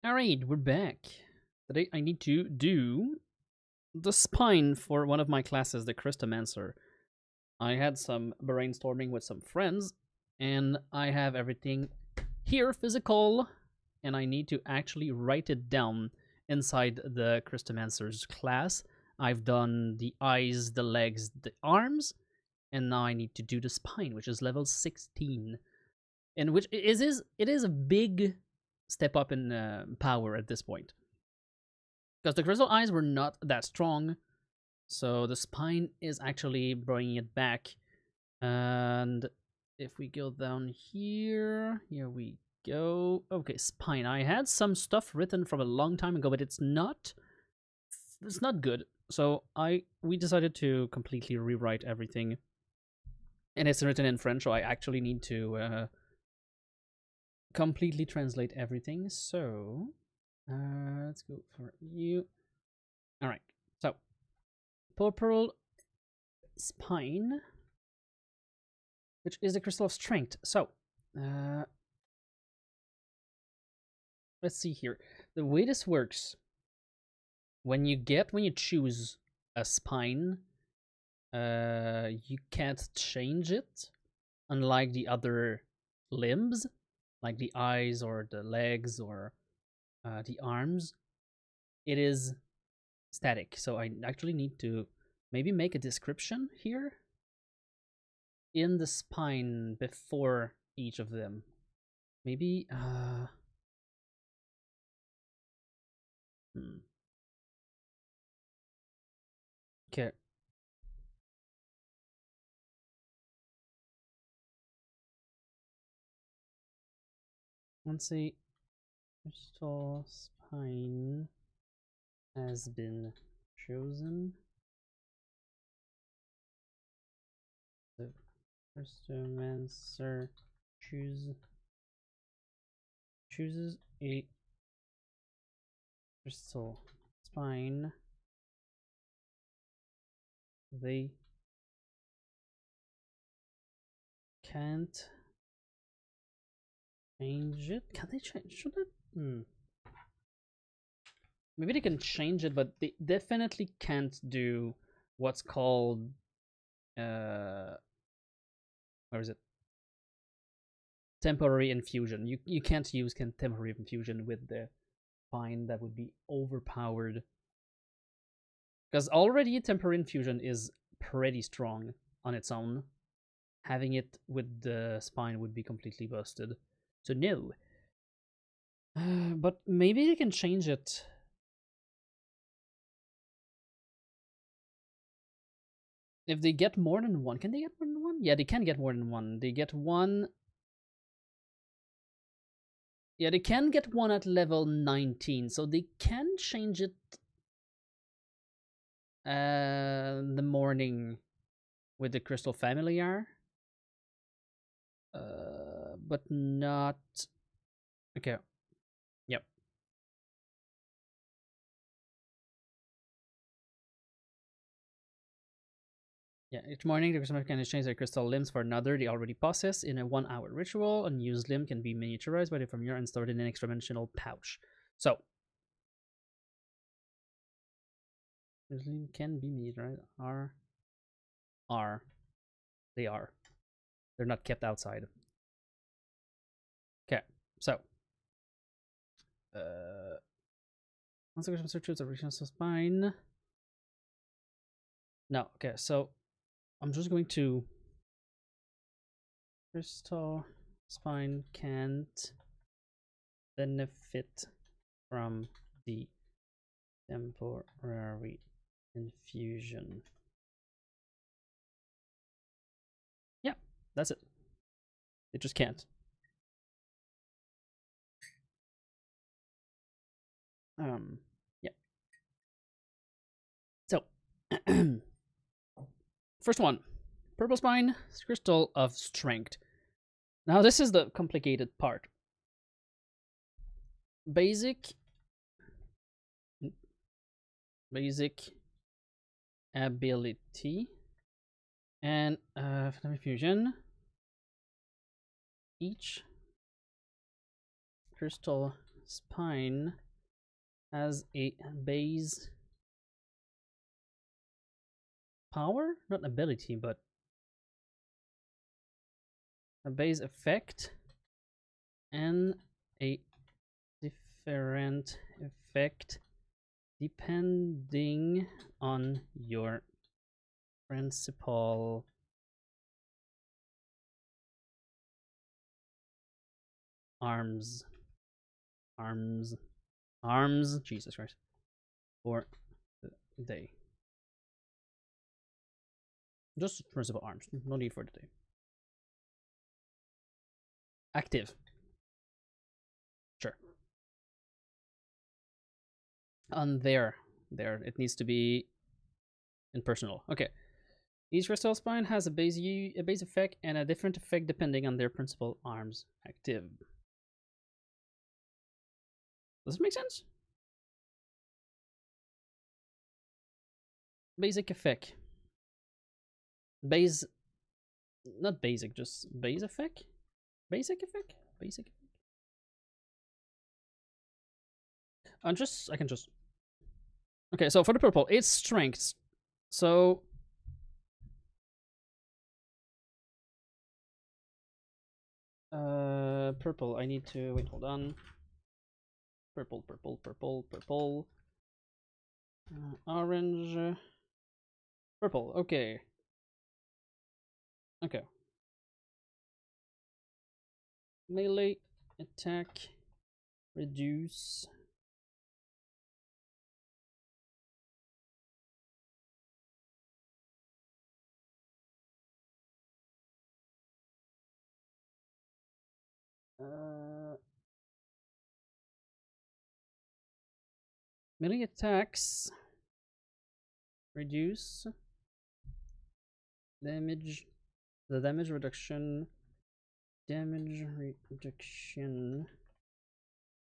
Alright, we're back. Today I need to do the spine for one of my classes, the Crystomancer. I had some brainstorming with some friends, and I have everything here physical, and I need to actually write it down inside the Crystomancer's class. I've done the eyes, the legs, the arms, and now I need to do the spine, which is level 16. And which it is a big step up in power at this point. Because the crystal eyes were not that strong, so the spine is actually bringing it back. And if we go down here we go. Okay, spine. I had some stuff written from a long time ago, but it's not good. So we decided to completely rewrite everything, and it's written in French, so I actually need to completely translate everything. So let's go for you. All right. So purple spine, which is the crystal of strength. So let's see here. The way this works, when you choose a spine, you can't change it, unlike the other limbs, like the eyes or the legs or the arms. It is static. So I actually need to maybe make a description here in the spine before each of them. Maybe okay. Let's see. Crystal spine has been chosen. The Crystomancer chooses a crystal spine. They can't change it. Can they change? Should it? Maybe they can change it, but they definitely can't do what's called where is it? Temporary infusion. You can't use temporary infusion with the spine. That would be overpowered. Because already temporary infusion is pretty strong on its own. Having it with the spine would be completely busted. So no. But maybe they can change it. If they get more than one, can they get more than one? Yeah, they can get more than one. They get one. Yeah, they can get one at level 19, so they can change it in the morning with the Crystal Familiar. But not... Okay. Yep. Yeah, each morning the customer can exchange their crystal limbs for another they already possess in a 1-hour ritual. Unused limb can be miniaturized by the familiar and stored in an extra-dimensional pouch. So, this limb can be miniaturized. Are. They are. They're not kept outside. Okay, so. Once the customer chooses a regional spine. No, okay, so I'm just going to crystal spine can't benefit from the temporary infusion. Yeah, that's it. It just can't. Yeah. So, first one, purple spine, crystal of strength. Now this is the complicated part. Basic ability and fusion. Each crystal spine has a base power, not ability, but a base effect and a different effect depending on your principal arms. Jesus Christ. For the day. Just principal arms. No need for the day. Active. Sure. On there. It needs to be impersonal. Okay. Each crystal spine has a base effect and a different effect depending on their principal arms active. Does it make sense? Basic effect. Base. Not basic, just base effect? Basic effect? Basic effect? I can just. Okay, so for the purple, it's strength. So. Purple, I need to. Wait, hold on. Purple. Orange. Purple, okay. Okay. Melee attack. Reduce. Melee attacks reduce damage. The damage reduction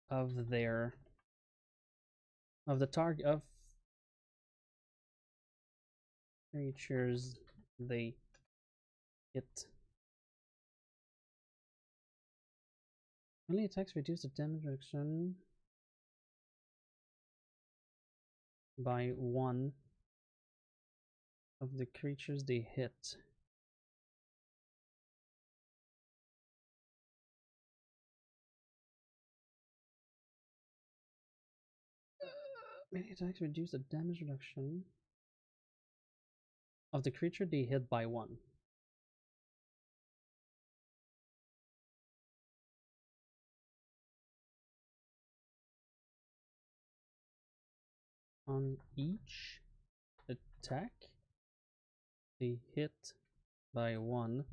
of their of the target of creatures they hit. Melee attacks reduce the damage reduction by 1 of the creatures they hit. Melee attacks reduce the damage reduction of the creature they hit by 1. On each attack they hit by 1.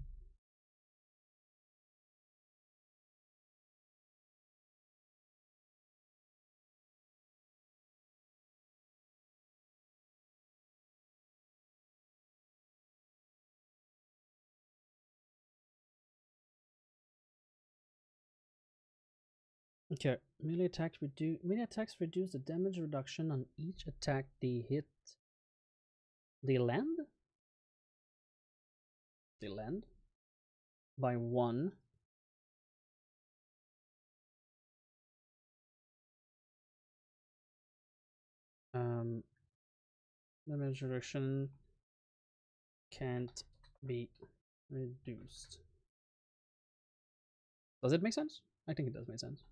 Okay, melee attacks reduce the damage reduction on each attack they hit. They land? They land by 1. Damage reduction can't be reduced. Does it make sense? I think it does make sense.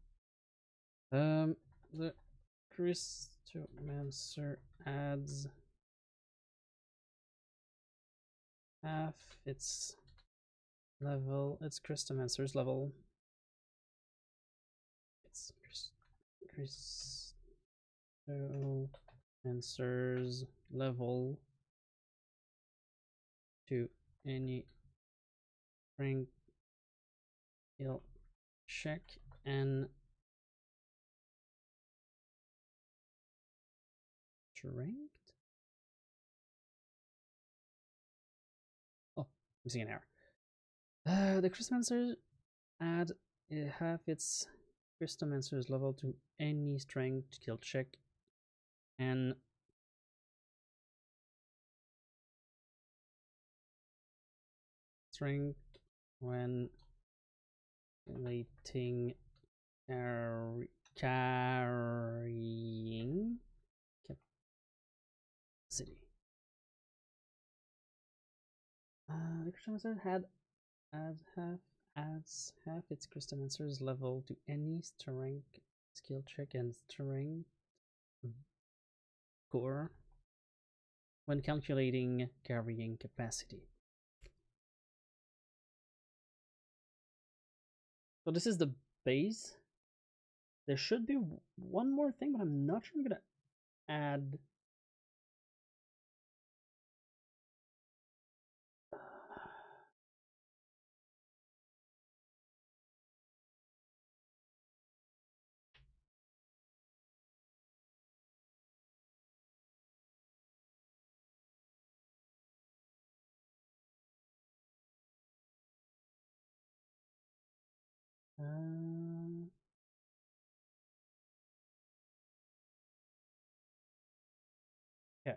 The Crystomancer adds half its level. It's Crystomancer's level. It's Crystomancer's level to any strength skill check and strength. Oh, I'm seeing an error. The Crystomancer add half its Crystomancer's level to any strength skill check and strength when relating carrying capacity. The Crystomancer adds half its Crystomancer's level to any strength skill check and strength score when calculating carrying capacity. So this is the base. There should be one more thing, but I'm not sure I'm gonna add. Yeah,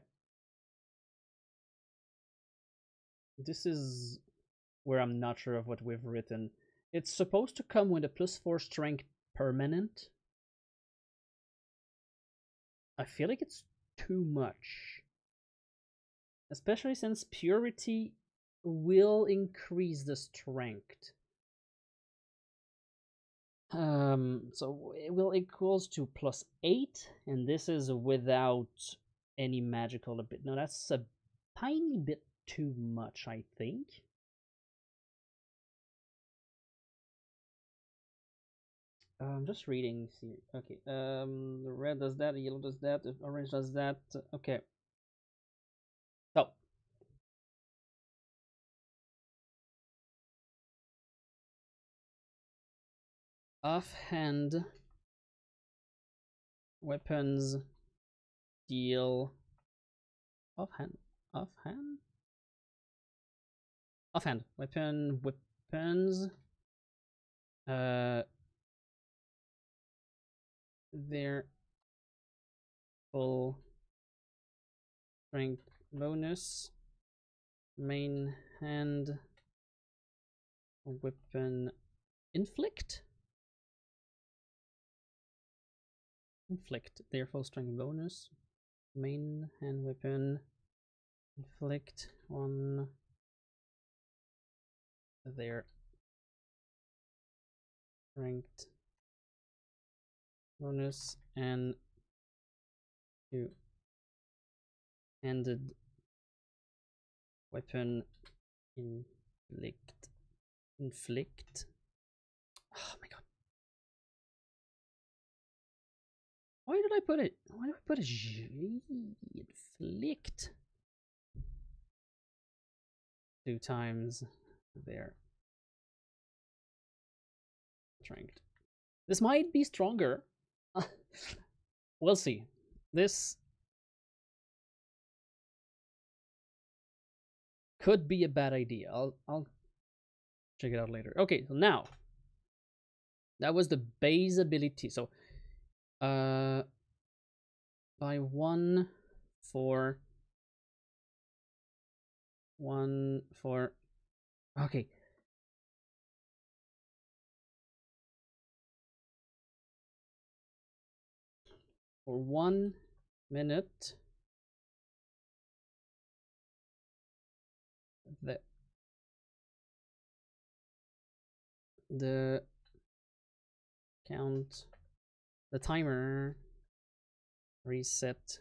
this is where I'm not sure of what we've written. It's supposed to come with a +4 strength permanent. I feel like it's too much. Especially since purity will increase the strength. So it will equals to +8, and this is without any magical ability. No, that's a tiny bit too much, I think. I'm just reading. See, okay. The red does that. The yellow does that. The orange does that. Okay. So offhand weapons deal offhand offhand offhand weapons uh their full strength bonus. Main hand weapon inflict their full strength bonus. Main hand weapon inflict on their strength bonus and two-handed weapon inflict. Oh my god. Why did I put it? Why did I put a G? Inflict 2 times their strength. This might be stronger. We'll see. This could be a bad idea. I'll check it out later. Okay, so now that was the base ability. So by 1 for okay. For 1 minute the count the timer reset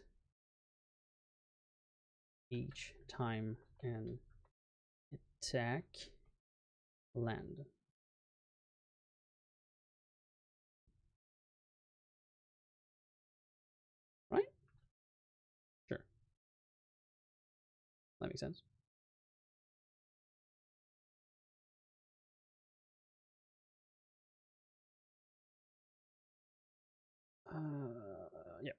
each time an attack land. Right? Sure. That makes sense. Yeah.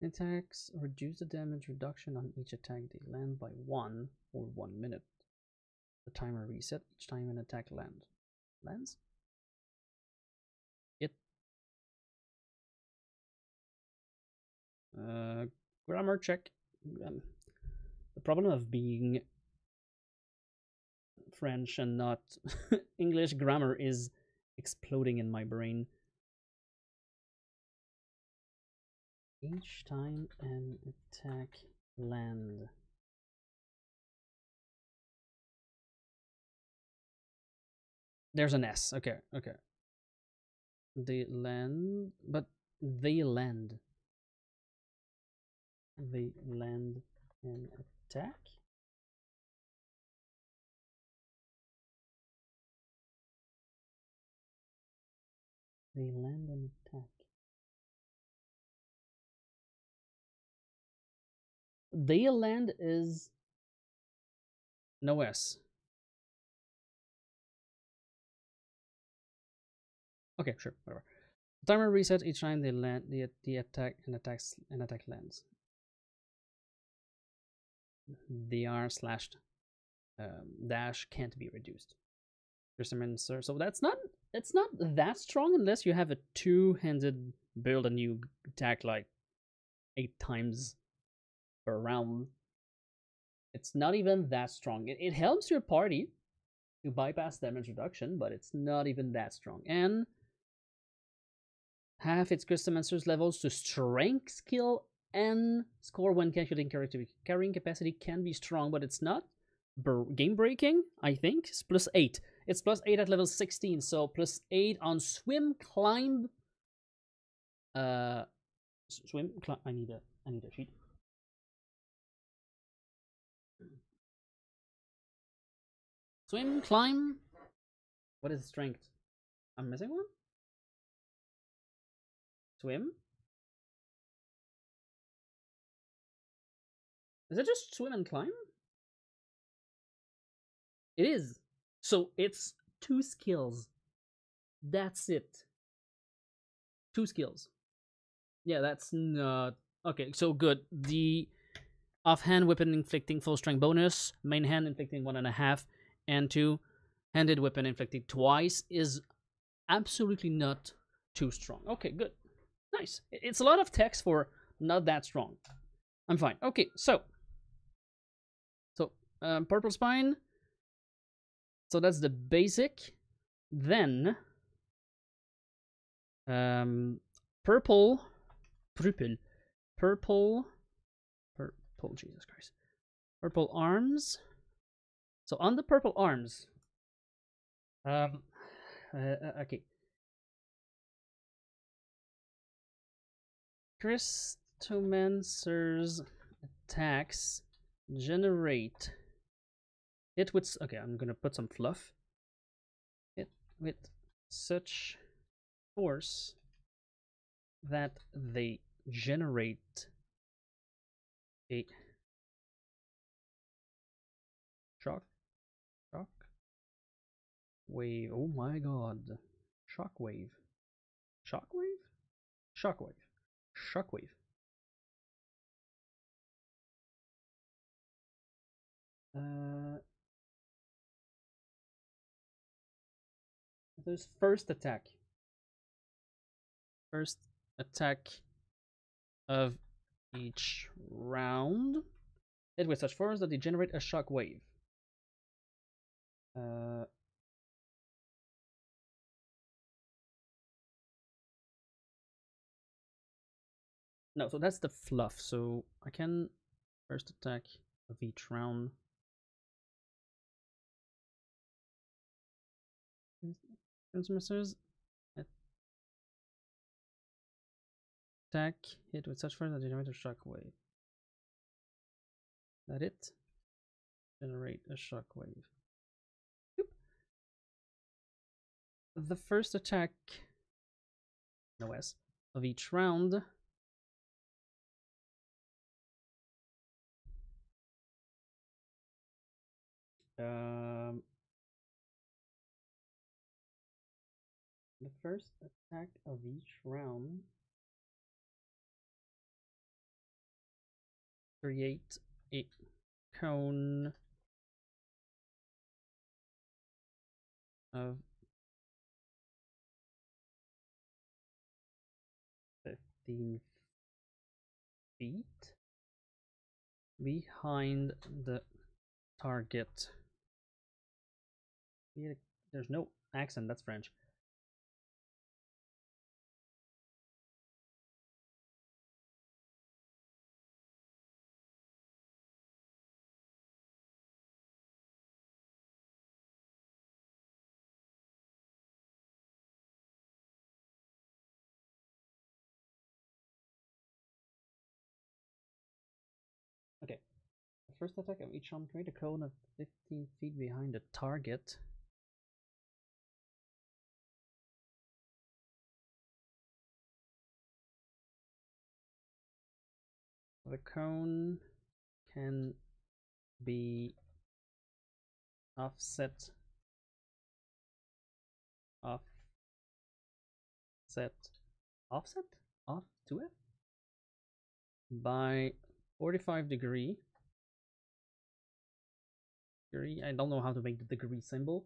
Attacks reduce the damage reduction on each attack they land by 1 for 1 minute. The timer reset each time an attack lands. It grammar check. The problem of being French and not English grammar is exploding in my brain. Each time an attack land. There's an S. Okay, okay. They land, but they land. They land an attack. They land an attack. They land is no S. Okay, sure, whatever. Timer reset each time they land the attack and attack lands. The R slash dash can't be reduced. Crystomancer. So that's not that strong unless you have a two-handed build and you attack like 8 times per round. It's not even that strong. It helps your party to bypass damage reduction, but it's not even that strong. And half its Crystomancer's levels to strength, skill, and score when calculating carrying capacity can be strong, but it's not game breaking. I think it's +8. It's +8 at level 16, so +8 on swim, climb. Swim, climb. I need a sheet. Swim, climb. What is strength? I'm missing one. Swim. Is it just swim and climb? It is. So it's 2 skills. That's it. 2 skills. Yeah, that's not okay. So good. The offhand weapon inflicting full strength bonus, main hand inflicting 1.5, and 2-handed weapon inflicting twice is absolutely not too strong. Okay, good. Nice. It's a lot of text for not that strong. I'm fine. Okay, so purple spine. So that's the basic. Then purple, Jesus Christ, purple arms. So on the purple arms, okay. Crystomancer's attacks generate it with, okay, I'm gonna put some fluff. It with such force that they generate a shock wave. Oh my god. Shock wave. Uh there's first attack of each round. Hit with such force that they generate a shock wave. No, so that's the fluff. So I can first attack of each round. Crystomancer's attack hit with such force that they generate a shock wave. That it? Generate a shock wave. Boop. The first attack, no S, of each round the first attack of each round create a cone of 15 feet behind the target. There's no accent. That's French. Okay. The first attack of each round, create a cone of 15 feet behind the target. The cone can be offset offset off to it by 45 degree. I don't know how to make the degree symbol.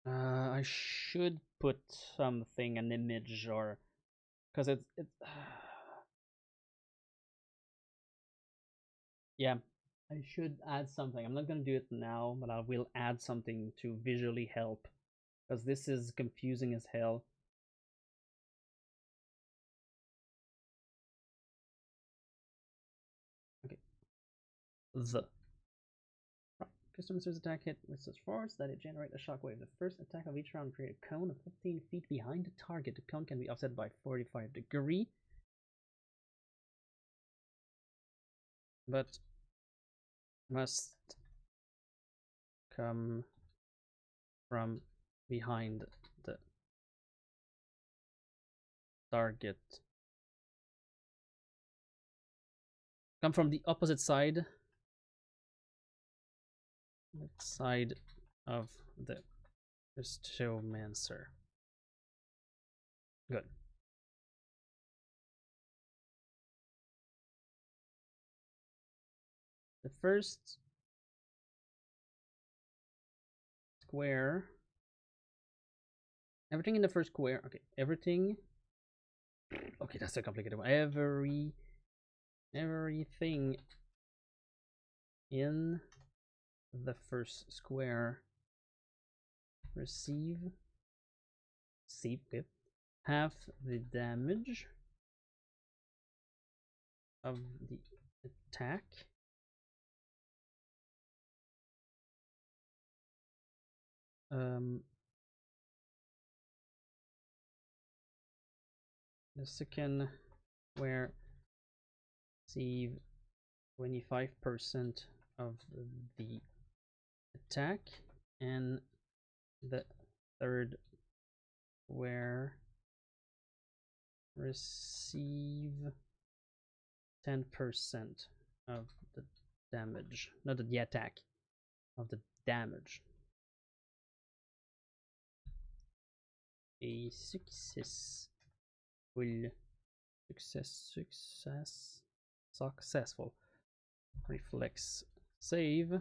I should put something, an image, or because it's yeah. I should add something. I'm not gonna do it now, but I will add something to visually help because this is confusing as hell. Okay, the Crystomancer's attack hit with such force that it generates a shockwave. The first attack of each round creates a cone of 15 feet behind the target. The cone can be offset by 45 degree, but must come from behind the target. Come from the opposite side. Side of the Crystomancer. Good. The first square. Everything in the first square. Okay, everything. Okay, that's a complicated one. Everything in the first square receive half the damage of the attack the second square receive 25% of the attack, and the third square receive 10% of the damage, not the attack, of the damage. A successful successful reflex save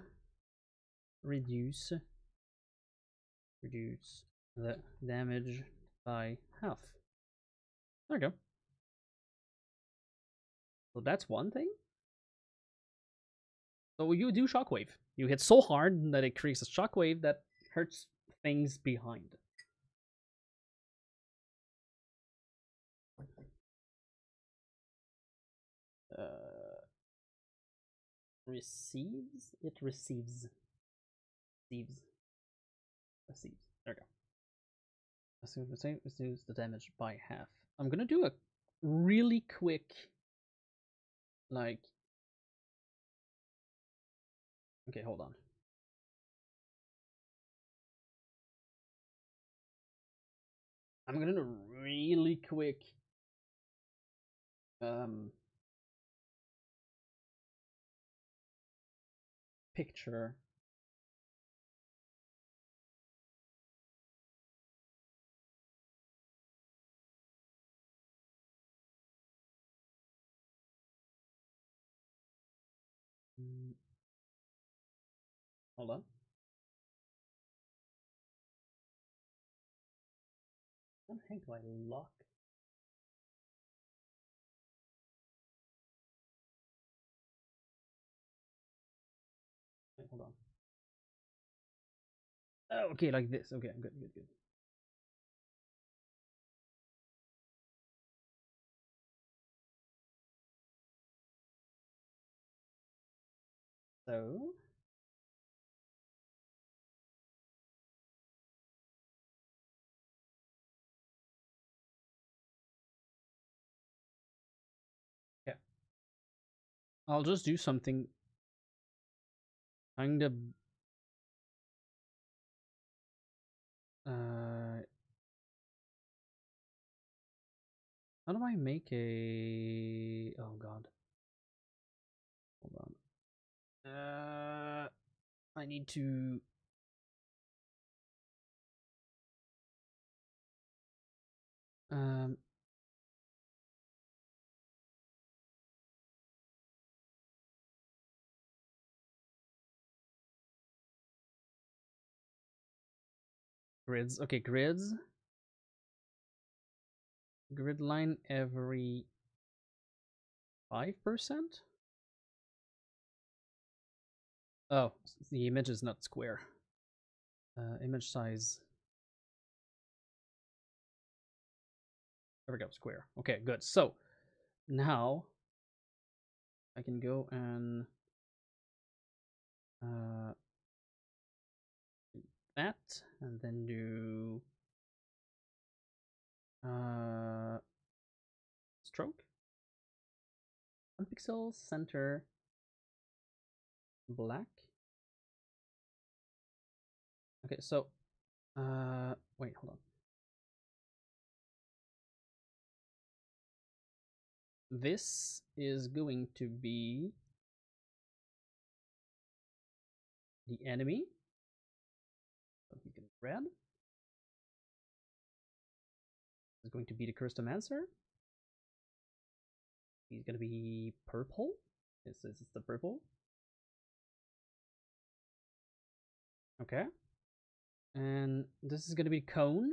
reduce the damage by half. There we go. So that's one thing. So you do shockwave. You hit so hard that it creates a shockwave that hurts things behind. Receives? It receives. Receives. There we go. Reduce the damage by half. I'm gonna do a really quick, like. Okay, hold on. I'm gonna do a really quick picture. Hold on. How the heck do I lock? hold on. Oh, okay, like this. Okay, good, good, good. So yeah, I'll just do something kind of uh how do I make a oh god. Hold on. I need to um grids. Okay, grids. Grid line every 5%? Oh, the image is not square. Image size. There we go, square. Okay, good. So now I can go and do that, and then do stroke. 1 pixel, center, black. Okay, so wait, hold on. This is going to be the enemy. So he can red. Is going to be the Crystomancer. He's gonna be purple. This is the purple. Okay. And this is gonna be cone,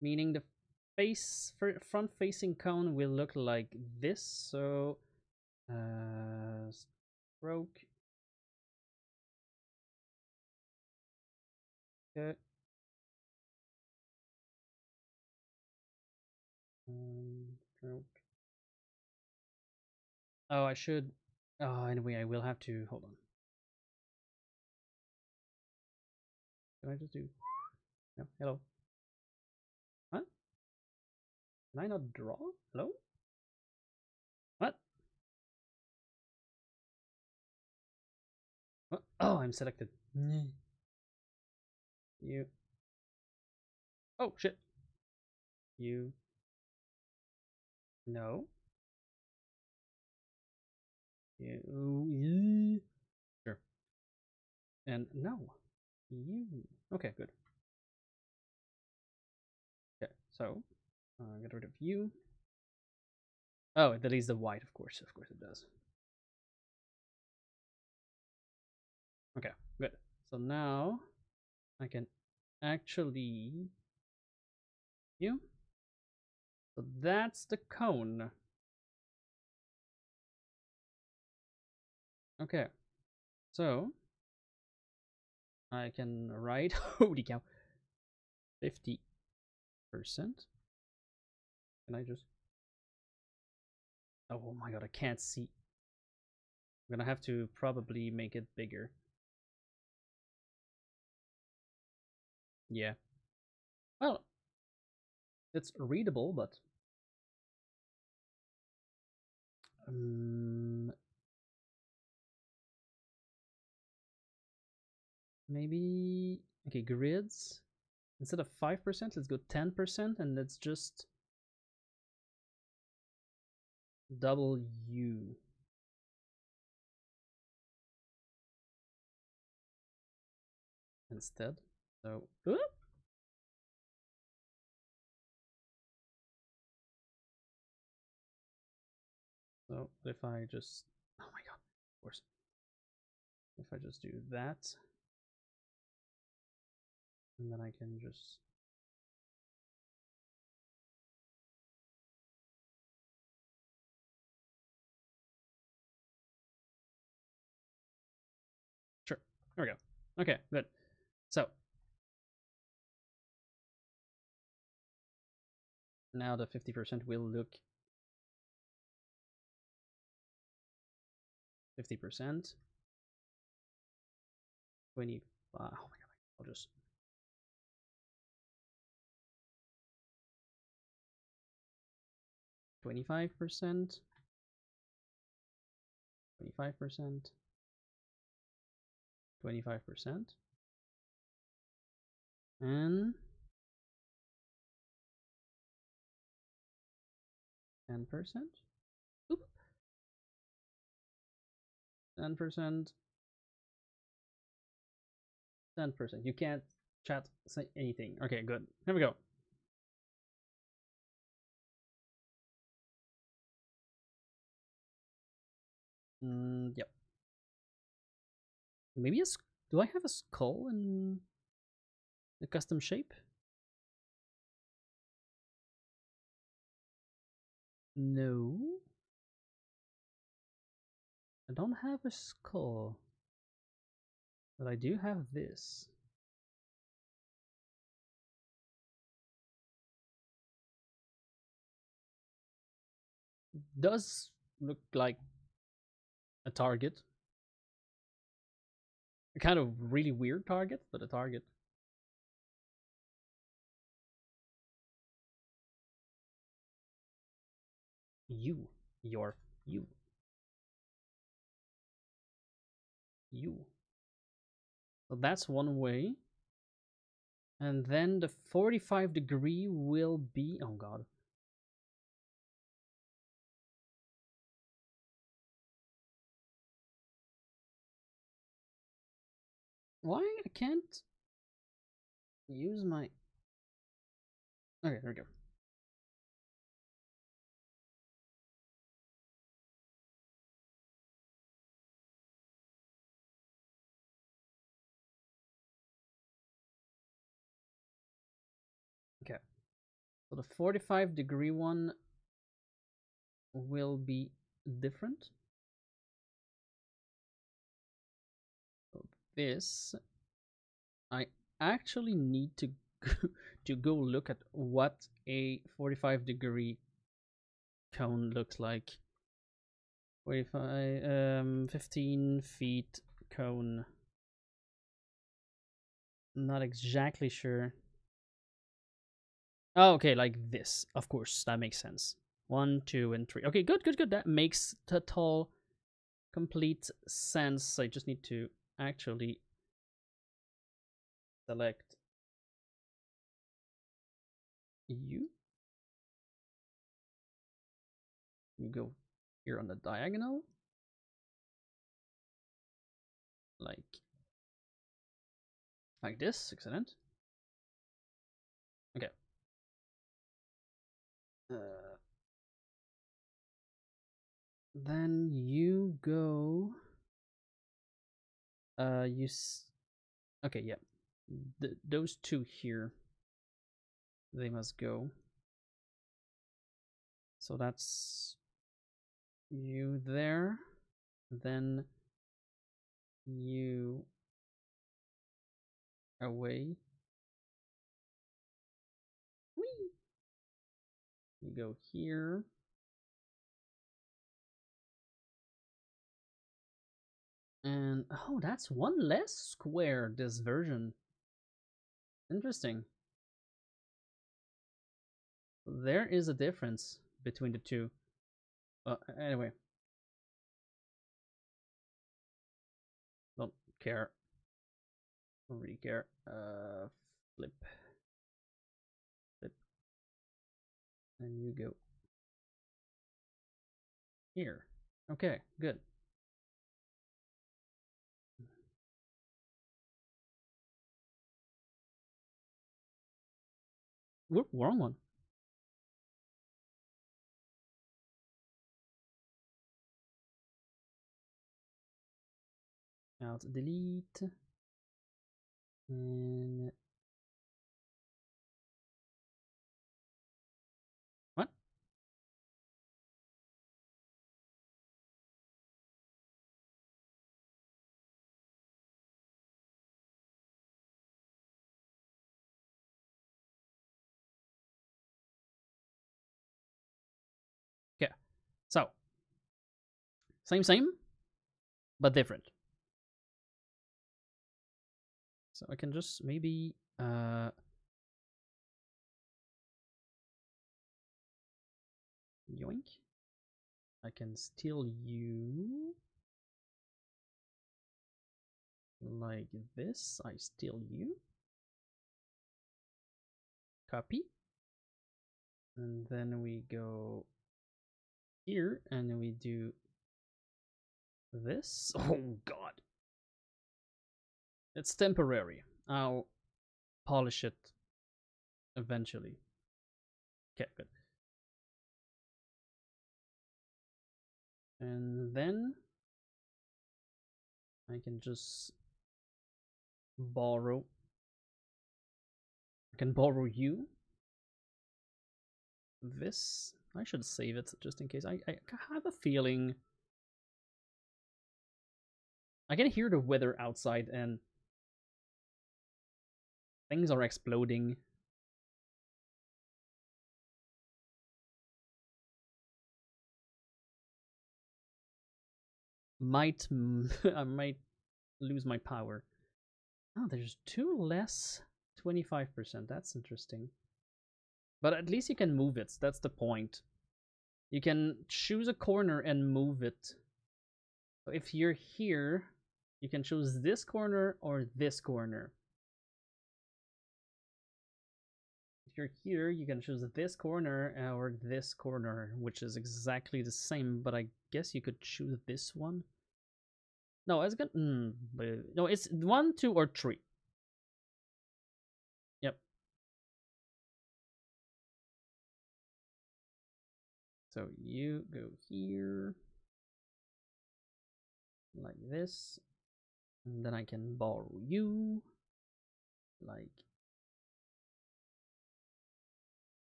meaning the front facing cone will look like this. So stroke. Okay. Stroke. Oh, I should. Oh, anyway, I will have to hold on. Can I just do? No. Hello. What? Can I not draw? Hello? What? What? Oh, I'm selected. You. Oh shit. You. No. You. Sure. And no. You. Okay, good. Okay, so get rid of you. Oh, it deletes the white, of course. Of course it does. Okay, good. So now I can actually you. So that's the cone. Okay. So I can write holy cow 50%. Can I just oh my god, I can't see. I'm gonna have to probably make it bigger. Yeah. Well, it's readable, but maybe okay, grids. Instead of 5%, let's go 10%, and let's just double U instead. So, so if I just, oh my god, of course. If I just do that, and then I can just, sure. There we go. Okay, good. So now the 50% will look 50%, 25. Oh my god! I'll just 25%, 25%, 25%, and 10%. Oop, 10%, 10%. You can't chat say anything. Okay, good. Here we go. Yep. Maybe a. Do I have a skull in the custom shape? No. I don't have a skull. But I do have this. Does look like a target. A kind of really weird target, but a target. You. Your. You. You. So that's one way. And then the 45-degree will be. Oh god. Why I can't use my. Okay, there we go. Okay. So the 45-degree one will be different. So this, I actually need to to go look at what a 45-degree cone looks like. 45, 15 feet cone. Not exactly sure. Oh, okay, like this. Of course, that makes sense. 1, 2, and 3. Okay, good, good, good. That makes total complete sense. I just need to actually select you. You go here on the diagonal. Like this. Excellent. Okay. Then you go. You. Okay, yeah. Those two here. They must go. So that's you there. Then you away. Whee! You go here. And oh, that's one less square this version. Interesting. There is a difference between the two. Anyway. Don't care. Don't really care. Flip. Flip. And you go here. Okay, good. Whoop, wrong one. Alt delete. And what? Same, but different. So I can just maybe yoink. I can steal you like this. I steal you. Copy. And then we go here and we do this. Oh god. It's temporary. I'll polish it eventually. Okay, good. And then I can just borrow. I can borrow you. This. I should save it just in case. I have a feeling. I can hear the weather outside and things are exploding. Might I might lose my power. Oh, there's two less. 25%. That's interesting. But at least you can move it. That's the point. You can choose a corner and move it. So if you're here, you can choose this corner or this corner. If you're here, you can choose this corner or this corner, which is exactly the same, but I guess you could choose this one. No, it's good. No, it's 1, 2, or 3. Yep. So you go here, like this, and then I can borrow you, like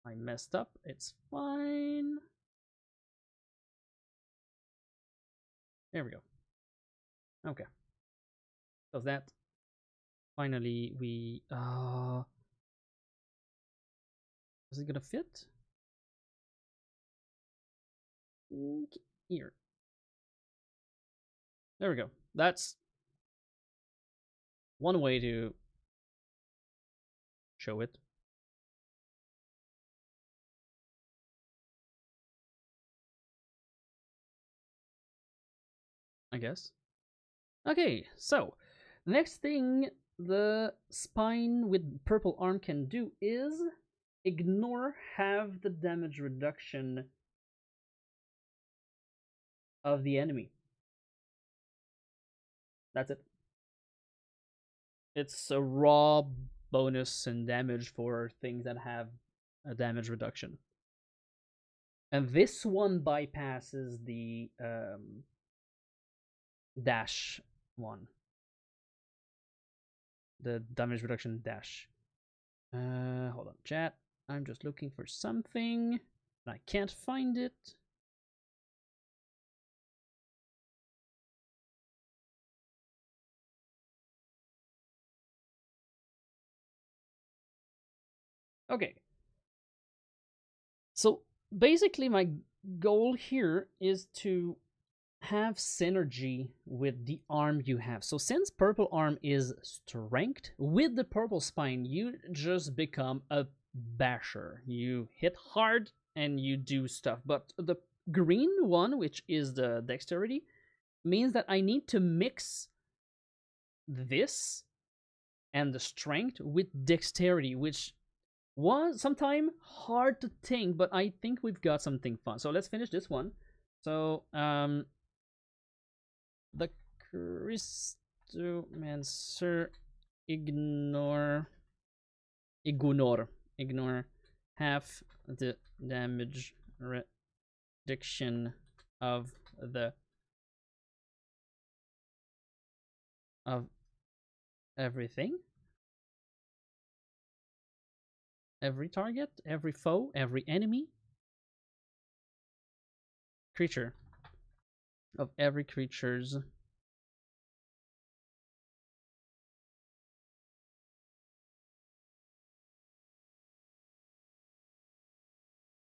I messed up. It's fine. There we go. Okay. So that finally we is it gonna fit? Here. There we go. That's one way to show it. I guess. Okay, so next thing the spine with purple arm can do is ignore half the damage reduction of the enemy. That's it. It's a raw bonus and damage for things that have a damage reduction. And this one bypasses the dash one. The damage reduction dash. Hold on, chat. I'm just looking for something. I can't find it. Okay. So basically my goal here is to have synergy with the arm you have. So since purple arm is strength, with the purple spine, you just become a basher. You hit hard and you do stuff. But the green one, which is the dexterity, means that I need to mix this and the strength with dexterity, which was sometime hard to think, but I think we've got something fun. So let's finish this one. So the Crystomancer ignore half the damage reduction of the of everything, every target, every foe, every enemy creature, of every creature's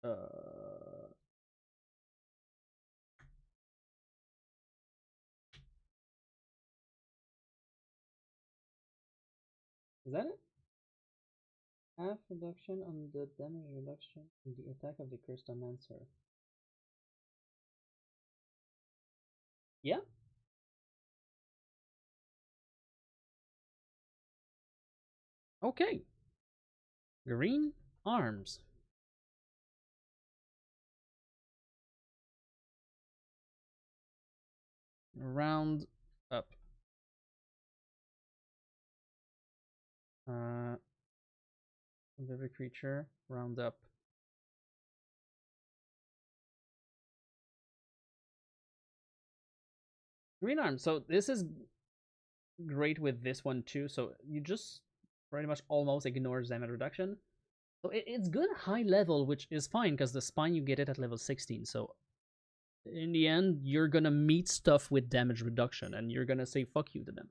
uh Is that it? Half reduction on the damage reduction in the attack of the Crystomancer. Yeah. Okay. Green arms. Round up. Of every creature. Round up. Green arms. So this is great with this one too. So you just pretty much almost ignore damage reduction. So it's good high level, which is fine because the spine you get it at level 16. So in the end, you're gonna meet stuff with damage reduction, and you're gonna say fuck you to them.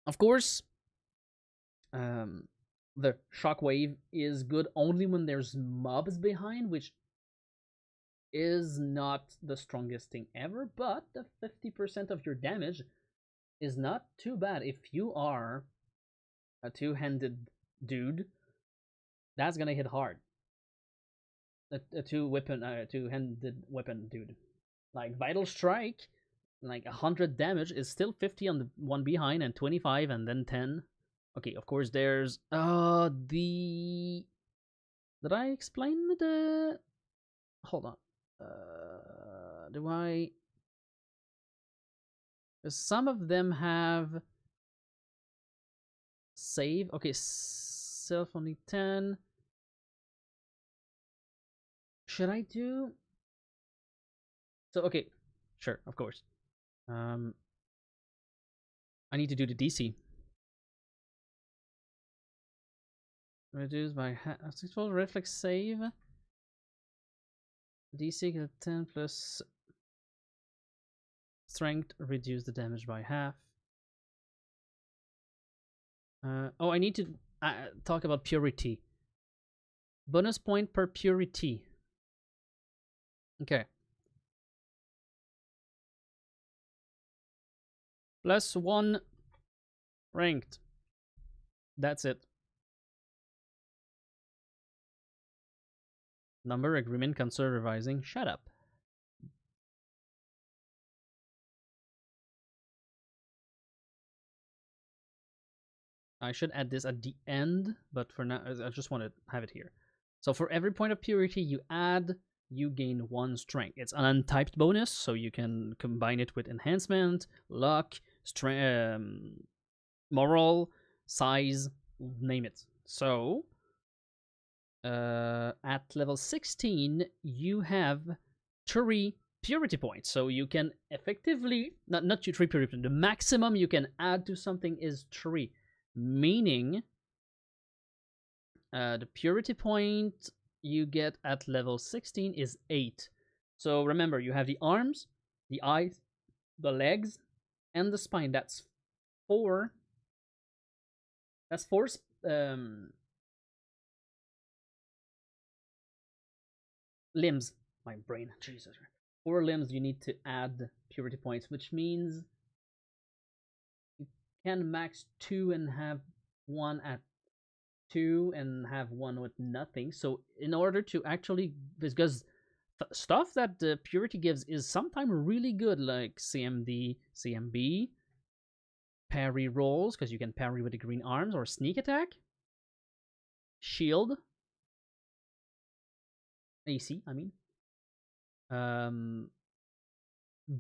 Of course, the shockwave is good only when there's mobs behind, which is not the strongest thing ever. But the 50% of your damage is not too bad if you are a two-handed dude. That's gonna hit hard. A two-handed weapon dude. Like Vital Strike, like 100 damage is still 50 on the one behind and 25 and then 10. Okay, of course there's the did I explain the hold on. Do I some of them have save. Okay, self only 10. Should I do so? Okay, sure, of course. um I need to do the DC. Reduce by successful reflex save. DC 10 plus strength, reduce the damage by half. Oh, I need to talk about purity. Bonus point per purity. Okay. +1 ranked. That's it. Number agreement concern revising. Shut up. I should add this at the end, but for now, I just want to have it here. So for every point of purity you add, you gain 1 strength. It's an untyped bonus, so you can combine it with enhancement, luck, strength, moral, size, name it. So at level 16, you have 3 purity points. So you can effectively, not 3 purity, the maximum you can add to something is 3. Meaning, the purity point you get at level 16 is 8. So remember, you have the arms, the eyes, the legs, and the spine. That's 4. That's 4 limbs. My brain, Jesus. 4 limbs you need to add purity points, which means you can max 2 and have 1 at 2 and have 1 with nothing. So in order to actually, because stuff that the purity gives is sometimes really good, like CMD, CMB, parry rolls, because you can parry with the green arms, or sneak attack, shield, AC, I mean,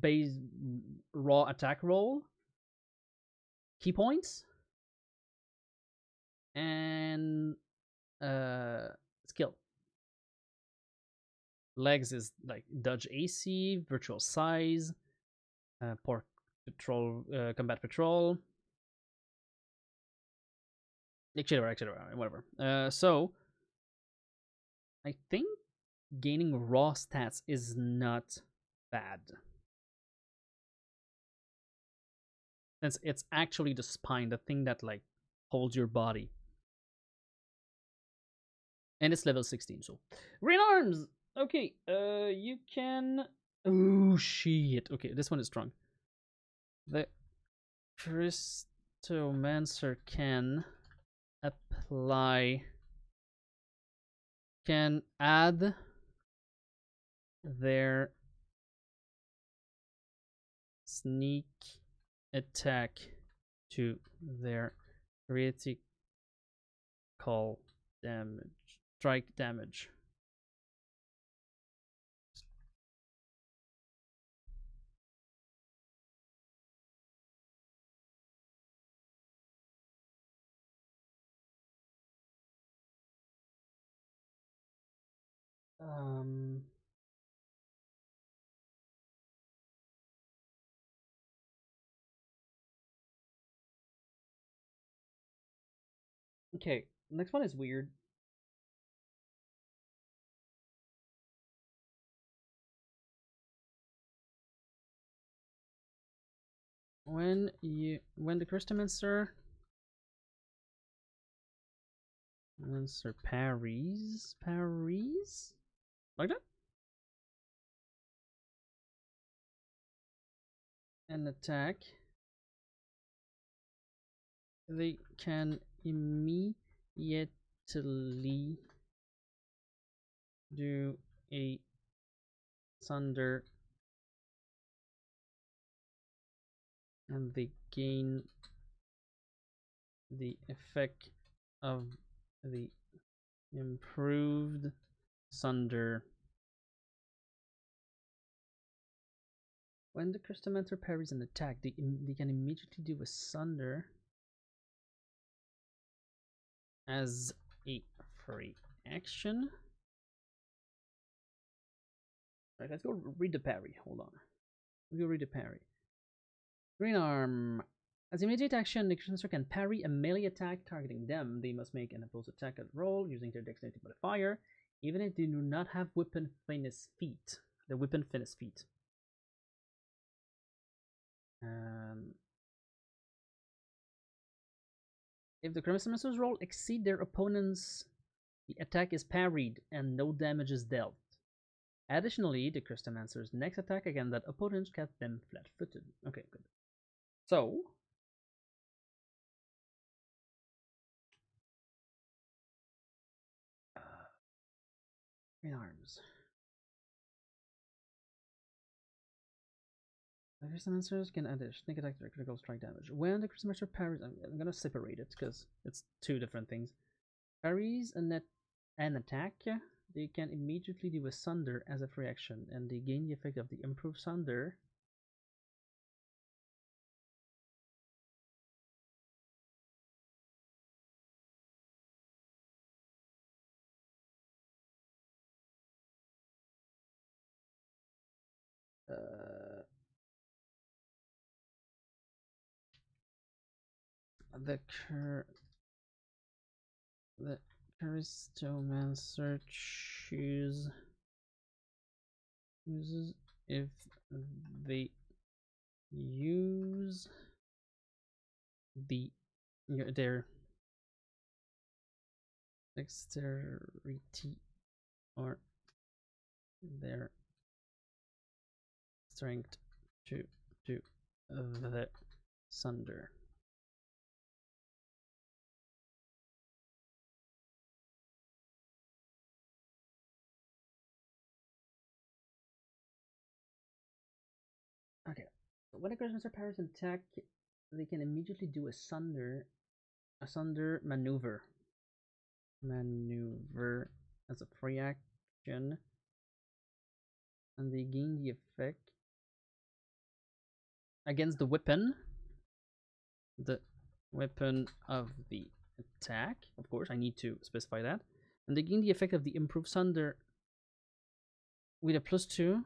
base raw attack roll, key points, and skill. Legs is like dodge AC, virtual size, port patrol, combat patrol, etc., whatever. So I think gaining raw stats is not bad, since it's actually the spine, the thing that like holds your body, and it's level 16. So green arms. Okay, you can. Oh shit. Okay, this one is strong. The Crystomancer can add their sneak attack to their critical damage, strike damage. Um, okay, next one is weird. When the Crystomancer parries like that, an attack, they can immediately do a thunder, and they gain the effect of the improved thunder. When the Crystomancer parries an attack, they can immediately do a thunder as a free action. Right, let's go read the parry. Hold on. Let's go read the parry. Green arm. As immediate action, the Crystomancer can parry a melee attack targeting them. They must make an opposed attack roll using their dexterity modifier, even if they do not have weapon finesse feat. The weapon finesse feat. If the Crystomancer's roll exceed their opponent's, the attack is parried and no damage is dealt. Additionally, the Crystomancer's next attack against that opponent kept them flat-footed. Okay, good. So, green arms. The Crystomancers can add a sneak attack to critical strike damage. When the Crystomancer parries, I'm gonna separate it because it's two different things. Parries an attack, they can immediately do a thunder as a free action, and they gain the effect of the improved thunder. Uh, the Crystomancer chooses if they use their dexterity or their strength to do the thunder. Okay. When a Crystomancer parries an attack, they can immediately do a thunder maneuver. Maneuver as a free action, and they gain the effect against the weapon of the attack. Of course, I need to specify that. And they gain the effect of the improved thunder with a +2,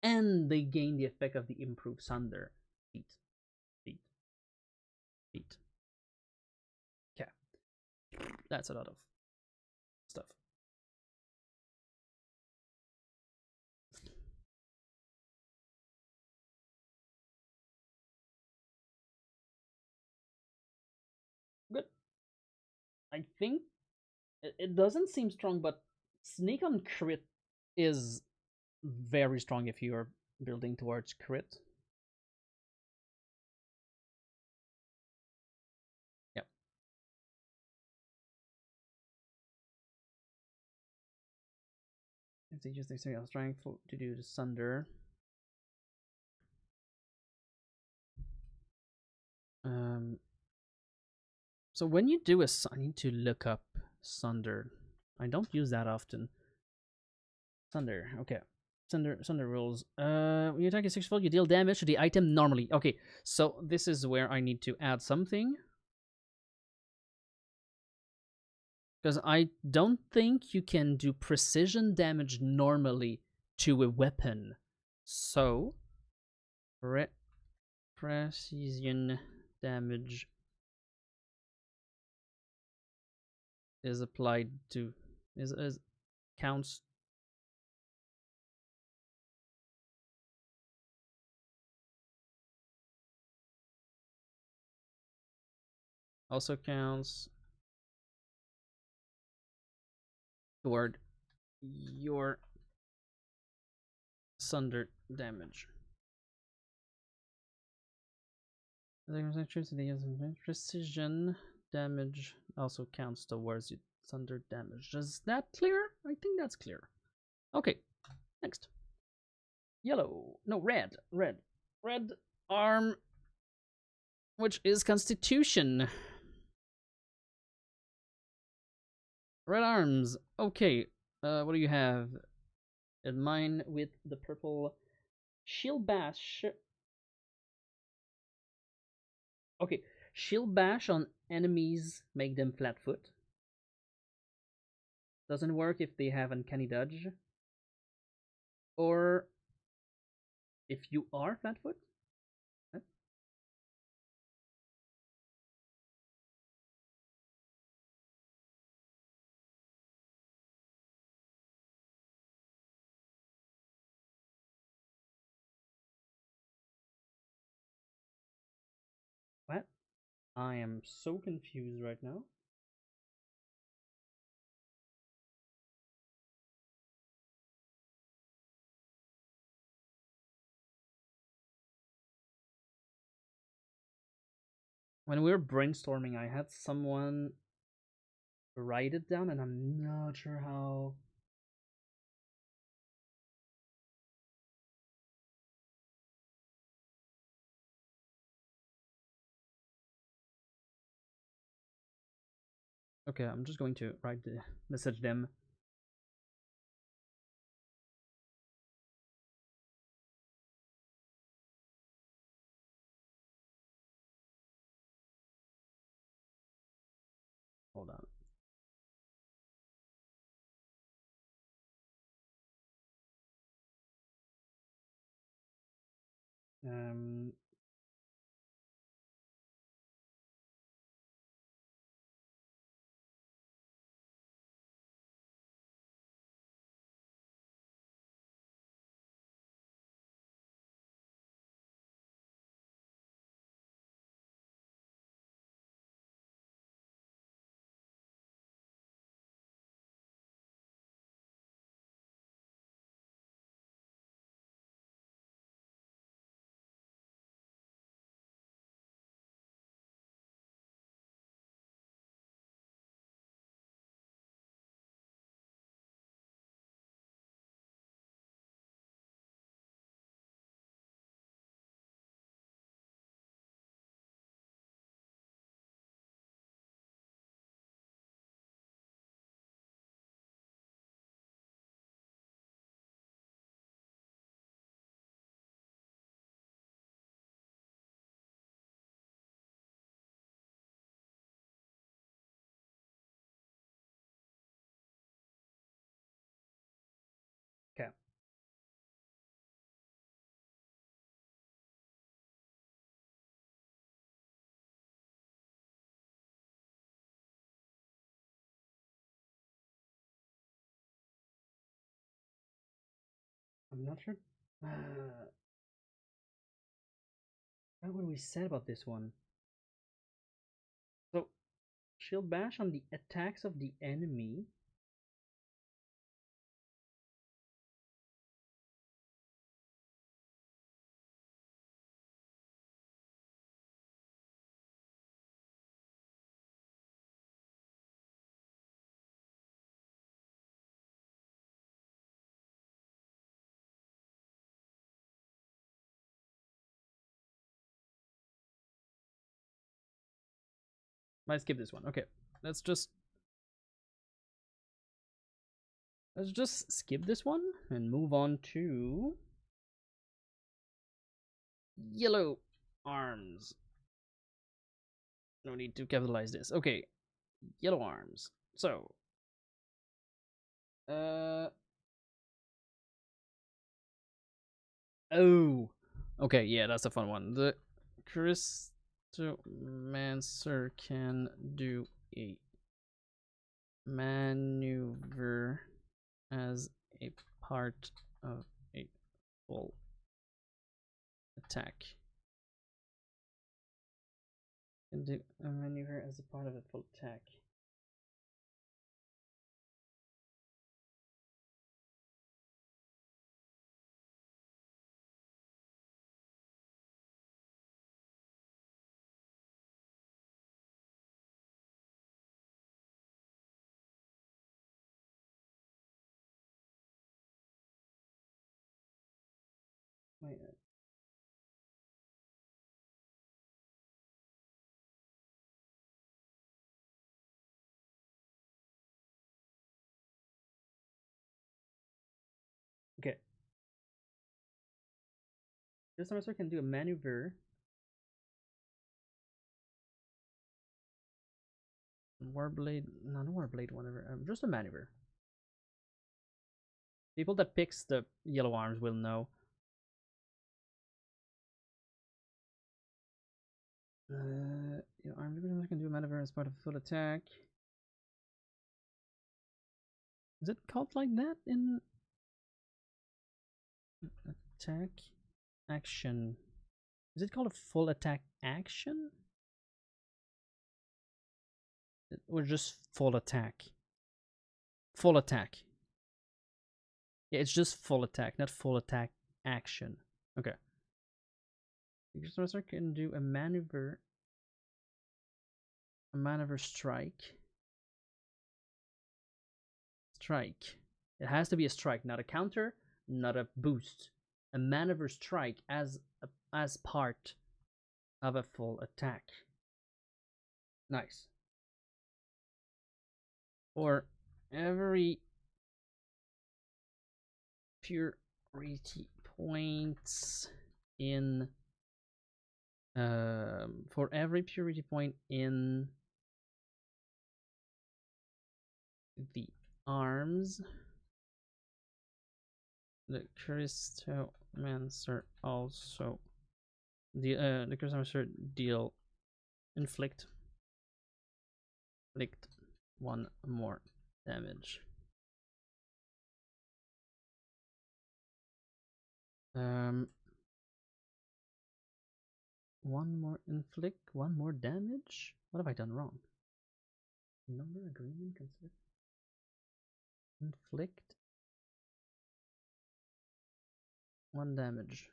and they gain the effect of the improved thunder feat. Okay, that's a lot of stuff. Good. I think it doesn't seem strong, but sneak on crit is very strong if you're building towards crit. they use their strength to do the sunder. So when you do I need to look up sunder. I don't use that often. Sunder, okay. Sunder rules. When you attack a 6-fold, you deal damage to the item normally. Okay, so this is where I need to add something. Because I don't think you can do precision damage normally to a weapon. So, precision damage is applied to is counts. Also counts toward your sunder damage. Precision damage also counts towards your sunder damage. Is that clear? I think that's clear. Okay, next. Yellow. No, red. Red arm, which is Constitution. Red arms. Okay, what do you have? And mine with the purple shield bash. Okay, shield bash on enemies, make them flat-foot. Doesn't work if they have uncanny dodge. Or if you are flat-foot. What? I am so confused right now. When we were brainstorming, I had someone write it down, and I'm not sure how. Okay, I'm just going to write the message them. Hold on. Um, okay. I'm not sure. What would we say about this one? So, shield bash on the attacks of the enemy. Might skip this one. Okay, let's just skip this one and move on to yellow arms. No need to capitalize this. Okay, yellow arms. So, oh, okay, yeah, that's a fun one. The Crystomancer can do a maneuver as a part of a full attack. Can do a maneuver as a part of a full attack. Wait. Okay. Crystomancer can do a maneuver. Warblade, not a Warblade, whatever. Just a maneuver. People that picks the yellow arms will know. Your arms can do a maneuver as part of a full attack. Is it called like that in attack action? Is it called a full attack action? Or just full attack? Full attack. Yeah, it's just full attack, not full attack action. Okay. The Crystomancer can do a maneuver strike. Strike. It has to be a strike, not a counter, not a boost. A maneuver strike as part of a full attack. Nice. For every purity points in for every purity point in the arms, the Crystomancer also the Crystomancer deal inflict one more damage. One more damage? What have I done wrong? Number agreement consider inflict one damage.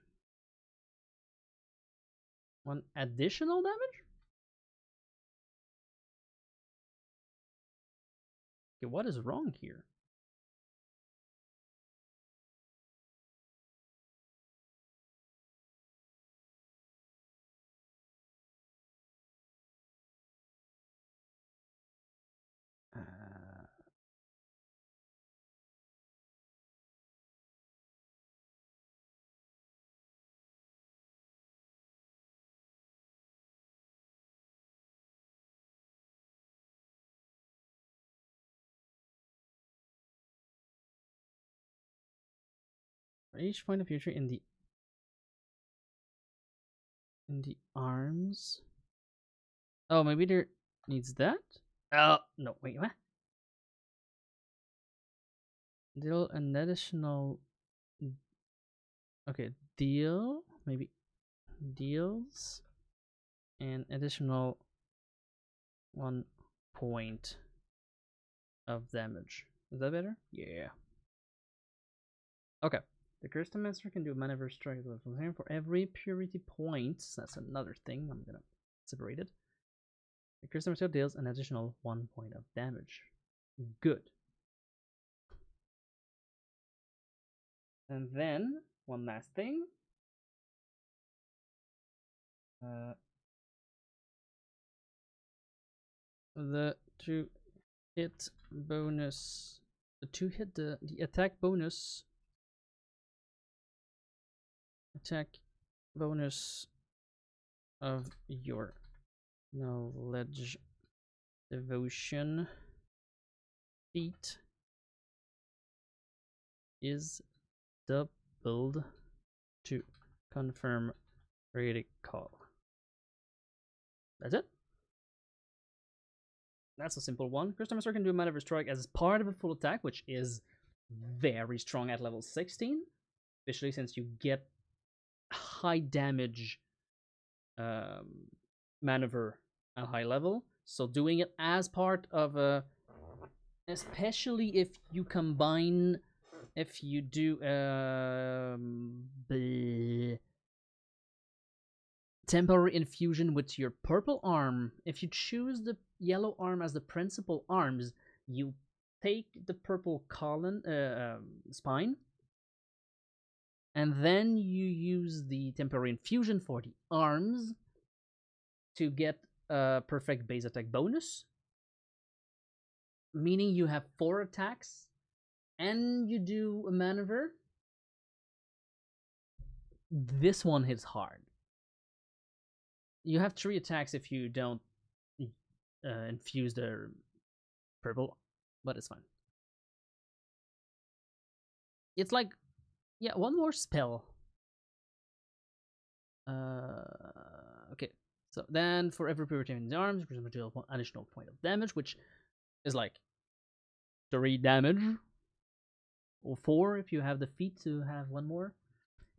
One additional damage? Okay, what is wrong here? For each point of future in the arms. Oh, maybe there needs that? Oh, no, wait, what? Deal an additional. Okay, deal. Maybe deals an additional 1 point of damage. Is that better? Yeah. Okay. The Crystomancer can do a maneuver strike from here for every purity point. That's another thing. I'm gonna separate it. The Crystomancer deals an additional 1 point of damage. Good. And then one last thing. the to hit bonus, to hit the attack bonus, of your knowledge devotion feat is doubled to confirm critical. That's it. That's a simple one. Crystomancer can do a maneuver strike as part of a full attack, which is very strong at level 16, especially since you get high damage maneuver at high level. So doing it as part of a, especially if you combine, if you do temporary infusion with your purple arm. If you choose the yellow arm as the principal arms, you take the purple column spine, and then you use the temporary infusion for the arms to get a perfect base attack bonus, meaning you have 4 attacks and you do a maneuver. This one hits hard. You have 3 attacks if you don't infuse the purple, but it's fine. It's like, yeah, one more spell. Okay. So then for every purity in the arms, you can deal 1 additional point of damage, which is like 3 damage. Or 4 if you have the feat to have 1 more.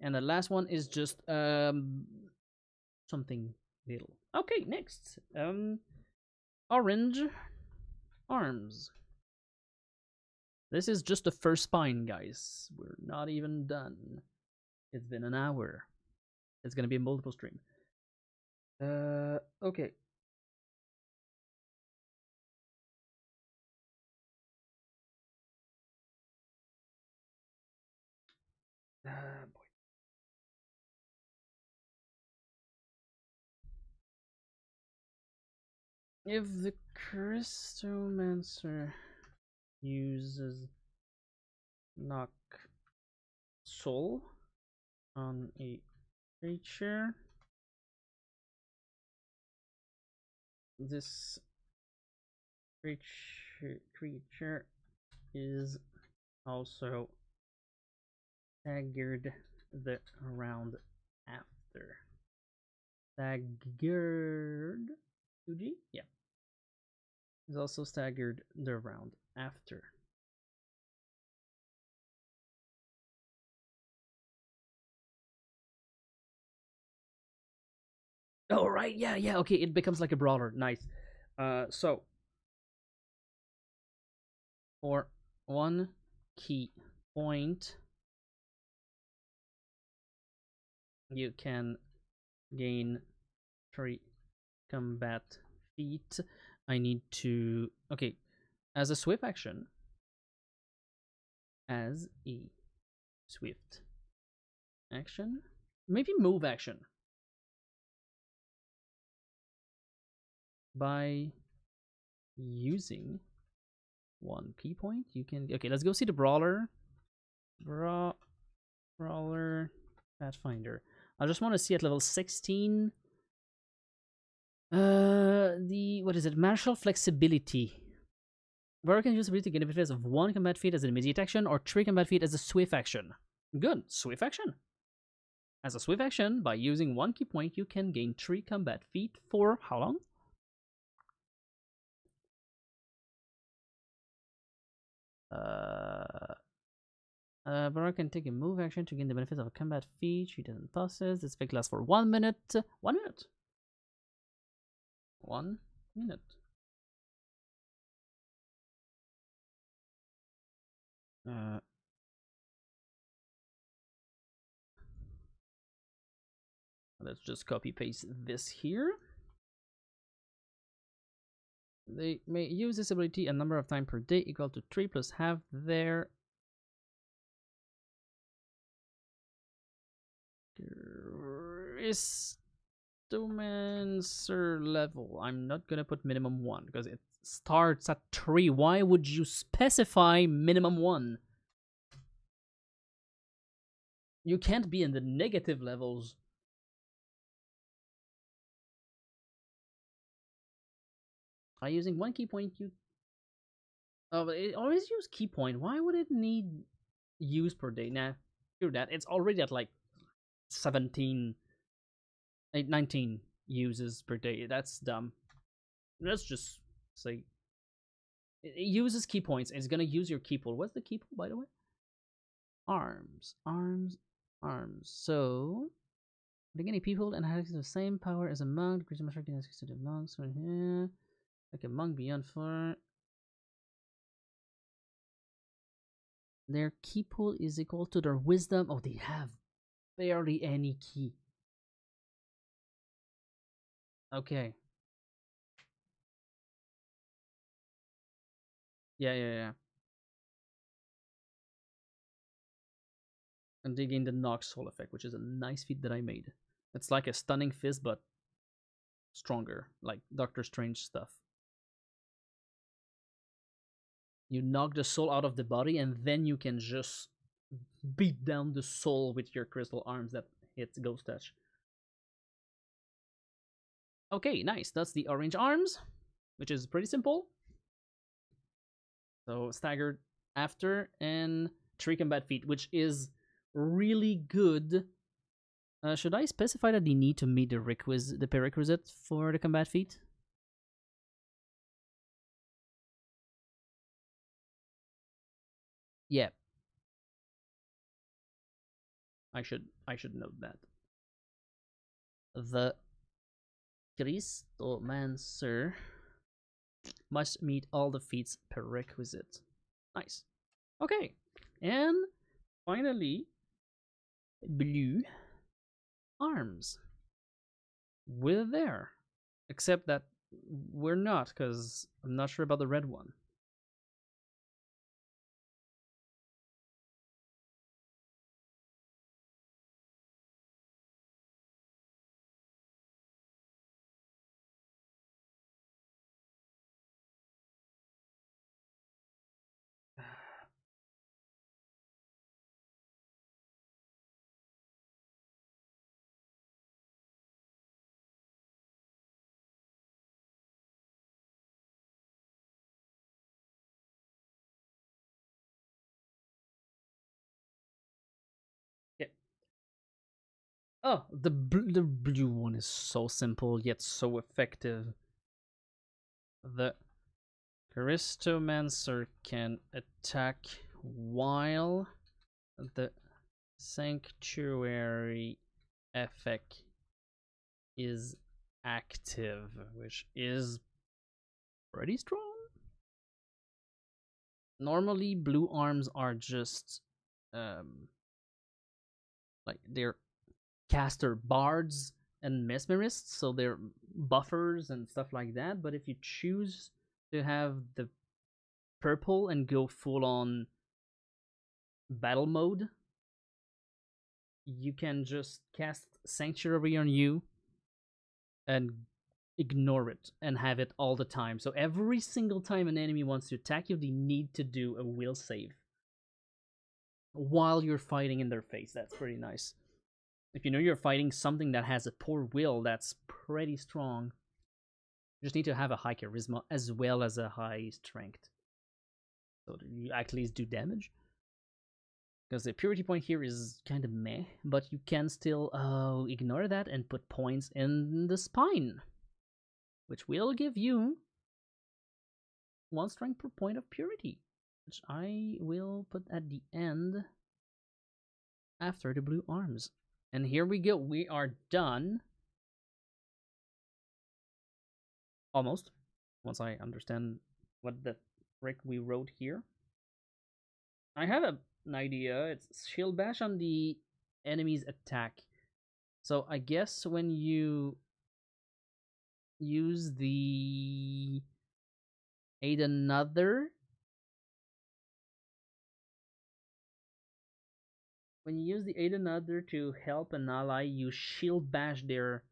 And the last one is just something little. Okay, next. Orange arms. This is just the first spine, guys. We're not even done. It's been an hour. It's gonna be a multiple stream. Okay. Boy. If the Crystomancer uses knock soul on a creature, this creature is also staggered the round after. Staggered 2G? Yeah. Is also staggered the round after. Oh, right, yeah, okay, it becomes like a brawler. Nice. So for 1 key point, you can gain 3 combat feat. I need to, okay, as a swift action, maybe move action, by using 1 key point, you can, okay, let's go see the brawler. Brawler Pathfinder. I just want to see at level 16. What is it? Martial flexibility. Warrior can use the ability to gain the benefits of 1 combat feat as an immediate action or 3 combat feat as a swift action. Good, swift action. As a swift action, by using 1 key point, you can gain 3 combat feat for how long? Warrior can take a move action to gain the benefits of a combat feat she doesn't possess. This effect lasts for 1 minute. 1 minute. 1 minute. Let's just copy paste this here. They may use this ability a number of times per day equal to 3 plus half their Crystomancer level. I'm not gonna put minimum 1 because it's starts at 3. Why would you specify minimum 1? You can't be in the negative levels. By using 1 key point, you... Oh, it always use key point. Why would it need use per day? Nah, screw that. It's already at like 17, 19 uses per day. That's dumb. Let's just say it uses key points. It's gonna use your key pool. What's the key pool, by the way? Arms, arms, arms. So, like any people and has the same power as a monk. Crystomancer can access to the monks right here. Like a monk beyond 4. Their key pool is equal to their wisdom. Oh, they have barely any key. Okay. Yeah. And they gain the Nox Soul effect, which is a nice feat that I made. It's like a stunning fist, but stronger, like Doctor Strange stuff. You knock the soul out of the body, and then you can just beat down the soul with your crystal arms that hit Ghost Touch. Okay, nice. That's the orange arms, which is pretty simple. So staggered after, and 3 combat feat, which is really good. Should I specify that they need to meet the prerequisite for the combat feat? Yeah. I should note that. The Crystomancer must meet all the feats prerequisite. Nice. Okay. And finally, blue arms. We're there. Except that we're not, because I'm not sure about the red one. Yeah. Oh, the blue one is so simple yet so effective. The Crystomancer can attack while the Sanctuary effect is active, which is pretty strong. Normally, blue arms are just like they're caster bards and mesmerists, so they're buffers and stuff like that. But if you choose to have the purple and go full on battle mode, you can just cast Sanctuary on you and ignore it and have it all the time. So every single time an enemy wants to attack you, they need to do a will save while you're fighting in their face. That's pretty nice. If you know you're fighting something that has a poor will, that's pretty strong. You just need to have a high charisma as well as a high strength, so that you at least do damage. Because the purity point here is kind of meh, but you can still ignore that and put points in the spine, which will give you 1 strength per point of purity, which I will put at the end after the blue arms. And here we go. We are done. Almost. Once I understand what the frick we wrote here. I have an idea. It's shield bash on the enemy's attack. So I guess when you use the aid another, to help an ally, you shield bash their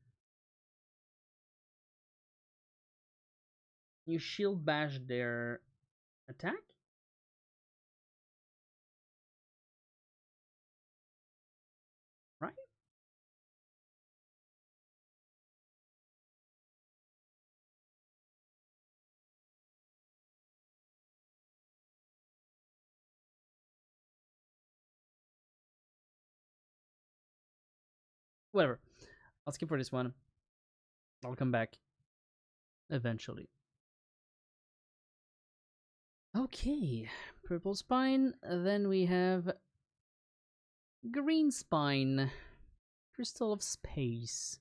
You shield bash their attack? Right? Whatever. I'll skip for this one. I'll come back eventually. Okay, purple spine. Then we have green spine. Crystal of space.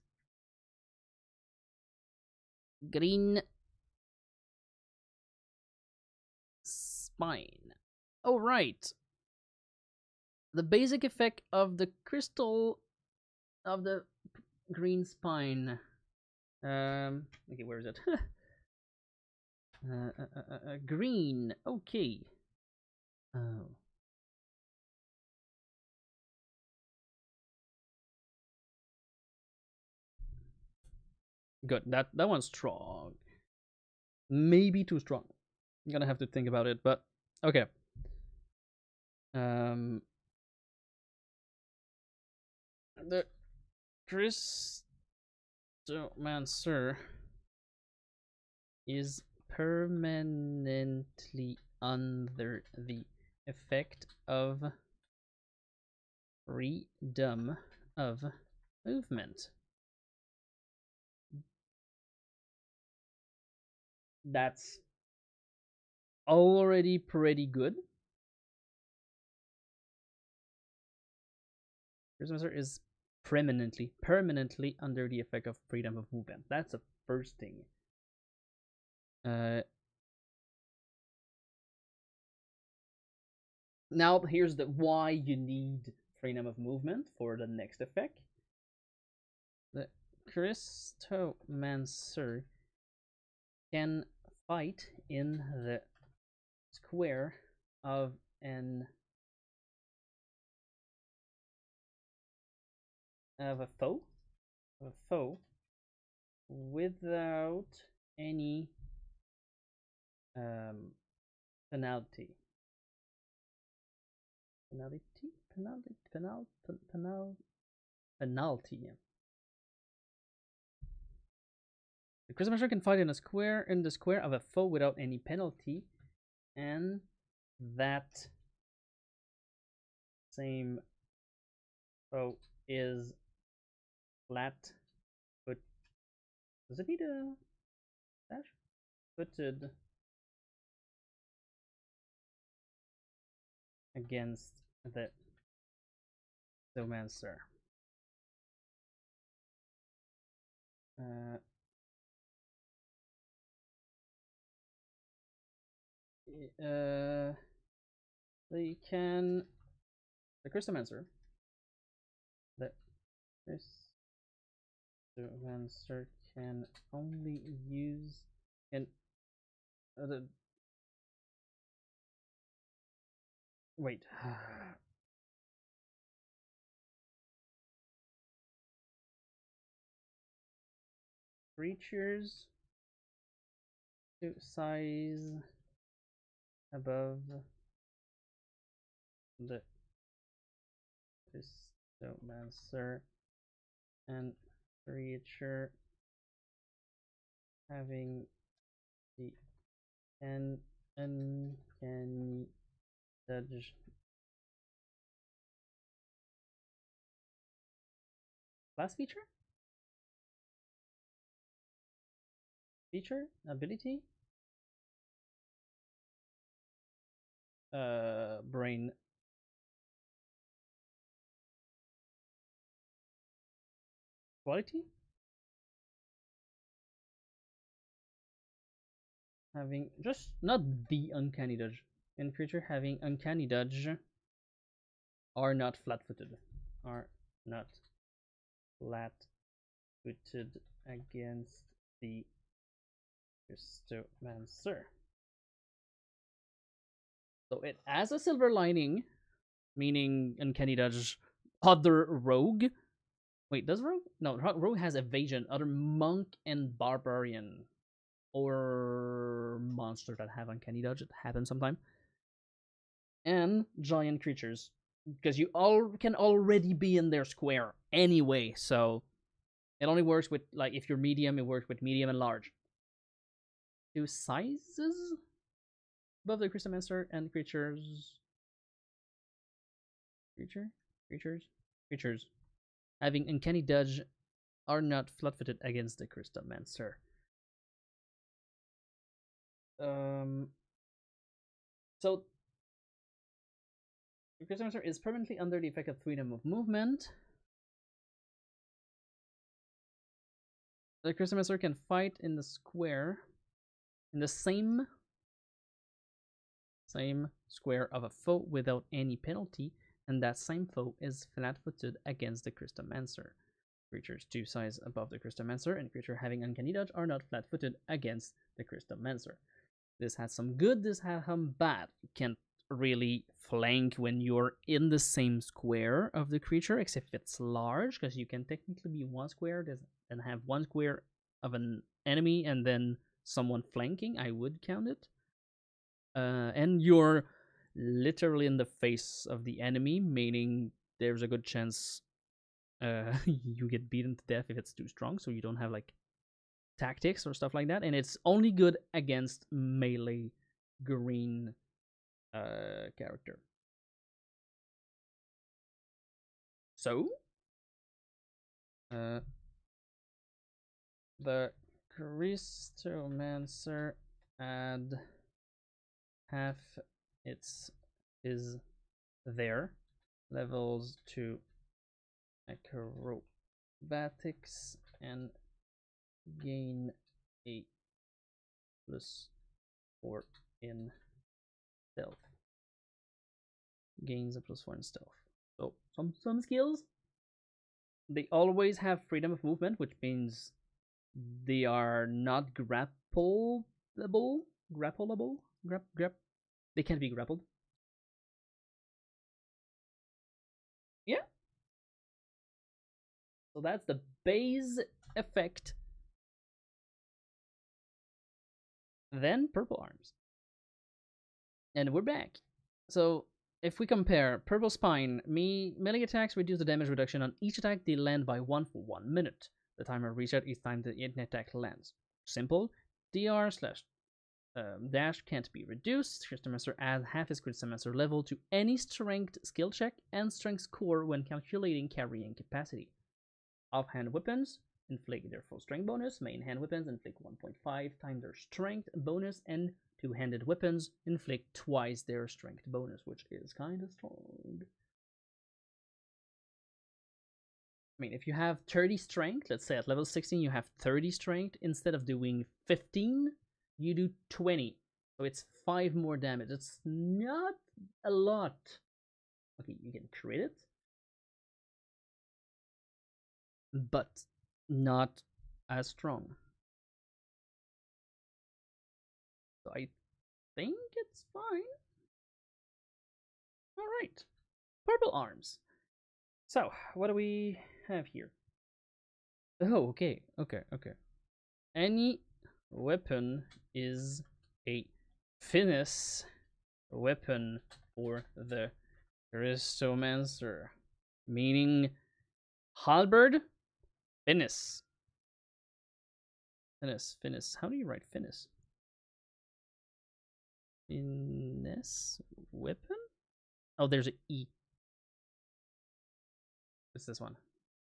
Green spine. Oh, right. The basic effect of the crystal of the green spine. Okay, where is it? Green. Okay. Oh. Good. That one's strong. Maybe too strong. I'm gonna have to think about it, but okay. The Crystomancer is permanently under the effect of freedom of movement. That's already pretty good. Crystomancer is permanently under the effect of freedom of movement. That's the first thing. Now here's the why you need freedom of movement for the next effect. The Crystomancer can fight in the square of an of a foe without any penalty. Penalty. The Crystomancer can fight in the square of a foe without any penalty, and that same foe is flat foot. Does it need a dash? Footed against the Crystomancer. They can the Crystomancer. The Crystomancer can only use an the wait. Creatures to size above the Crystomancer and creature having the uncanny dodge class feature ability brain quality having just not the uncanny dodge and creature having uncanny dodge are not flat-footed against the Crystomancer. So it has a silver lining, meaning uncanny dodge other rogue. Wait, does rogue? No, rogue has evasion, other monk and barbarian or monsters that have uncanny dodge. It happens sometimes. And giant creatures, because you all can already be in their square anyway. So it only works with, like, if you're medium, it works with medium and large. Two sizes above the Crystomancer and creatures. Creatures having uncanny dodge are not flat-footed against the Crystomancer. So the Crystomancer is permanently under the effect of freedom of movement. The Crystomancer can fight in the square, in the same square of a foe without any penalty, and that same foe is flat-footed against the Crystomancer. Creatures 2 size above the Crystomancer and creature having uncanny dodge are not flat-footed against the Crystomancer. This has some good, this has some bad. You can't really flank when you're in the same square of the creature, except if it's large, because you can technically be one square and have one square of an enemy and then someone flanking. I would count it. And you're literally in the face of the enemy, meaning there's a good chance you get beaten to death if it's too strong, so you don't have like tactics or stuff like that. And it's only good against melee green character. So the Crystomancer add half its is there levels to acrobatics and gain a +4 in stealth. Gains a +4 in stealth. So some skills. They always have freedom of movement, which means they are not grappleable. They can't be grappled. Yeah. So that's the base effect. Then purple arms. And we're back. So if we compare Purple Spine, melee attacks reduce the damage reduction on each attack they land by 1 for 1 minute. The timer reset each time the attack lands. Simple. DR slash dash can't be reduced. Crystomancer adds half his Crystomancer level to any strength skill check and strength score when calculating carrying capacity. Offhand weapons inflict their full strength bonus. Main hand weapons inflict 1.5 times their strength bonus, and two-handed weapons inflict twice their strength bonus, which is kind of strong. I mean, if you have 30 strength, let's say at level 16 you have 30 strength, instead of doing 15, you do 20. So it's 5 more damage. It's not a lot. Okay, you can crit it, but not as strong. So I think it's fine. All right, purple arms. So what do we have here? Oh, okay. Any weapon is a finesse weapon for the Crystomancer, meaning halberd, finesse. Finesse. How do you write finesse? Finesse weapon? Oh, there's an E. It's this one.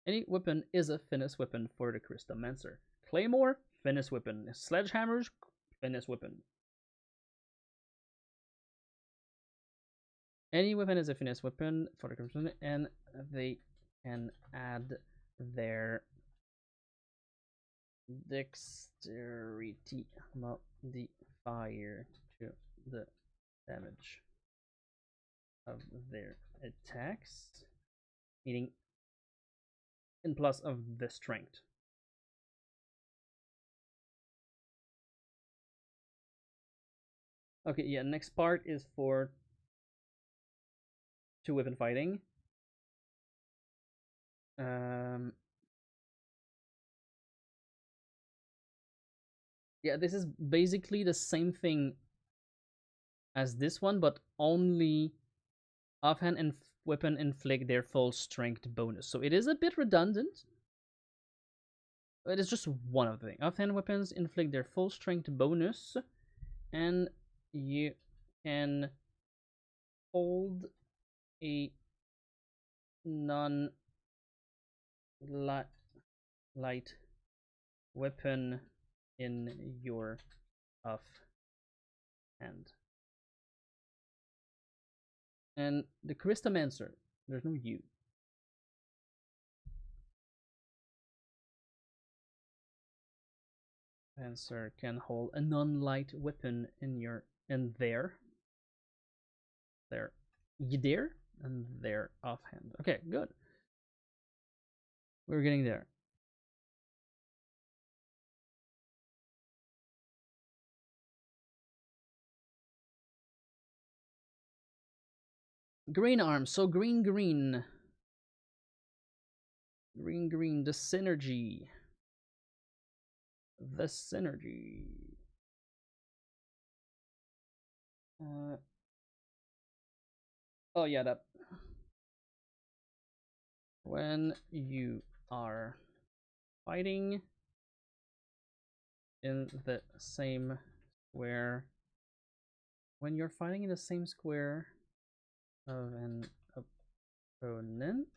Any weapon is a finesse weapon for the Crystomancer. Claymore, finesse weapon. Sledgehammers, finesse weapon. Any weapon is a finesse weapon for the Crystomancer, and they can add their dexterity modifier to the damage of their attacks, meaning in plus of the strength. Okay, yeah, next part is for two weapon fighting. Yeah, Yeah, this is basically the same thing as this one, but only offhand and weapon inflict their full strength bonus. So it is a bit redundant. It is just one of the things. Offhand weapons inflict their full strength bonus, and you can hold a non light weapon in your offhand. And the Crystomancer, there's no U. Answer can hold a non-light weapon in there, and there offhand. Okay, good. We're getting there. Green arms. So green. Green. The synergy. The synergy. Oh yeah, that. When you are fighting in the same square, when you're fighting in the same square of an opponent,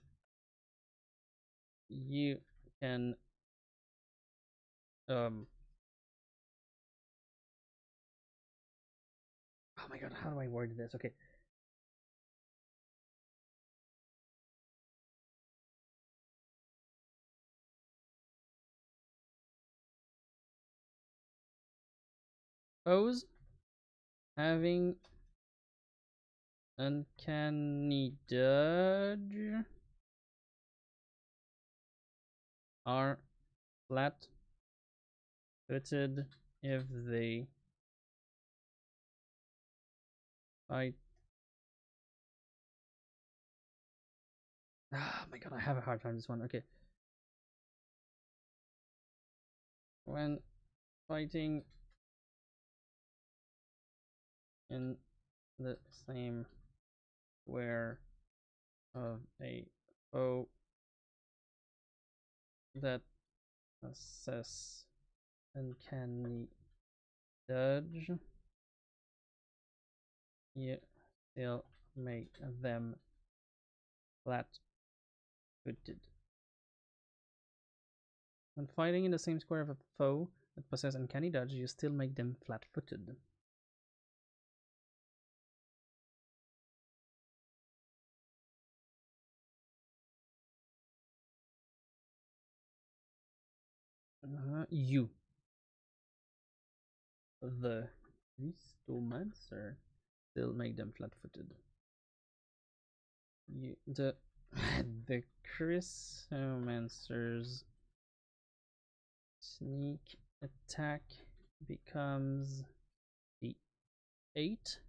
you can oh my god, how do I word this? Okay. Foes having uncanny dodge are flat footed if they fight. Oh my god, I have a hard time with this one. Okay. When fighting in the same square of a foe that assess uncanny dodge, you still make them flat footed. When fighting in the same square of a foe that possesses uncanny dodge, you still make them flat footed. You, the Crystomancer, still make them flat footed. The the Crystomancer's sneak attack becomes the 8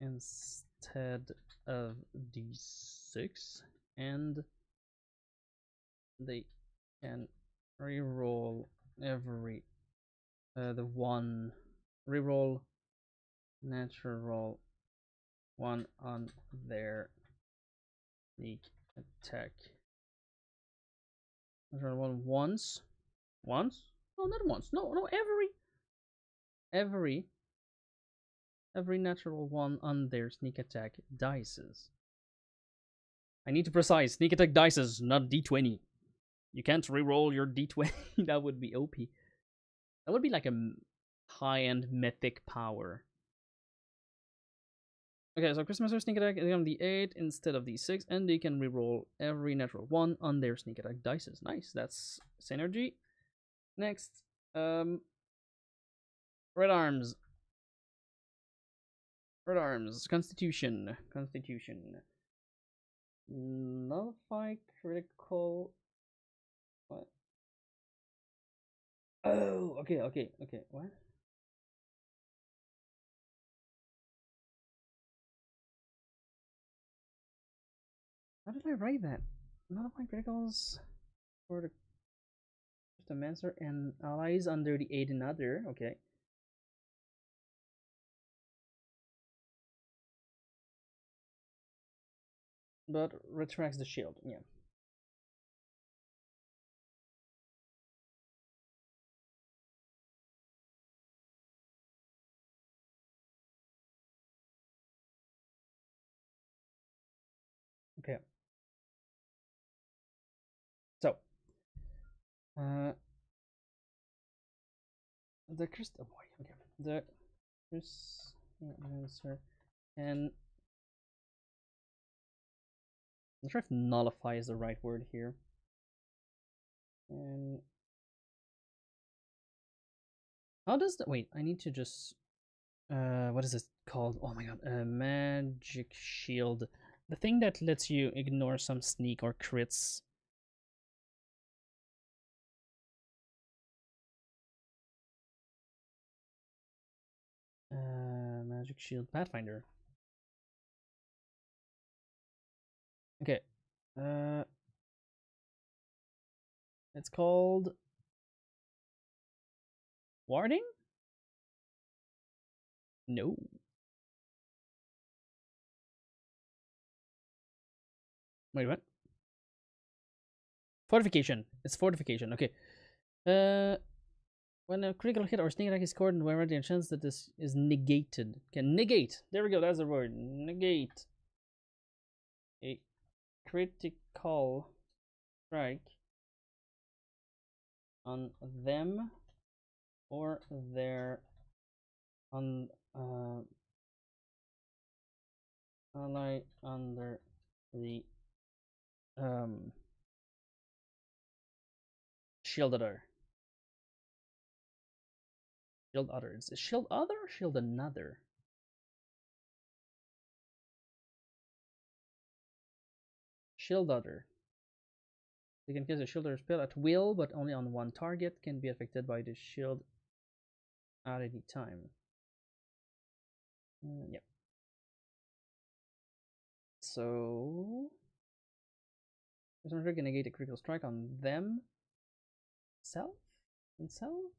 instead of d6, and they can reroll every the one reroll natural one on their sneak attack. Natural one once? No, not once. No, every natural one on their sneak attack dices. I need to precise. Sneak attack dices, not d20. You can't reroll your d20. That would be OP. That would be like a high-end mythic power. Okay, so Crystomancer sneak attack is on the 8 instead of the 6, and they can reroll every natural 1 on their sneak attack dices. Nice, that's synergy. Next, red arms. Red arms, Constitution. Nullify critical. What? Oh, okay. What? How did I write that? Nullify criticals for the Crystomancer and allies under the aid another. Okay. But retracts the shield. Yeah. Okay. So, uh, the crystal. Oh boy. Okay. The Crystomancer can. I'm not sure if nullify is the right word here. And how does that? Wait, I need to just. What is it called? Oh my god. Magic shield. The thing that lets you ignore some sneak or crits. Magic shield Pathfinder. Okay. Uh, it's called warding. No. Wait, what? Fortification. It's fortification. Okay. Uh, when a critical hit or sneak attack is scored, and wherever the chance that this is negated, can negate. There we go. That's the word. Negate a critical strike on them or their on ally under the shield other. Shield other. Is it shield other or shield another? Shield other. You can cast a shield other spell at will, but only on one target. Can be affected by the shield at any time. Yep. So this one's gonna negate a critical strike on them. Self? Themselves?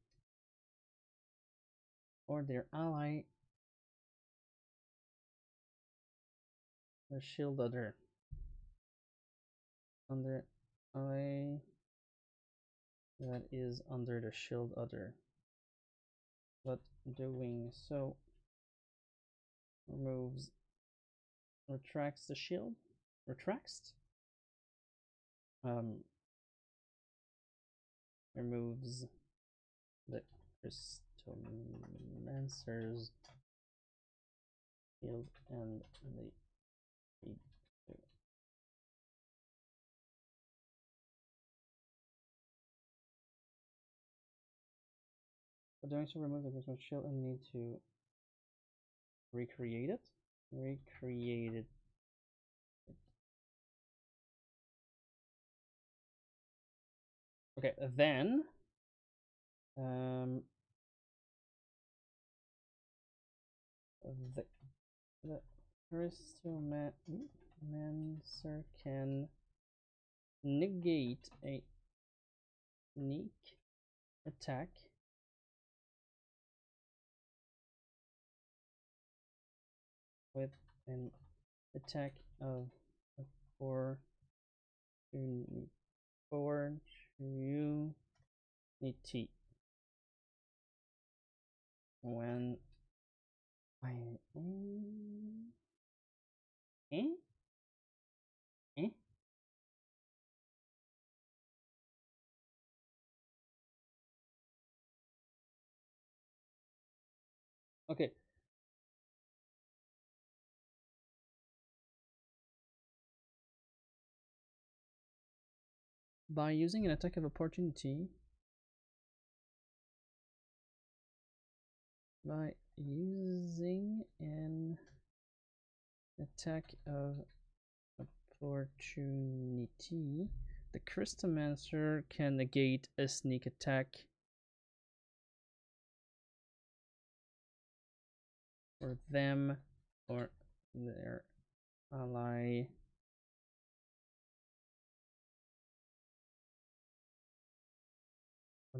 Or their ally. The shield other. Under ally that is under the shield other. But doing so removes retracts the shield. Retracts? Removes the Crystomancer's shield and the but doing so remove the Crystomancer's shield and need to recreate it. Recreate it. Okay, then the Crystomancer can negate a sneak attack with an attack of opportunity when I eh? Eh? Okay. By using an attack of opportunity, by using an attack of opportunity, the Crystomancer can negate a sneak attack for them or their ally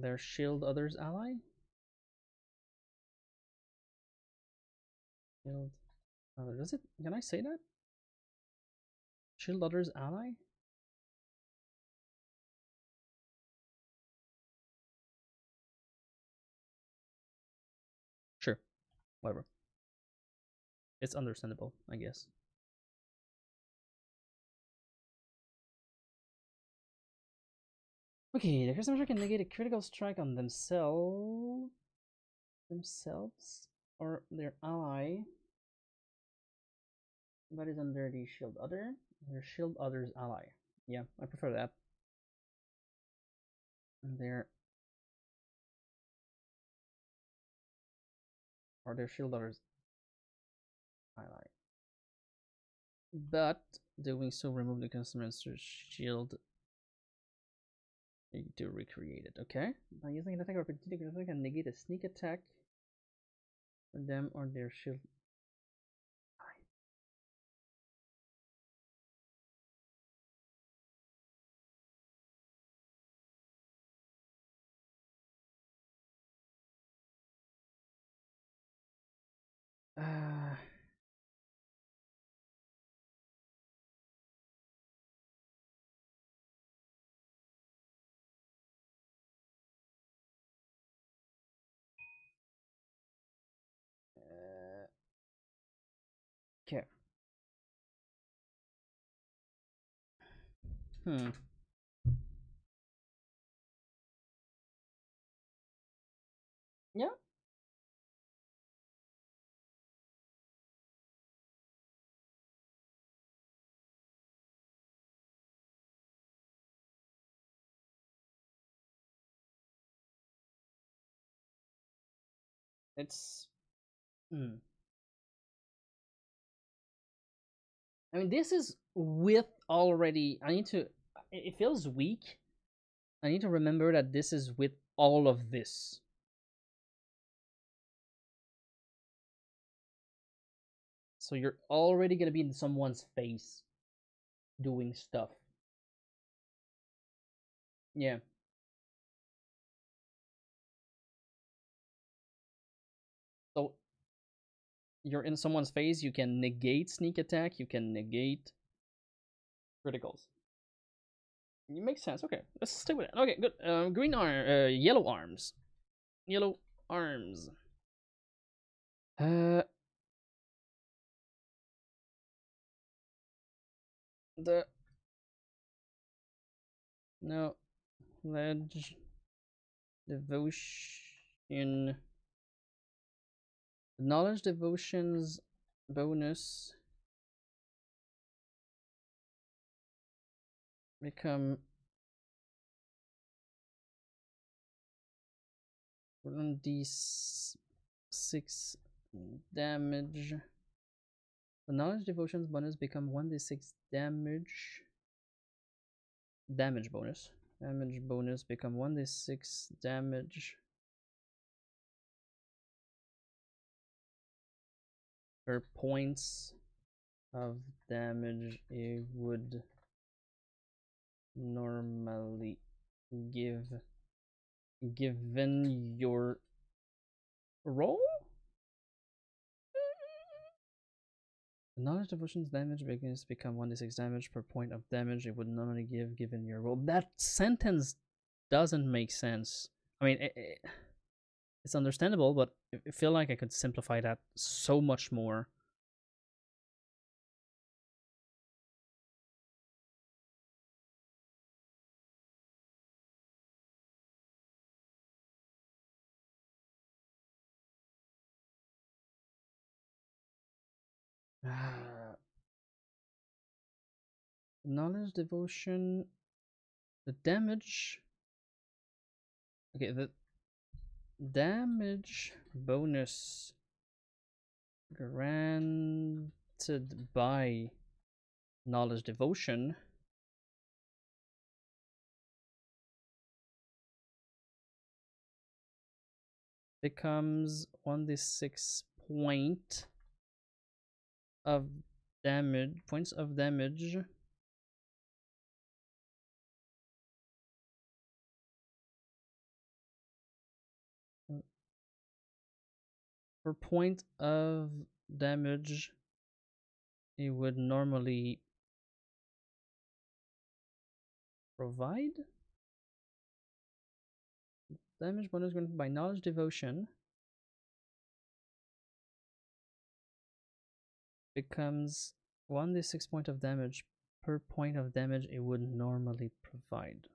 Their shield others ally? Shield other. Does it? Can I say that? Shield others ally? Sure. Whatever. It's understandable, I guess. Okay, the Crystomancer can negate a critical strike on themselves or their ally that is under the shield other. Their shield other's ally. Yeah, I prefer that. And their shield other's ally. But doing so remove the Crystomancer's shield to recreate it. Okay. By using an attack opportunity, the Crystomancer can negate a sneak attack for them or their shield. Uh, okay. Hmm. Yeah. It's. Hmm. I mean, this is with already. I need to. It feels weak. I need to remember that this is with all of this. So you're already gonna be in someone's face doing stuff. Yeah. So you're in someone's face. You can negate sneak attack. You can negate criticals. It makes sense. Okay, let's stick with it. Okay, good. Green arm, yellow arms, yellow arms. Uh, the no pledge devotion, knowledge devotions bonus become 1d6 damage. The knowledge devotions bonus become 1d6 damage. Damage bonus. Damage bonus become 1d6 damage per points of damage it would normally give given your roll. Knowledge devotions damage begins to become 1d6 damage per point of damage it would normally give given your roll. That sentence doesn't make sense. I mean, it's understandable, but I feel like I could simplify that so much more. Knowledge devotion, the damage. Okay, the damage bonus granted by knowledge devotion becomes 1d6 point of damage, points of damage per point of damage it would normally provide. Damage bonus granted by knowledge devotion becomes 1d6 point of damage per point of damage it would normally provide.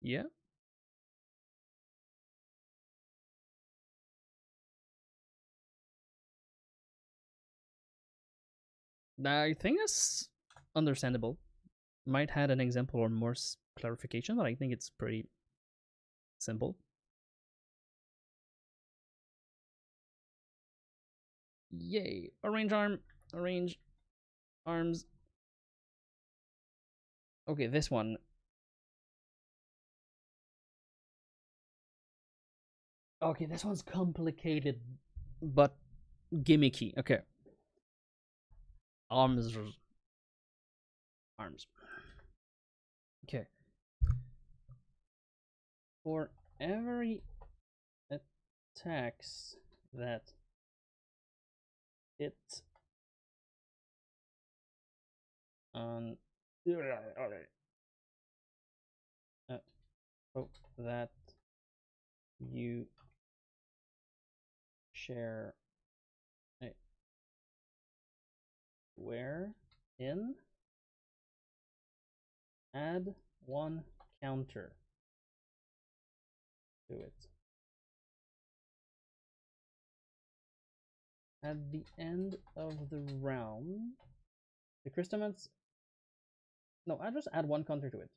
Yeah. I think that's understandable. Might had an example or more clarification, but I think it's pretty simple. Yay! Arrange arm, arrange arms. Okay, this one. Okay, this one's complicated, but gimmicky. Okay. Arms. Arms. Okay. For every attacks that hit on that you share a square in, add one counter to it. At the end of the round, the Crystomancer. No, I just add one counter to it.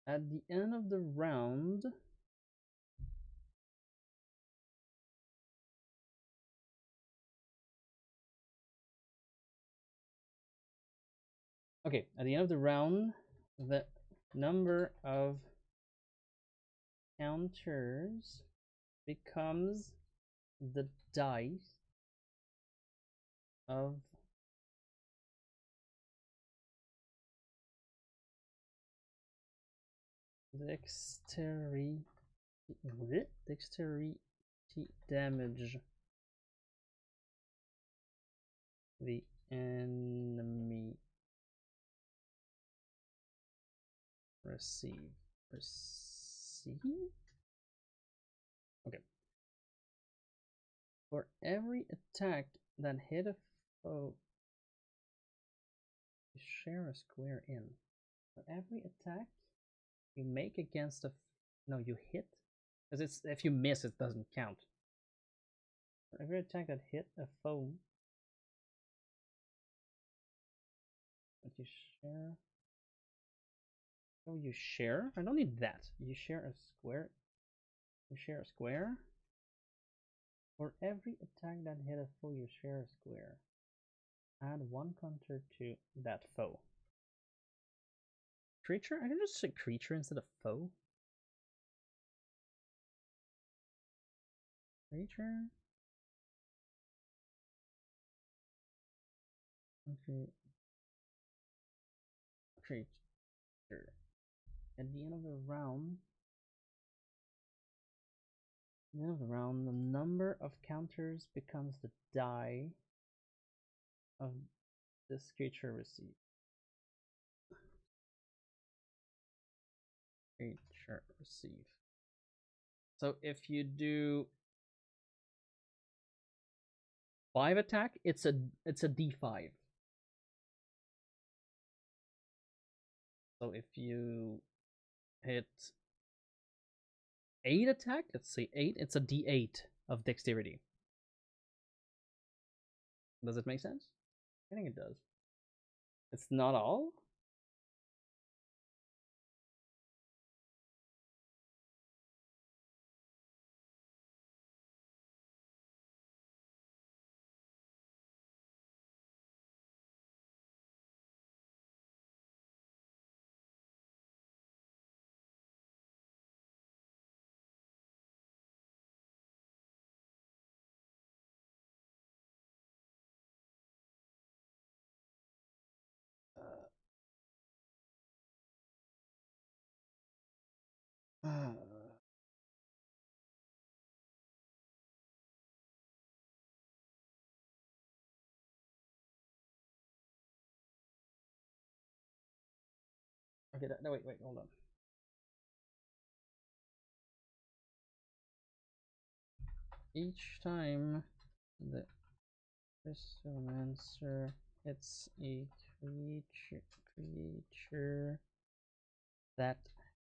At the end of the round, okay, at the end of the round, the number of counters becomes the dice of dexterity damage the enemy receive. Okay. For every attack that hit a foe, you share a square in. For every attack you make against a no, you hit, because it's if you miss, it doesn't count. For every attack that hit a foe, that you share. Oh, you share? I don't need that. You share a square. You share a square. For every attack that hit a foe, you share a square. Add one counter to that foe. Creature? I can just say creature instead of foe. Creature? Okay. Creature. At the end of the round, the number of counters becomes the die of this creature received. Creature receive. So if you do 5 attack, it's a D5. So if you hit 8 attack, let's say 8, it's a D8 of dexterity. Does it make sense? I think it does. It's not all. Okay, no, wait, hold on. Each time the Crystomancer hits a creature that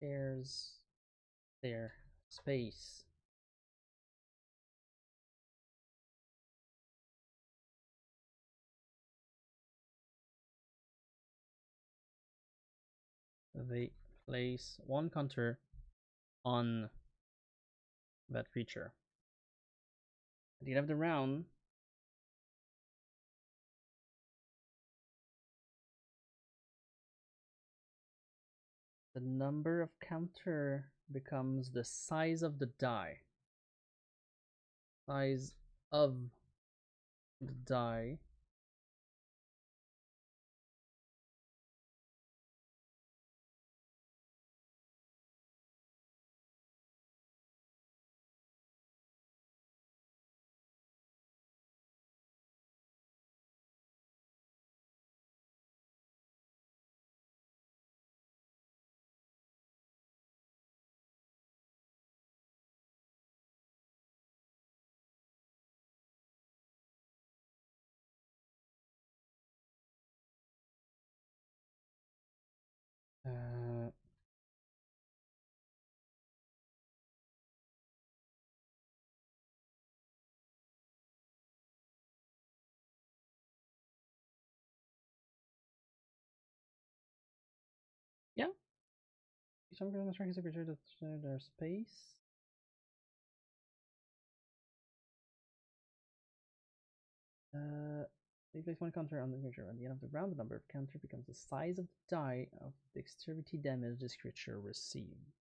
shares their space, they place one counter on that creature. At the end of the round, the number of counter becomes the size of the die. Size of the die. Uh, yeah. Some creatures strike a creature that share their space. They place one counter on the creature. At the end of the round, the number of counter becomes the size of the die of dexterity damage this creature receives.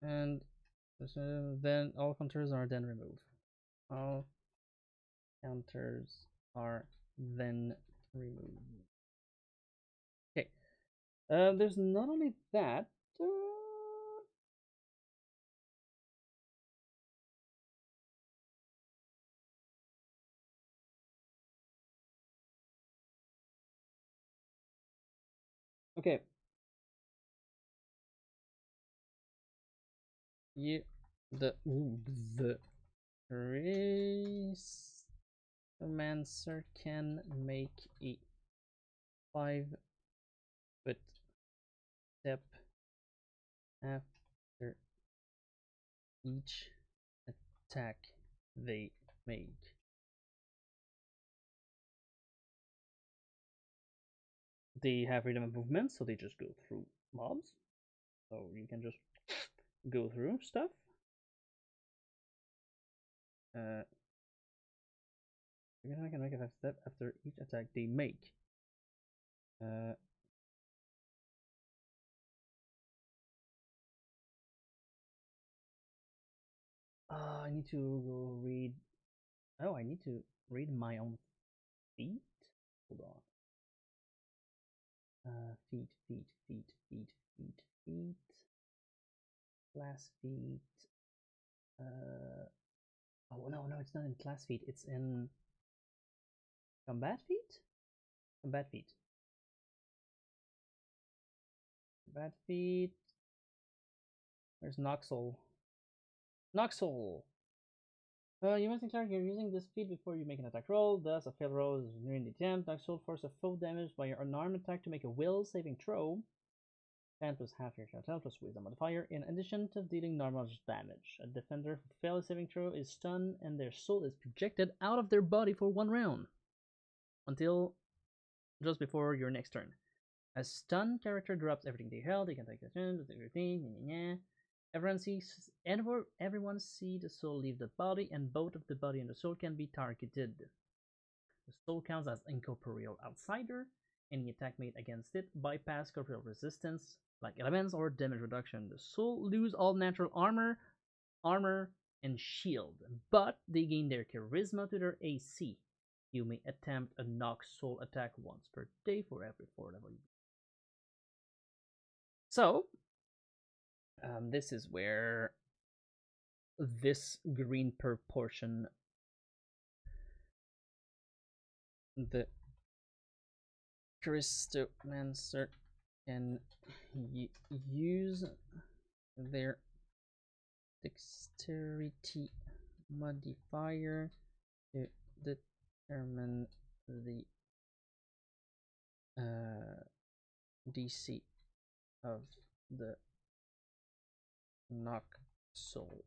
And then all counters are then removed. All counters are then removed. Okay. There's not only that. Okay. You the Crystomancer can make a 5-foot step after each attack they make. They have freedom of movement, so they just go through mobs. So you can just go through stuff. You can make a 5 step after each attack they make. Uh, I need to go read. Oh, I need to read my own feet. Hold on. Feet. Class feet. Oh no, it's not in class feet. It's in combat feet. Combat feet. Combat feet. Where's Noxel? Noxel. You must declare you're using this feat before you make an attack roll. Thus, a failed roll is during the attempt. Noxel force a full damage by your unarmed attack to make a will saving throw. 10 plus half your health plus wisdom modifier, in addition to dealing normal damage. A defender who fails a saving throw is stunned and their soul is projected out of their body for 1 round until just before your next turn. A stunned character drops everything they held. They can take the turn, everything. Everyone see the soul leave the body, and both of the body and the soul can be targeted. The soul counts as incorporeal outsider. Any attack made against it bypass corporeal resistance like elements or damage reduction. The soul lose all natural armor, and shield, but they gain their charisma to their AC. You may attempt a knock soul attack once per day for every 4 level. So, this is where this green proportion, the Crystomancer can use their dexterity modifier to determine the DC of the knock soul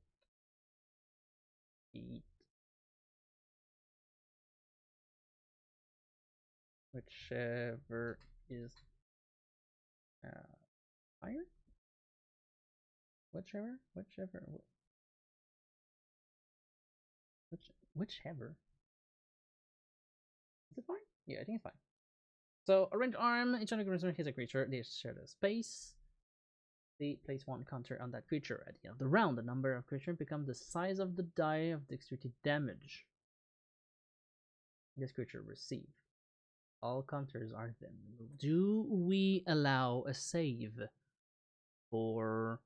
feat, whichever is higher. Whichever. Is it fine? Yeah, I think it's fine. So, a ranged arm, each of the hits a creature, they share the space. They place one counter on that creature. At the end of the round, the number of creatures become the size of the die of dexterity damage this creature received. All counters are then removed. Do we allow a save for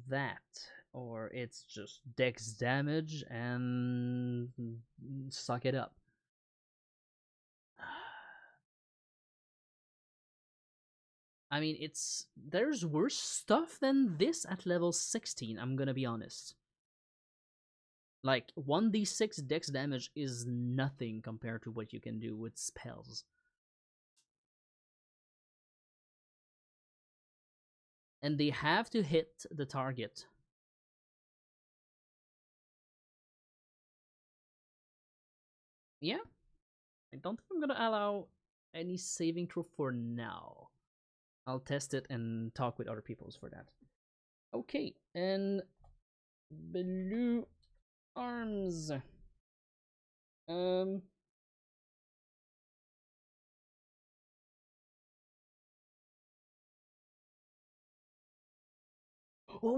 that? Or it's just dex damage and suck it up? I mean, there's worse stuff than this at level 16, I'm gonna be honest. Like, 1d6 dex damage is nothing compared to what you can do with spells. And they have to hit the target. Yeah, I don't think I'm gonna allow any saving throw for now. I'll test it and talk with other peoples for that. Okay, and blue arms. Oh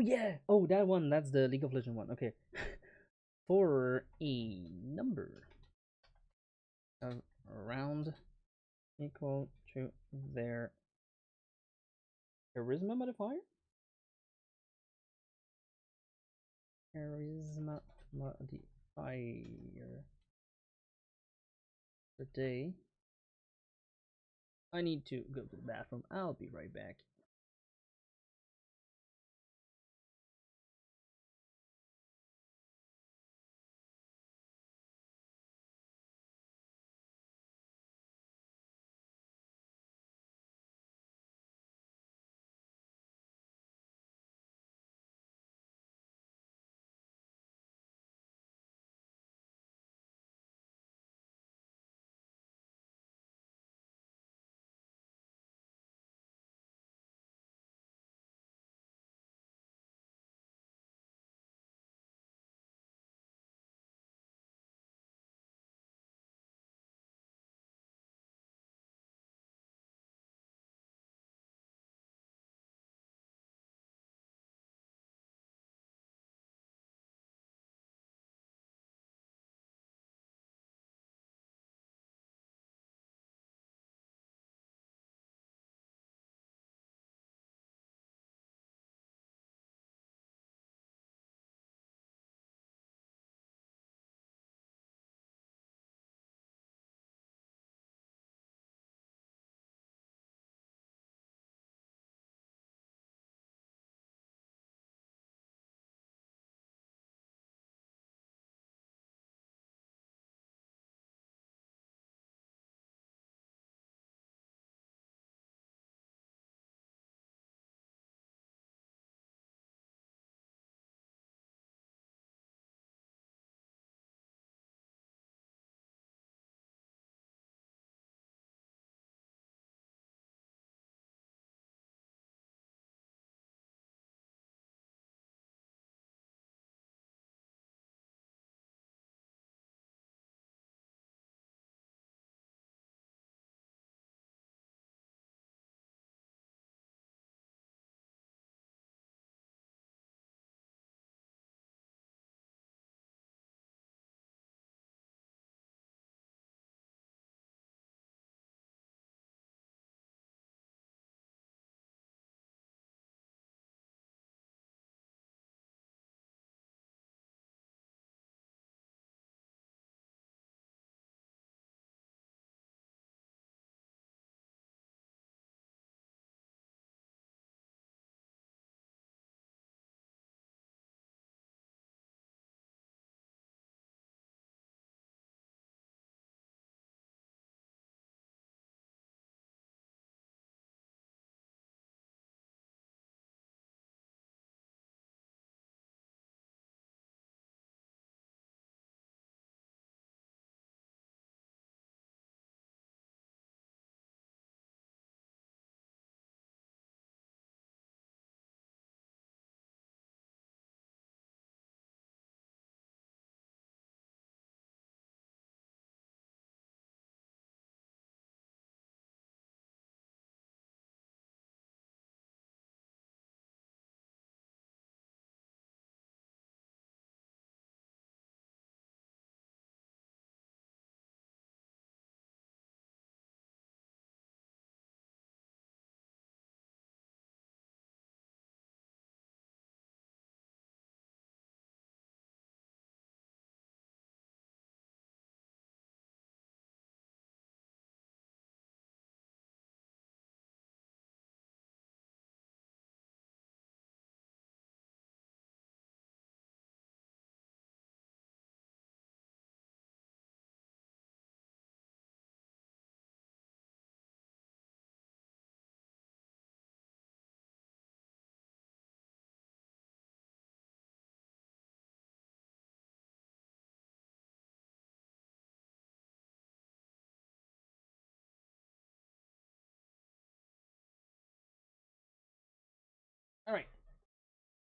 yeah. Oh, that one. That's the League of Legends one. Okay. For a number of round equal to their charisma modifier. Charisma modifier. Today. I need to go to the bathroom. I'll be right back.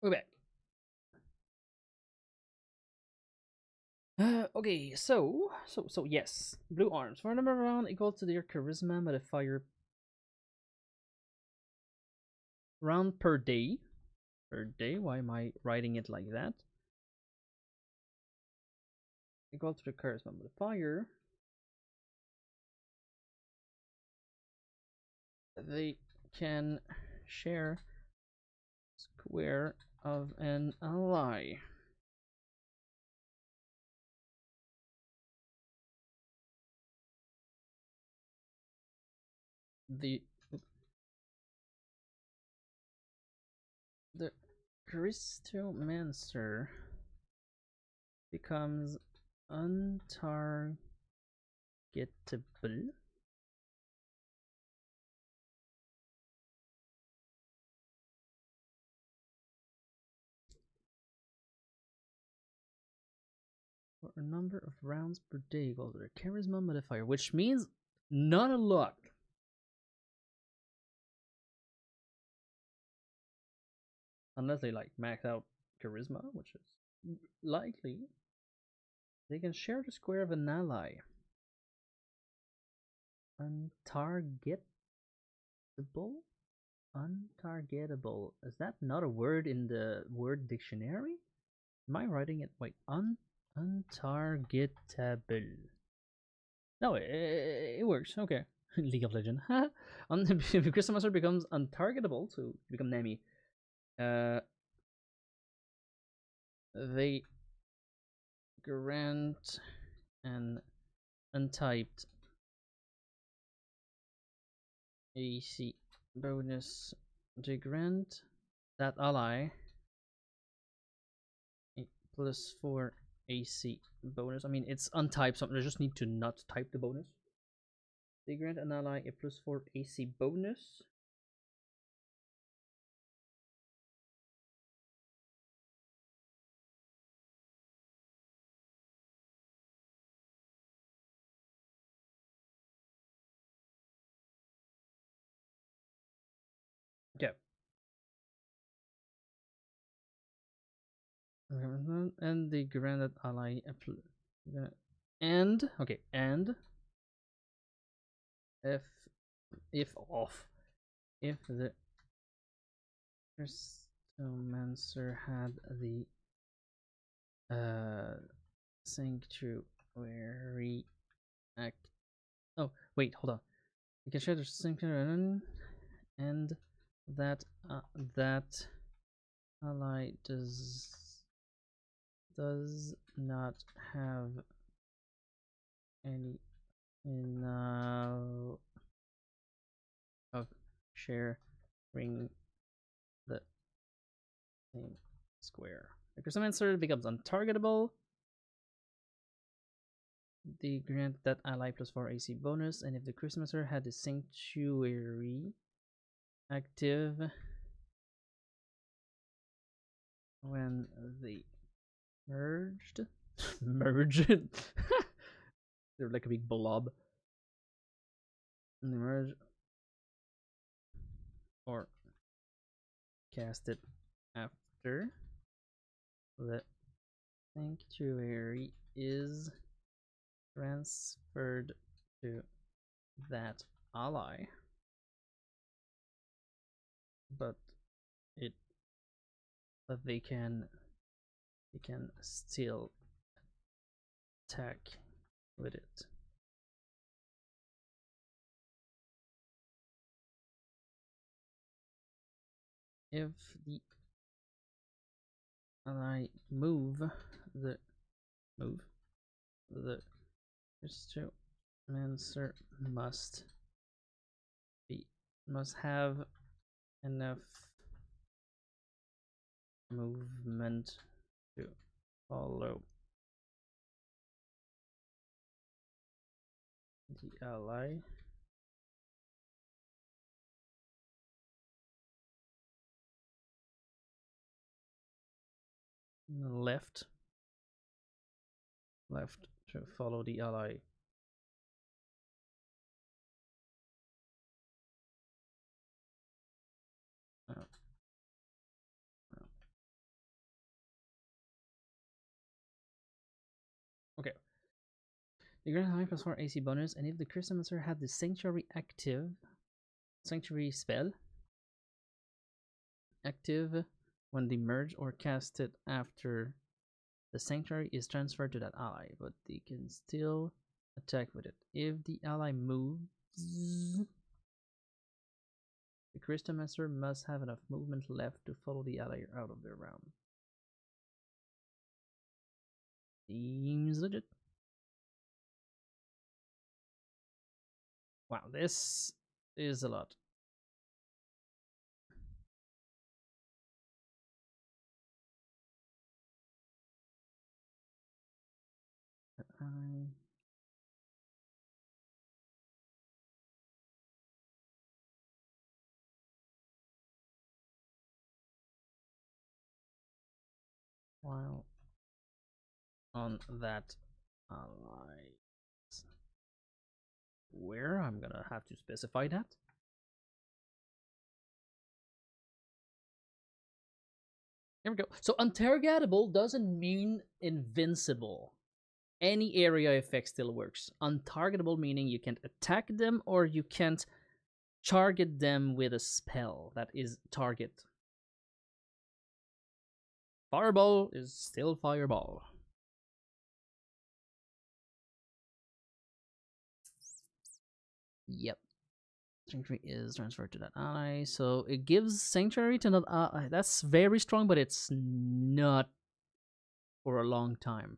We're back. Okay, so yes, blue arms for a number round equal to their charisma modifier round per day. Per day. Why am I writing it like that? Equal to the charisma modifier. They can share square of an ally. The the Crystomancer becomes untargetable for a number of rounds per day equal to their charisma modifier, which means not a lot. Unless they like max out charisma, which is likely. They can share the square of an ally. Untargetable? Untargetable. Is that not a word in the word dictionary? Am I writing it? Wait, untargetable. No, it works. Okay. League of Legends. If Crystomancer becomes untargetable to become Nami, they grant an untyped AC bonus. They grant that ally a +4 AC bonus. I mean, it's untyped, so I just need to not type the bonus. They grant an ally a +4 AC bonus. Okay. And they grant that ally a and okay, and if off, if the Crystomancer had the sanctuary act. Oh wait, hold on. You can share the sanctuary and that that ally does not have any enough of sharing the same square. The Crystomancer becomes untargetable. They grant that ally +4 AC bonus, and if the Crystomancer had the sanctuary active when they merged, merged. They're like a big blob. And they merge or cast it after the sanctuary is transferred to that ally, but it they can still attack with it. If the ally move the Crystomancer must have enough movement to follow the ally. Left to follow the ally. Okay. You grant 9 plus 4 AC bonus, and if the Crystomancer had the Sanctuary active, Sanctuary spell active when they merge or cast it after the Sanctuary is transferred to that ally, but they can still attack with it. If the ally moves, the Crystomancer must have enough movement left to follow the ally out of their round. Seems legit. Wow, this is a lot. While on that ally, where I'm gonna have to specify that. Here we go. So untargetable doesn't mean invincible. Any area effect still works. Untargetable meaning you can't attack them or you can't target them with a spell that is target. Fireball is still fireball. Yep. Sanctuary is transferred to that ally, so it gives Sanctuary to that ally. That's very strong, but it's not for a long time.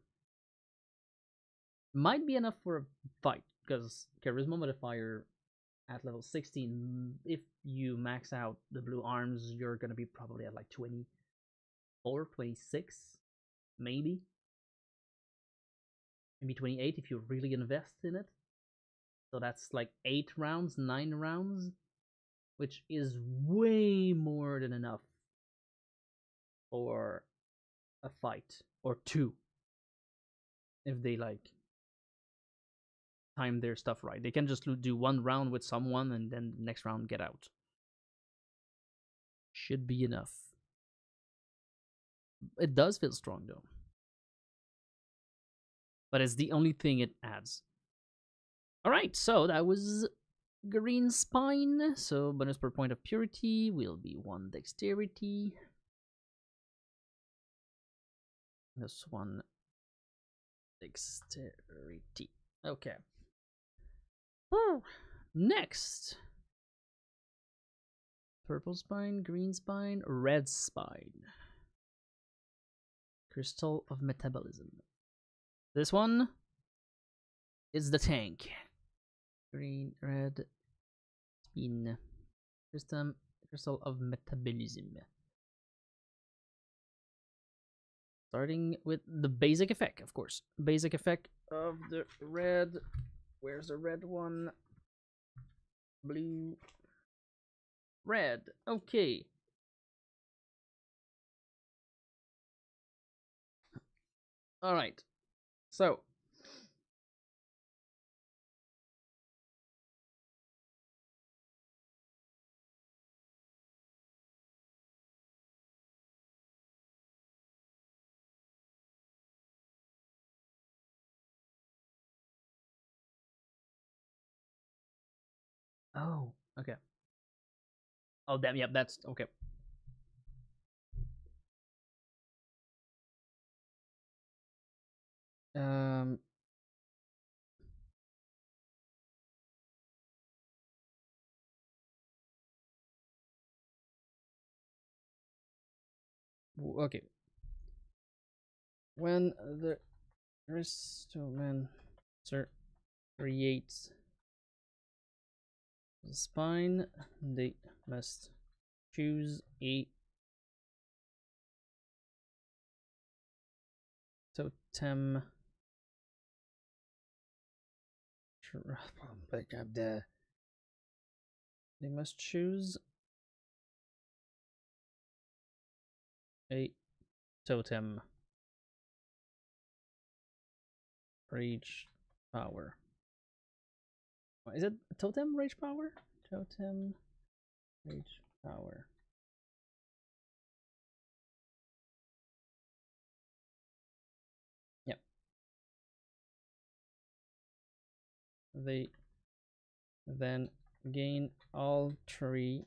Might be enough for a fight, because Charisma modifier at level 16, if you max out the blue arms, you're gonna be probably at like 24, 26, maybe. Maybe 28 if you really invest in it. So that's like 8 rounds, 9 rounds, which is way more than enough for a fight or two if they like time their stuff right. They can just do one round with someone and then the next round get out. Should be enough. It does feel strong though, but it's the only thing it adds. All right, so that was Green Spine. So bonus per point of purity will be 1 dexterity. This 1 dexterity. Okay. Next. Purple spine, green spine, red spine. Crystal of Metabolism. This one is the tank. Green, red, spin. Crystal of Metabolism. Starting with the basic effect, of course. Basic effect of the red. Where's the red one? Blue. Red. Okay. All right. So. Oh, okay. Oh, damn. Yep, that's okay. Um. Okay. When the Crystomancer creates the spine, they must choose a totem. They must choose a totem rage power. Is it totem rage power? Totem rage power. Yep. they then gain all 3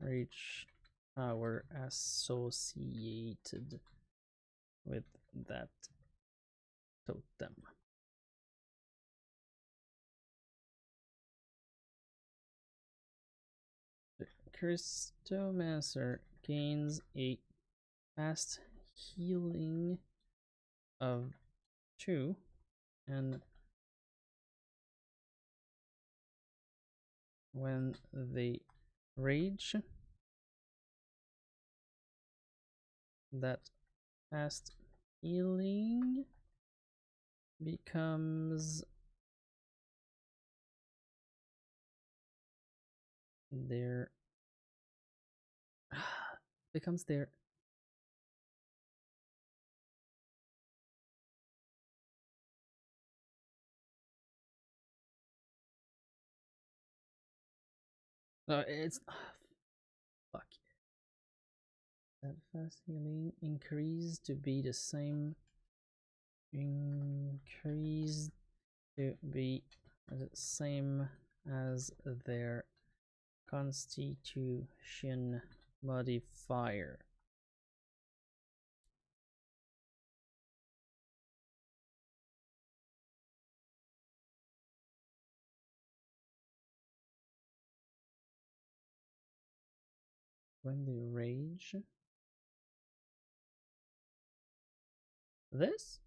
rage power associated with that totem. The Crystomancer gains a fast healing of 2, and when they rage, that fast healing becomes their becomes their no, it's fuck. That fast healing increased to be the same. Increased to be the same as their Constitution modifier. When they rage, this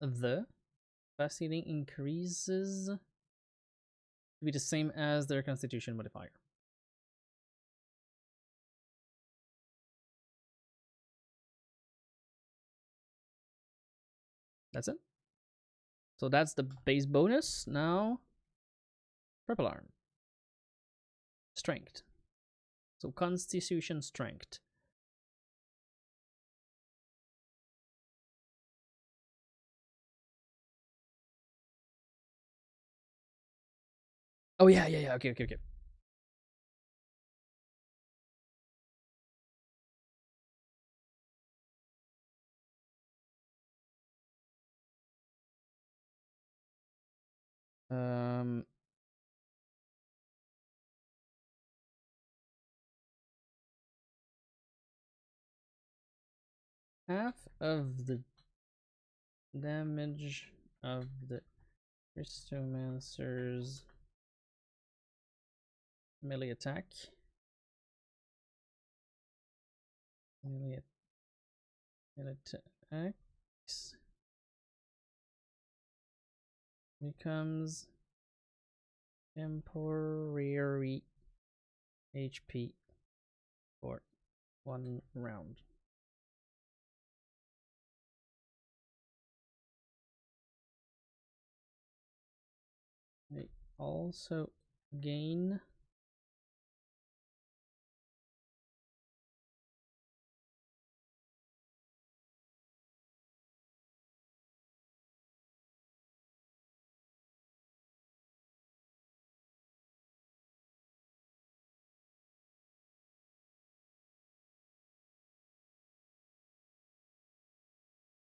the fast healing increases to be the same as their Constitution modifier. That's it. So that's the base bonus. Now, purple arm, strength. So Constitution strength. Oh yeah. Okay. Um, half of the damage of the Crystomancer's melee attack. Melee attacks becomes temporary HP for 1 round. They also gain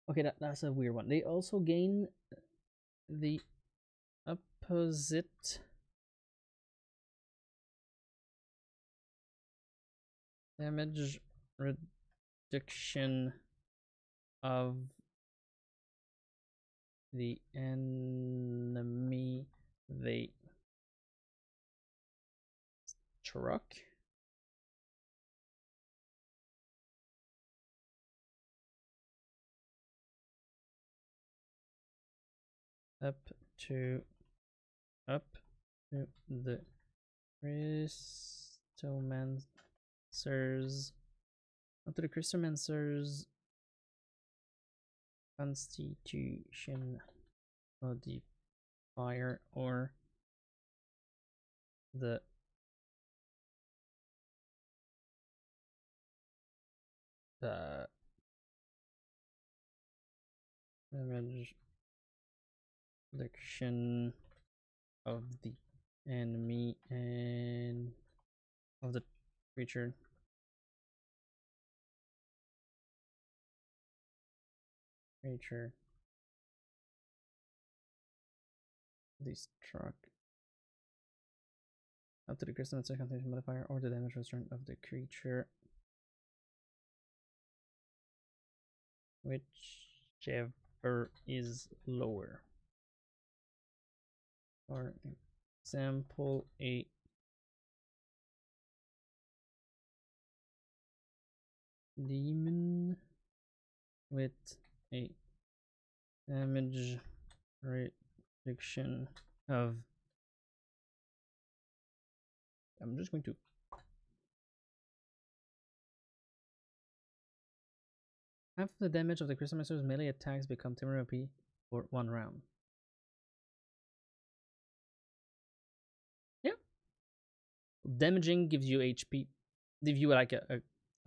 okay, that's a weird one. They also gain the opposite damage reduction of the enemy they struck. Up to the Crystomancer's Constitution modifier or the damage reduction of the enemy and of the creature creature destruct up to the Crystomancer concentration modifier or the damage return of the creature, whichever is lower. For example, a demon with a damage reduction of, I'm just going to half the damage of the Crystomancer's melee attacks become temporary OP for 1 round. Yeah. Damaging gives you HP, gives you like a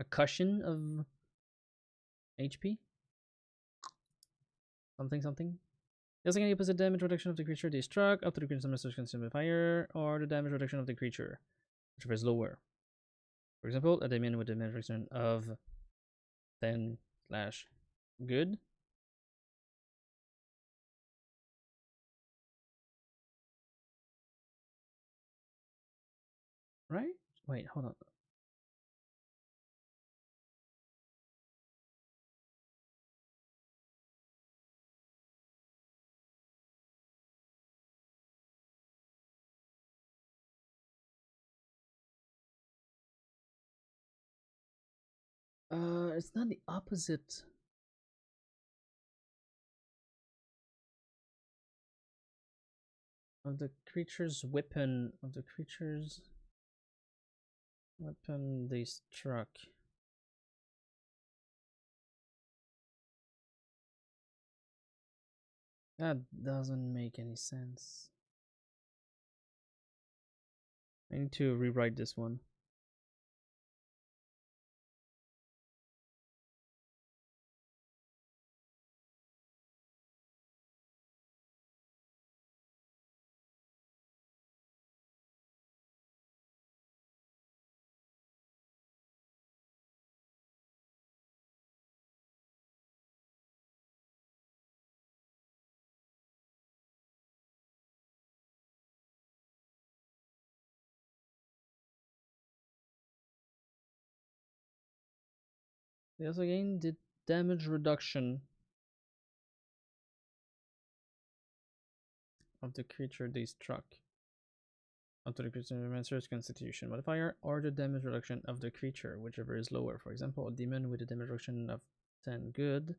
cushion of HP. Something. Dealing any opposite damage reduction of the creature destruct up to the Crystomancer's consumed fire, or the damage reduction of the creature, whichever is lower. For example, a demon with a damage reduction of 10/good. Right? Wait, hold on. It's not the opposite. Of the creature's weapon, they struck. That doesn't make any sense. I need to rewrite this one. They also gain the damage reduction of the creature they struck up to the Crystomancer's constitution modifier, or the damage reduction of the creature, whichever is lower. For example, a demon with a damage reduction of 10 good,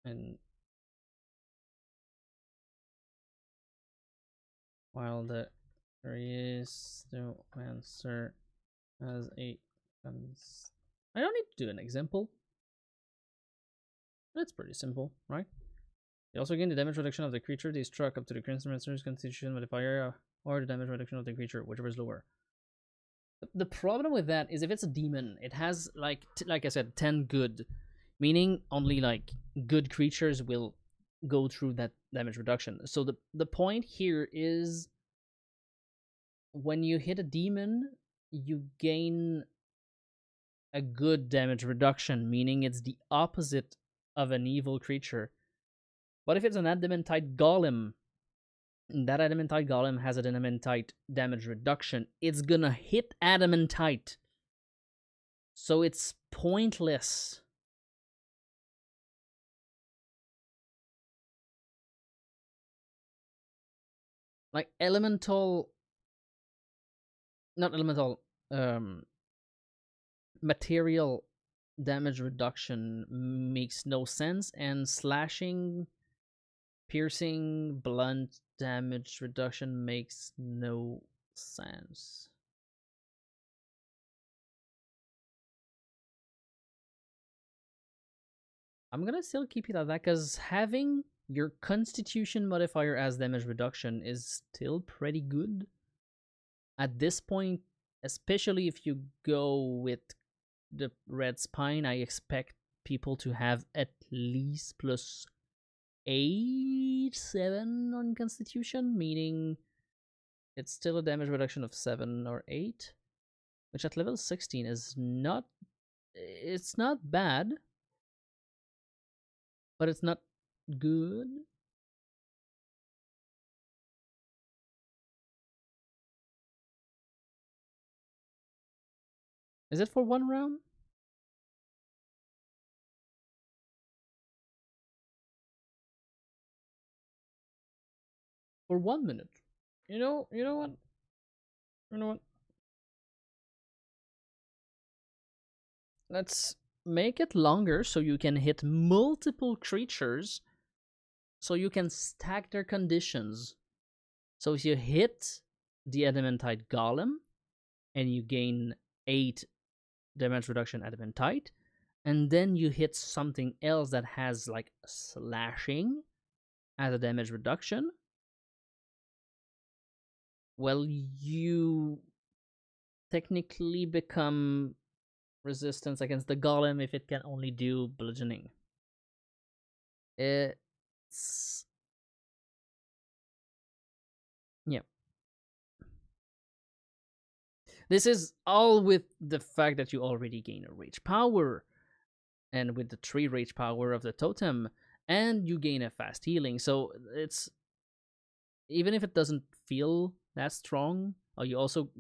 and while the Crystomancer has a I don't need to do an example. That's pretty simple, right? They also gain the damage reduction of the creature they struck up to the Crystomancer's constitution modifier, or the damage reduction of the creature, whichever is lower. The problem with that is if it's a demon, it has like I said, 10 good, meaning only like good creatures will go through that damage reduction. So the point here is when you hit a demon, you gain a good damage reduction, meaning it's the opposite of an evil creature. But if it's an adamantite golem, that adamantite golem has an adamantite damage reduction, it's gonna hit adamantite. So it's pointless. Like material damage reduction makes no sense, and slashing, piercing, blunt damage reduction makes no sense. I'm gonna still keep it at that because having your constitution modifier as damage reduction is still pretty good at this point, especially if you go with the red spine. I expect people to have at least plus 7 on constitution, meaning it's still a damage reduction of 7 or 8, which at level 16 is not, it's not bad. but it's not good. Is it for 1 round? For 1 minute? You know what? You know what? Let's make it longer so you can hit multiple creatures, so you can stack their conditions. So if you hit the Adamantite Golem and you gain 8 damage reduction Adamantite, and then you hit something else that has like slashing as a damage reduction, well, you technically become resistance against the golem if it can only do bludgeoning. It's yeah. This is all with the fact that you already gain a rage power, and with the 3 rage power of the totem, and you gain a fast healing. So it's, even if it doesn't feel that strong, or you also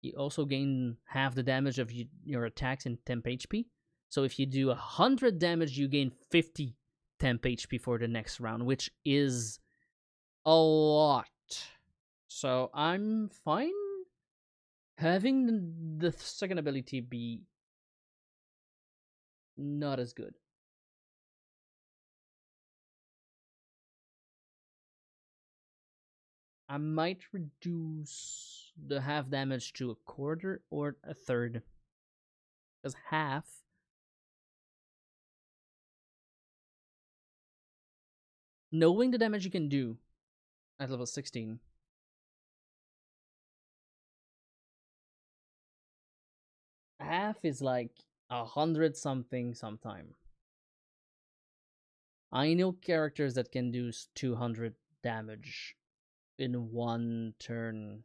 you also gain half the damage of your attacks in temp HP. So if you do 100 damage, you gain 50 temp HP for the next round, which is a lot. So I'm fine having the second ability be not as good. I might reduce the half damage to a quarter or a third. Because half, knowing the damage you can do at level 16, half is like 100 something sometime. I know characters that can do 200 damage in 1 turn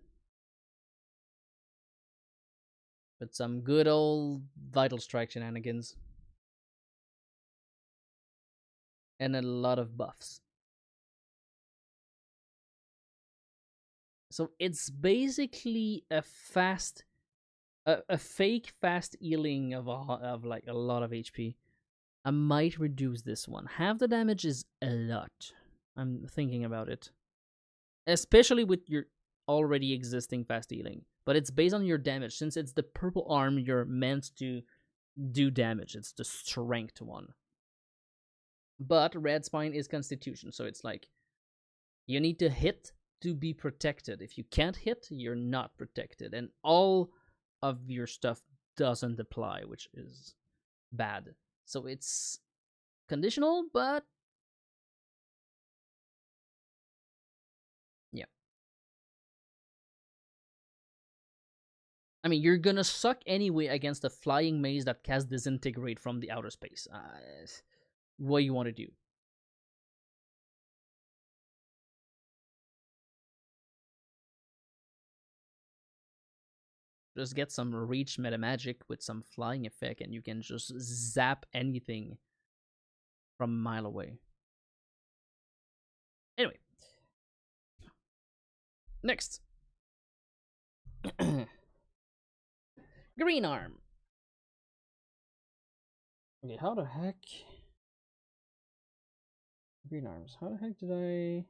with some good old Vital Strike shenanigans and a lot of buffs. So it's basically a fake fast healing of like a lot of HP. I might reduce this one. Half the damage is a lot. I'm thinking about it, especially with your already existing fast healing. But it's based on your damage. Since it's the purple arm, you're meant to do damage. It's the strength one. But red spine is constitution, so it's like you need to hit to be protected. If you can't hit, you're not protected, and all of your stuff doesn't apply, which is bad. So it's conditional, but yeah. I mean, you're gonna suck anyway against a flying maze that casts Disintegrate from the outer space. What do you want to do? Just get some reach meta magic with some flying effect, and you can just zap anything from a mile away. Anyway, next. Green arm. Okay, how the heck? Green arms. How the heck did I?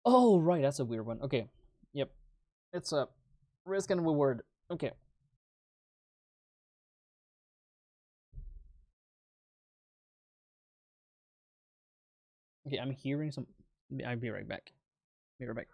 Oh, right, that's a weird one. Okay, yep. It's a risk and reward. Okay. Okay, I'm hearing some. I'll be right back. Be right back.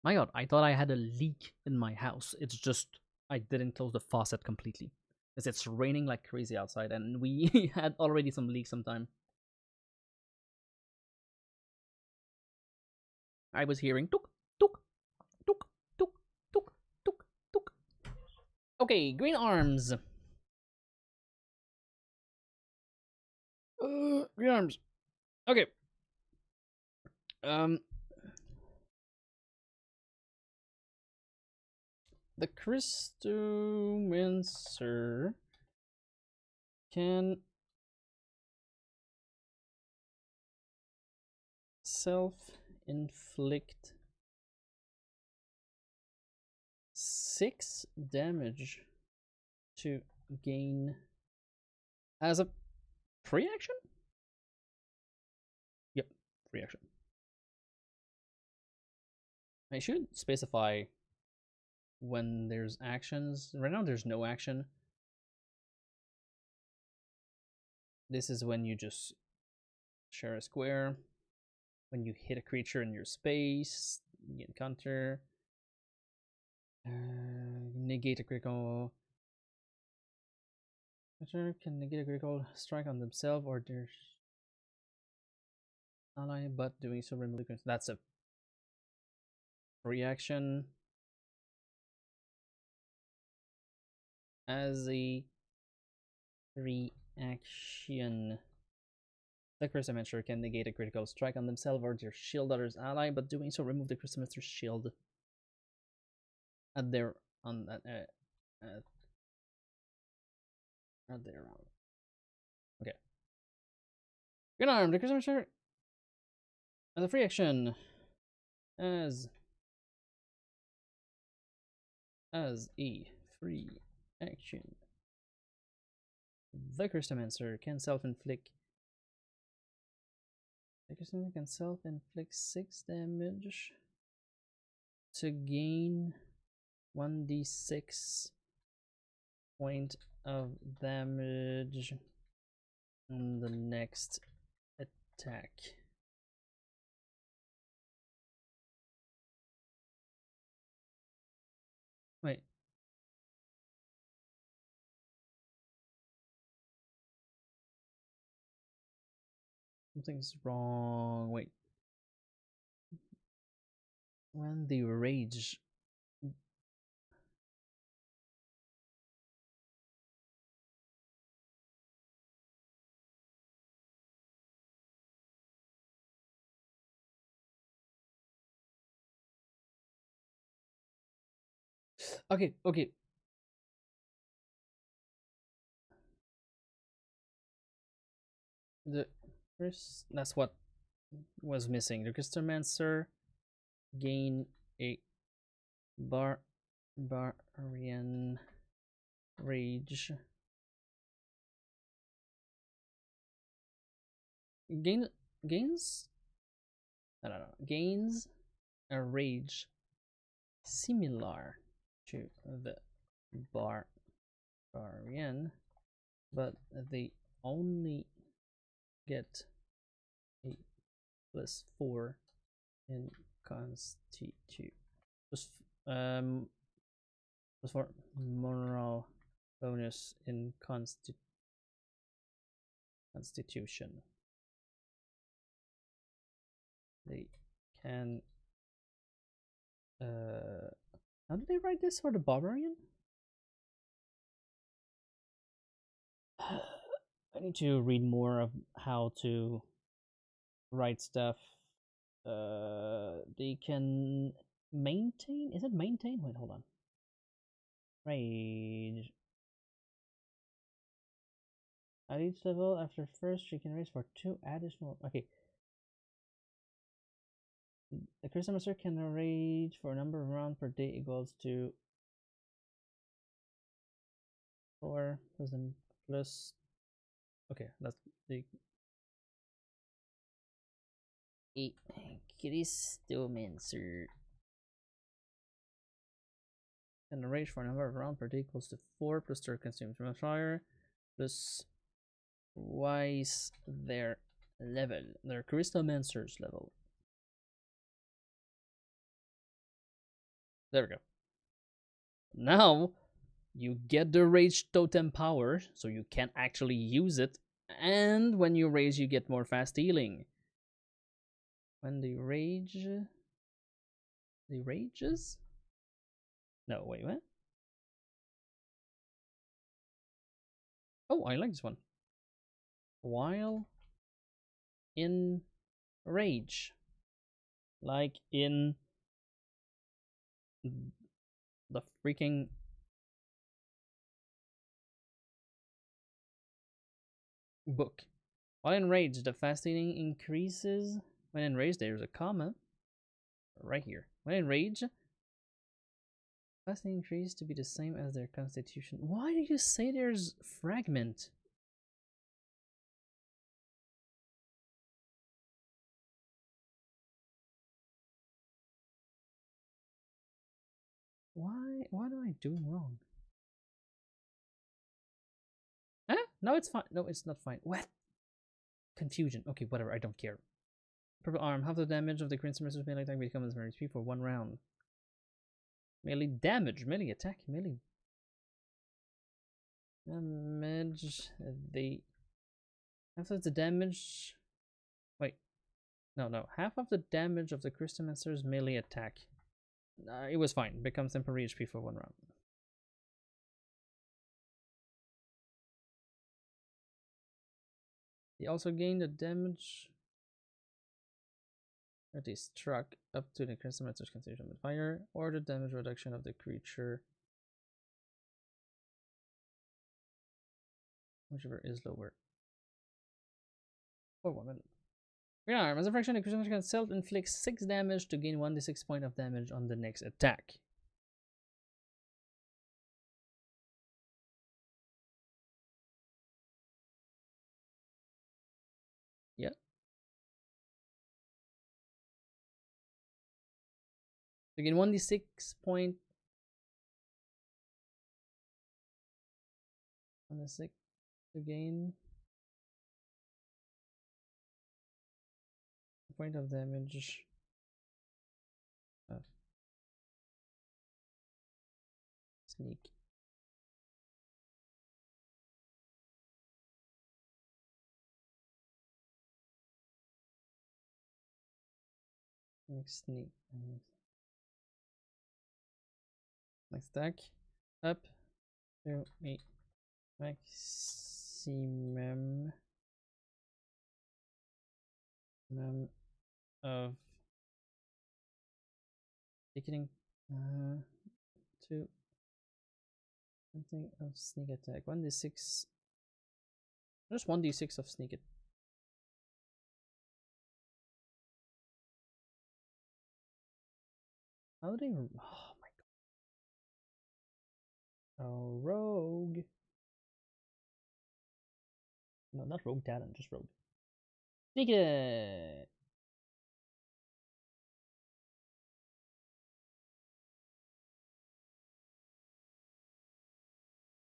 My god, I thought I had a leak in my house. It's just I didn't close the faucet completely. Because it's raining like crazy outside and we had already some leaks sometime. I was hearing tuk tuk tuk tuk tuk tuk tuk. Okay, green arms. Green arms. Okay. Um the Crystomancer can self-inflict 6 damage to gain as a free action? Yep, free action. I should specify when there's actions. Right now there's no action. This is when you just share a square. When you hit a creature in your space, you get counter. Negate a critical. Creature can negate a critical strike on themselves or their ally, but doing so remove. That's a reaction. As a reaction, the Crystomancer can negate a critical strike on themselves or their shield other's ally, but doing so remove the Crystomancer's shield at their on that at their round. Okay. Green arm, the Crystomancer as a free action as a free action. The Crystomancer can self-inflict. The Crystomancer can self-inflict 6 damage to gain 1d6 point of damage on the next attack. Wait. Something's wrong. Wait. When the rage. Okay, okay. The first. That's what was missing. The Crystomancer gain a barbarian rage. Gains. I don't know. Gains a rage similar to the barbarian, but they only get a +4 in constitution. +4 moral bonus in constitution. They can. How do they write this for the barbarian? I need to read more of how to write stuff. They can maintain. Is it maintain? Wait, hold on. Rage. At each level, after first, she can raise for 2 additional. Okay. The Crystomancer can rage for a number of rounds per day equals to 4 plus them plus. Okay, that's the 8. Crystomancer can rage for a number of rounds per day equals to 4 plus their consumed from fire plus twice their level. Their Crystomancer's level. There we go. Now you get the rage totem power, so you can actually use it. And when you rage, you get more fast healing. When they rage, the rages? No, wait, what? Oh, I like this one. While in rage, like in the freaking book. While in rage, the fast healing increases. When in rage, there's a comma right here. When in rage, fast healing increase to be the same as their constitution. Why do you say there's fragment? Why? What am I doing wrong? Huh? No, it's fine. No, it's not fine. What? Confusion. Okay, whatever. I don't care. Purple arm. Half the damage of the Crystomancer's melee attack becomes very HP for 1 round. Melee damage. Melee attack. Melee damage. The half of the damage. Wait. No. Half of the damage of the Crystomancer's melee attack. It was fine. Becomes temporary HP for 1 round. He also gained the damage that is struck up to the Crystomancer's concentration with fire, or the damage reduction of the creature, whichever is lower. For 1 minute. Green arm. As a fraction, the Crystomancer can self-inflict 6 damage to gain 1d6 point of damage on the next attack. Yeah. To gain 1d6 point on the 6 to gain point of damage of sneak. Next sneak. Next attack. Up to a maximum of taking to something of sneak attack. 1d6. Just 1d6 of sneak attack. How do they? Oh my god. Oh, rogue. No, not rogue talent, just rogue. Sneak it.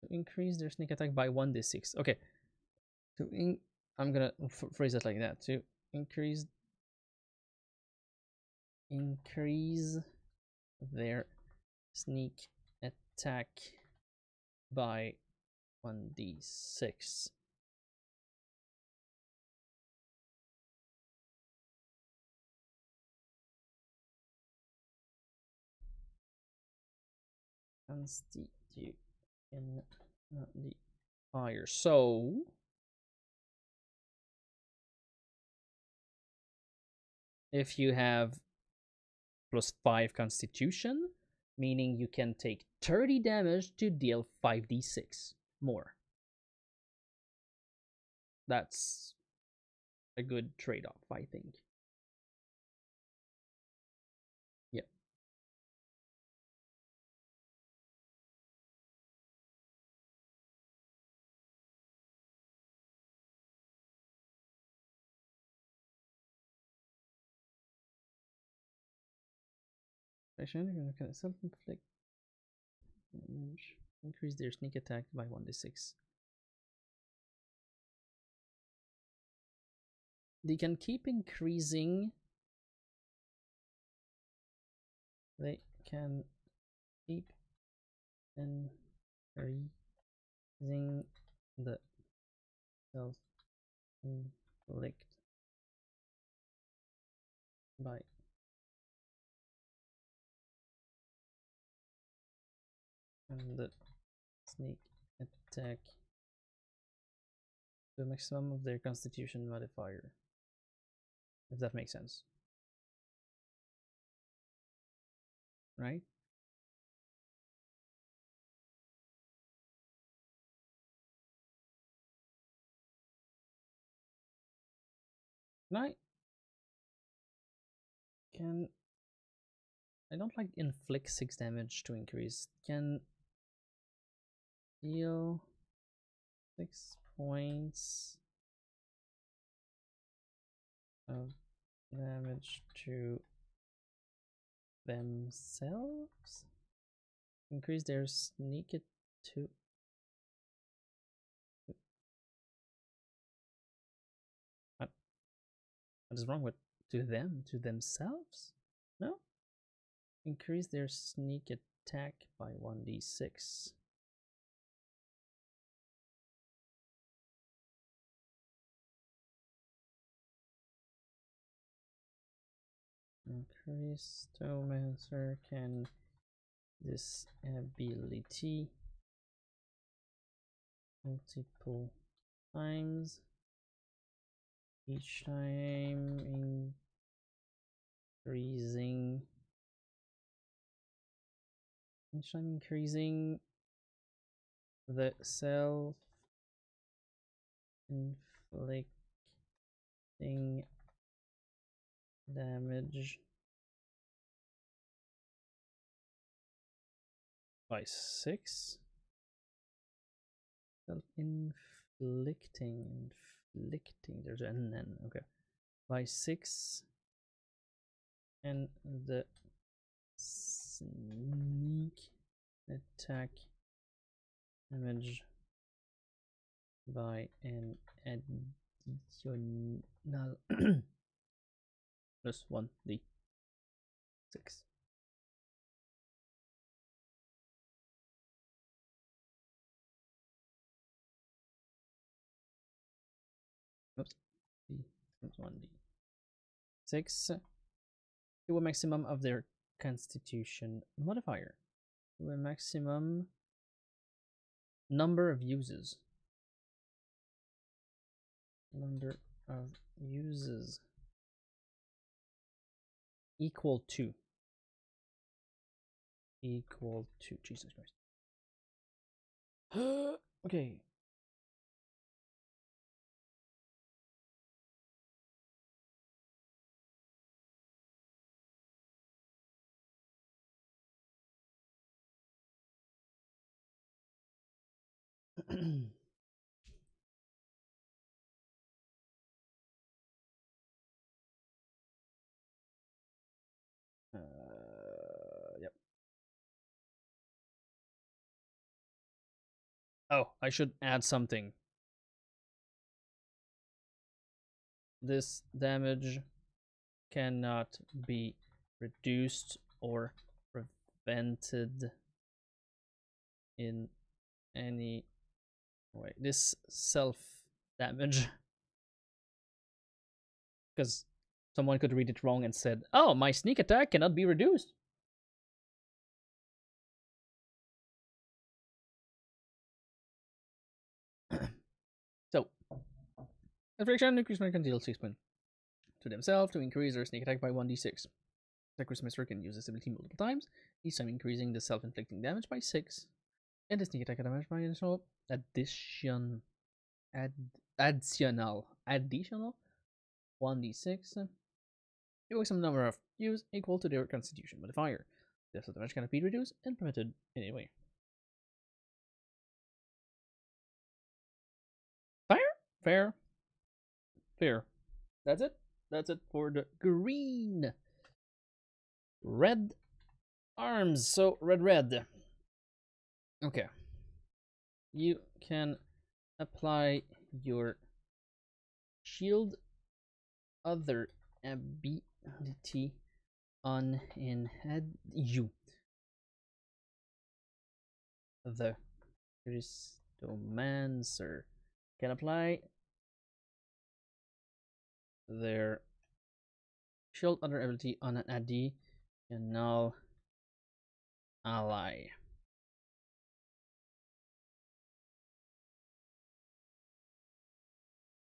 To increase their sneak attack by 1d6. Okay. I'm gonna phrase it like that. To increase their sneak attack by 1d6. Constitute in the fire. So if you have +5 constitution, meaning you can take 30 damage to deal 5d6 more. That's a good trade-off, I think. Yeah. Self-inflict damage. Increase their sneak attack by 1d6. They can keep increasing. They can keep increasing the self-inflict by and the sneak attack to the maximum of their constitution modifier. If that makes sense. Right? Can I don't like inflict 6 damage to increase. Can deal 6 points of damage to themselves. Increase their sneak it to. What is wrong with to them? To themselves? No? Increase their sneak attack by 1d6. Crystomancer can this ability multiple times, each time increasing the self-inflicting damage by 6. Inflicting. There's an N. Okay, by 6, and the sneak attack damage by an additional plus 1d6. Oops. D times 1d6 to a maximum of their constitution modifier. To a maximum number of uses. Number of uses equal to Jesus Christ. Okay. Yep. Oh, I should add something. This damage cannot be reduced or prevented in any way. This self damage, because someone could read it wrong and said, "Oh, my sneak attack cannot be reduced." So, affliction increase can deal 6 points to themselves to increase their sneak attack by 1d6. The Crystomancer can use this ability multiple times, each time increasing the self-inflicting damage by 6, and the sneak attack damage by additional 1d6 to some number of use equal to their constitution modifier. The self damage cannot be reduced and permitted in any way. Fair. That's it. That's it for the green. Red arms. So red. Okay. You can apply your shield other ability on an you. the Crystomancer can apply their shield other ability on an additional ally.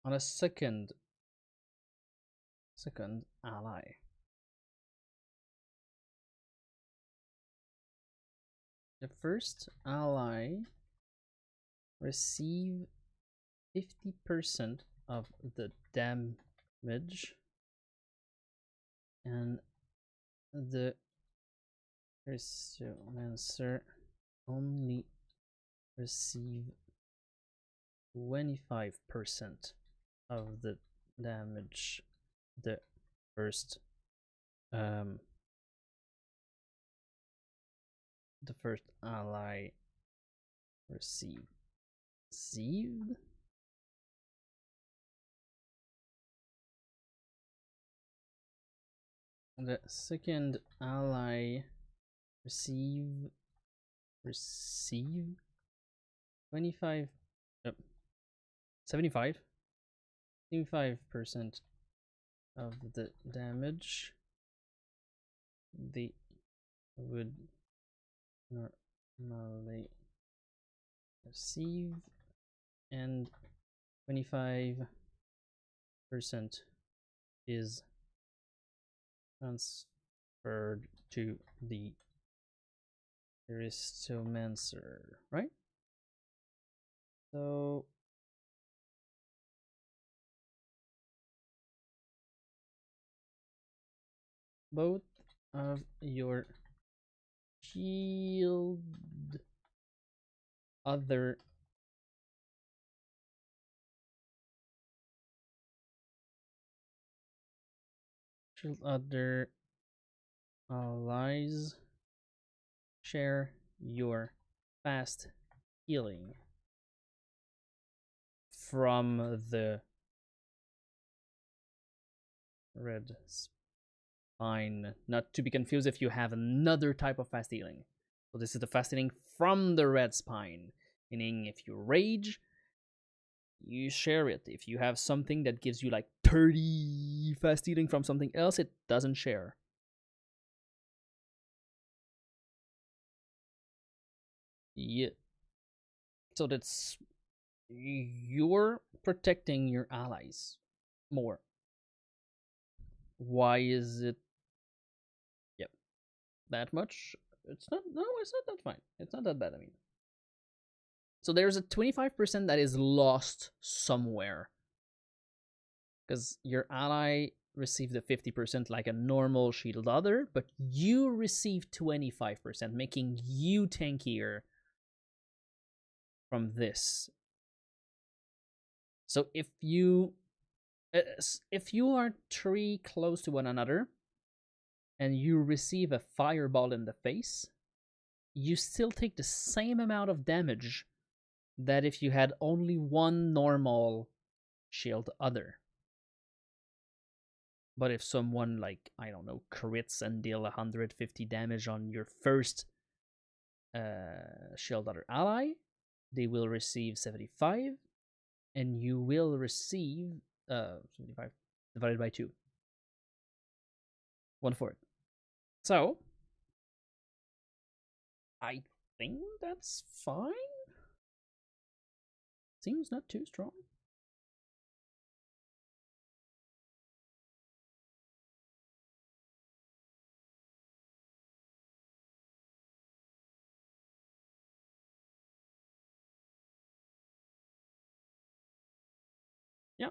On a second ally. The first ally receive 50% of the damage, and the Crystomancer only receive 25% of the damage the first ally received. The second ally receive 25 75% of the damage they would normally receive, and 25% is transferred to the Crystomancer, right? So both of your shield other allies share your fast healing from the red spine. Not to be confused if you have another type of fast healing. So this is the fast healing from the red spine, meaning if you rage, you share it. If you have something that gives you like 30 fast healing from something else, it doesn't share. Yeah. So that's, you're protecting your allies more. Why is it? Yep, that much. It's not. No, it's not that fine. It's not that bad. I mean, so there's a 25% that is lost somewhere because your ally received the 50% like a normal shield other, but you received 25%, making you tankier from this. So if you are three close to one another and you receive a fireball in the face, you still take the same amount of damage that if you had only one normal shield other. But if someone, like, I don't know, crits and deal 150 damage on your first shield other ally, they will receive 75, and you will receive 75 divided by 2. 1/4. So, I think that's fine. Seems not too strong. Yeah.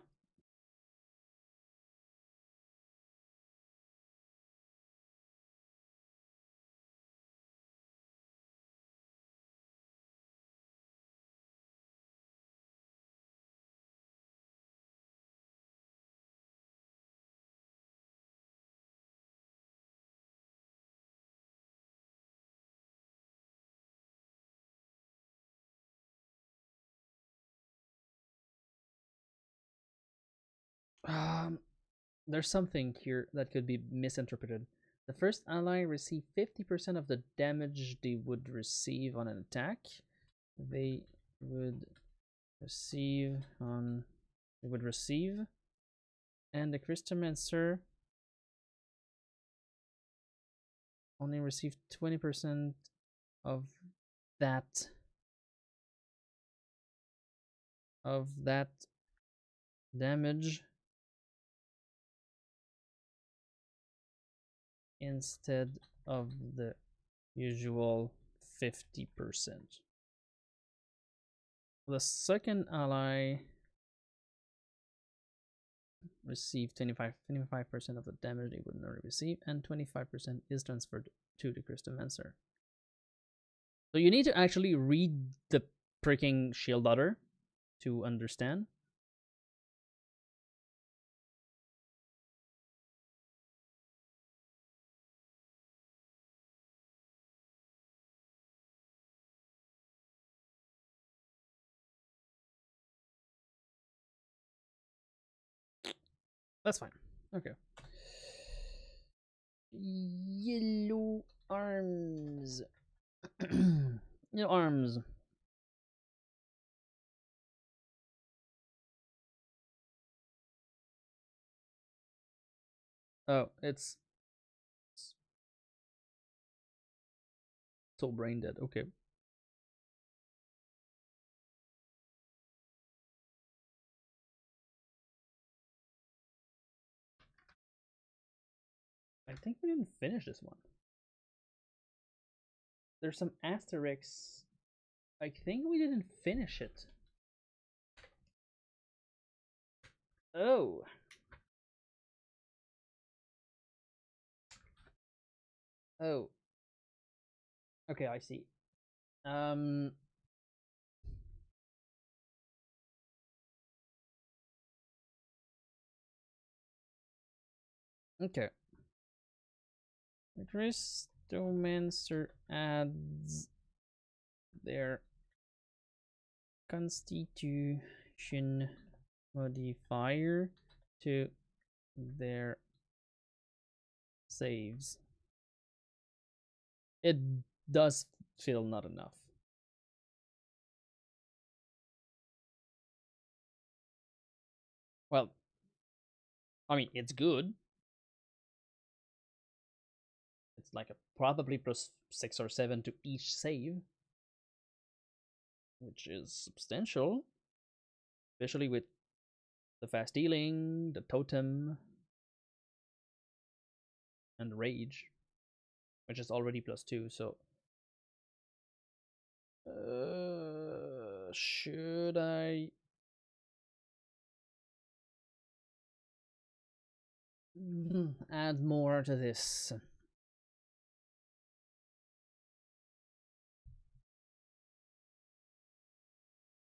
Um, there's something here that could be misinterpreted. The first ally receive 50% of the damage they would receive on an attack. they would receive on they would receive, and the Crystomancer only received 20% of that damage instead of the usual 50%. The second ally received 25% of the damage they would normally receive, and 25% is transferred to the Crystomancer. So you need to actually read the freaking shield daughter to understand. That's fine. Okay. Yellow arms. Yellow arms. Oh, it's so brain dead. Okay. I think we didn't finish this one. There's some asterisks. I think we didn't finish it. Oh. Oh. Okay, I see. Um. Okay. Crystomancer adds their constitution modifier to their saves. It does feel not enough. Well, I mean, it's good. It's like a probably plus 6 or 7 to each save, which is substantial, especially with the fast healing, the totem, and the rage, which is already plus 2. So, should I add more to this?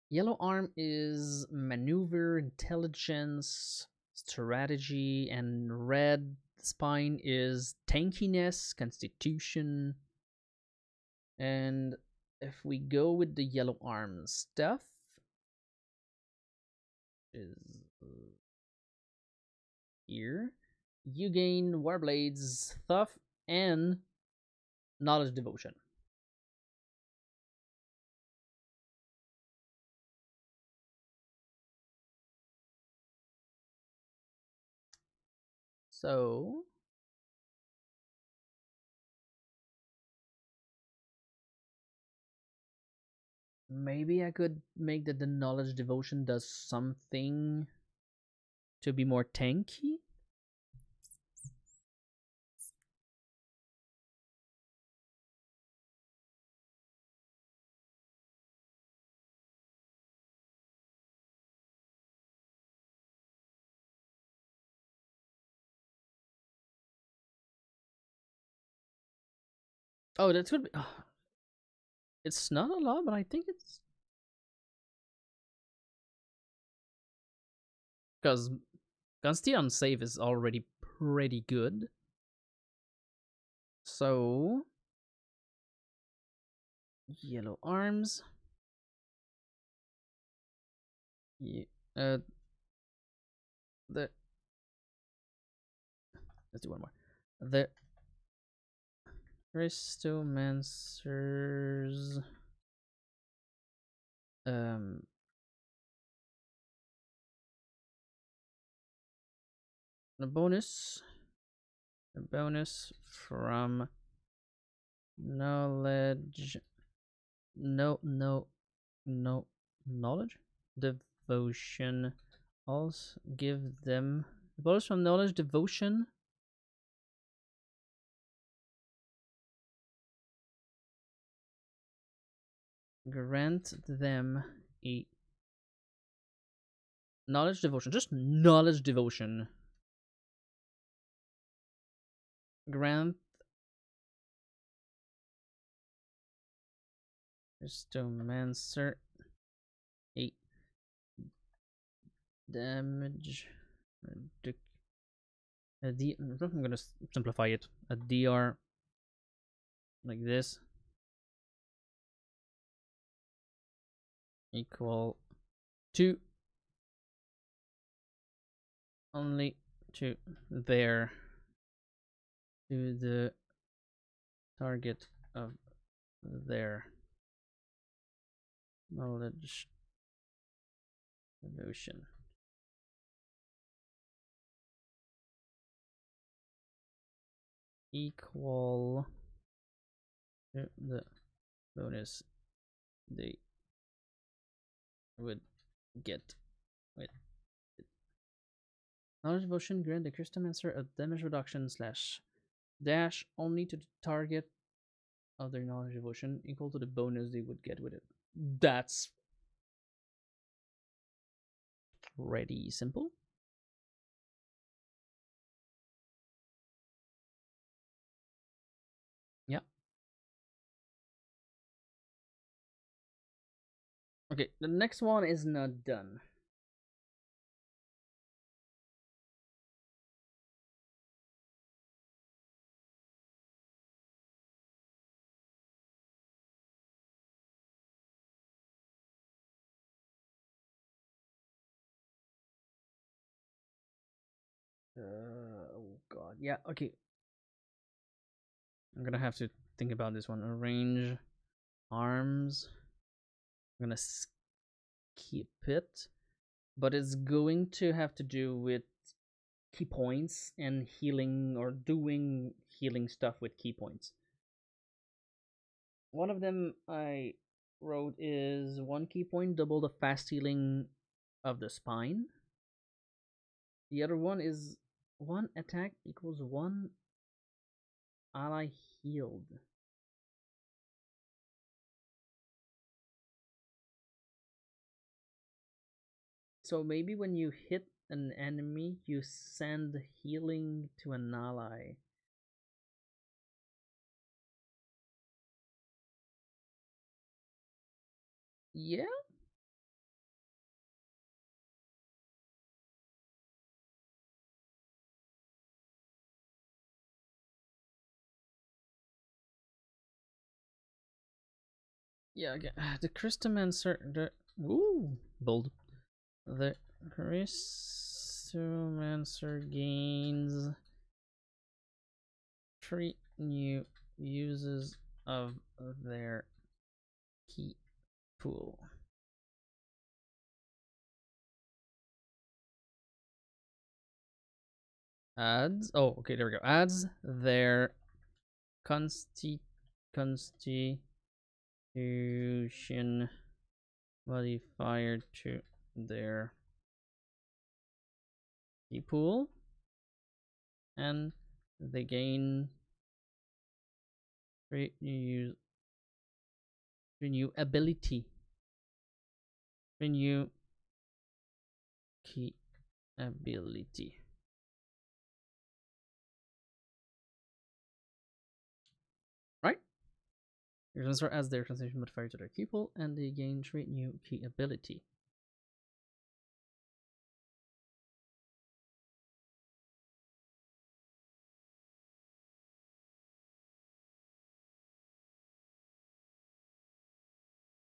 Yellow arm is maneuver, intelligence, strategy, and red spine is tankiness, constitution. And if we go with the yellow arm stuff, is here, you gain Warblades, Stuff, and Knowledge Devotion. So maybe I could make that the Knowledge Devotion does something to be more tanky. Oh, that's gonna be. It's not a lot, but I think it's because Gunsteon save is already pretty good. So yellow arms. Yeah, the let's do one more. The Crystomancers um a bonus from knowledge, no knowledge devotion. Also give them the bonus from knowledge devotion. Grant them a knowledge devotion, just knowledge devotion. Grant Crystomancer a damage. I'm gonna simplify it. A DR like this equal to only to there to the target of their knowledge devotion. Equal to the bonus they would get with it. Knowledge devotion grant the Crystomancer a damage reduction slash dash only to the target of their knowledge devotion equal to the bonus they would get with it. That's pretty simple. Yeah. Okay, the next one is not done. Oh god. Yeah, okay. I'm gonna have to think about this one. Arrange arms. I'm gonna skip it. But it's going to have to do with key points and healing or doing healing stuff with key points. One of them I wrote is one key point, double the fast healing of the spine. The other one is one attack equals one ally healed. So maybe when you hit an enemy, you send healing to an ally. Yeah? Yeah, okay. The Crystomancer. Ooh, bold. The Crystomancer gains 3 new uses of their key pool. Adds. Oh, okay, there we go. Adds their constitution modifier to their key pool, and they gain 3 new ability. 3 new key ability. Right? Your transfer adds their concentration modifier to their key pool, and they gain 3 new key ability.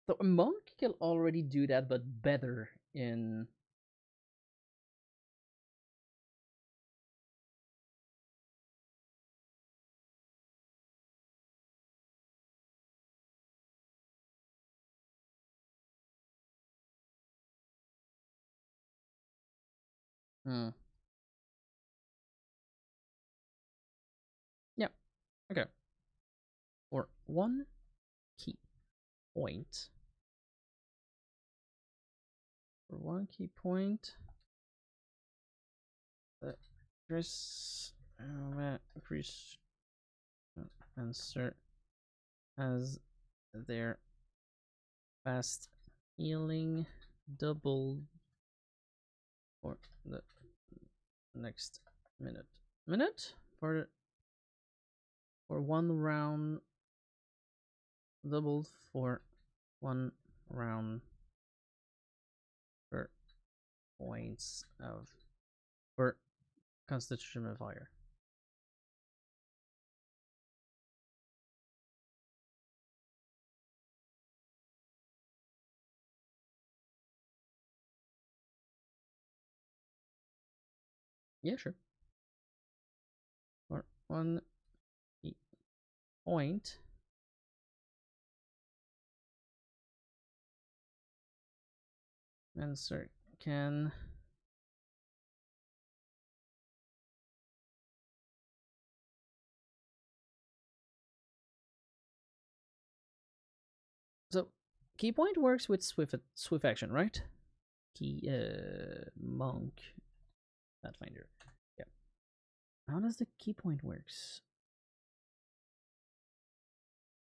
So a monk can already do that, but better in. Hmm. Yeah. Okay. For one key point. For one key point, the Crystomancer has their fast healing doubled for the next minute. Minute for one round, doubled for one round per points of per Constitution modifier. Yeah, sure. For one point, Mancer can so key point works with swift action, right? Key monk Pathfinder. Yeah. How does the key point works?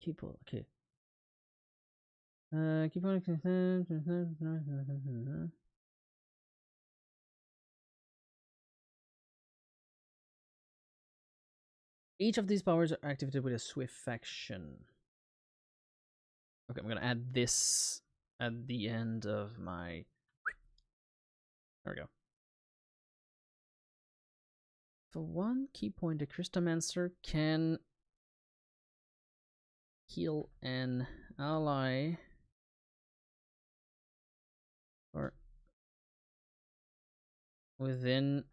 Key pull. Okay. Key point. Each of these powers are activated with a swift action. Okay, I'm gonna add this at the end of my. There we go. For one key point, the Crystomancer can heal an ally or within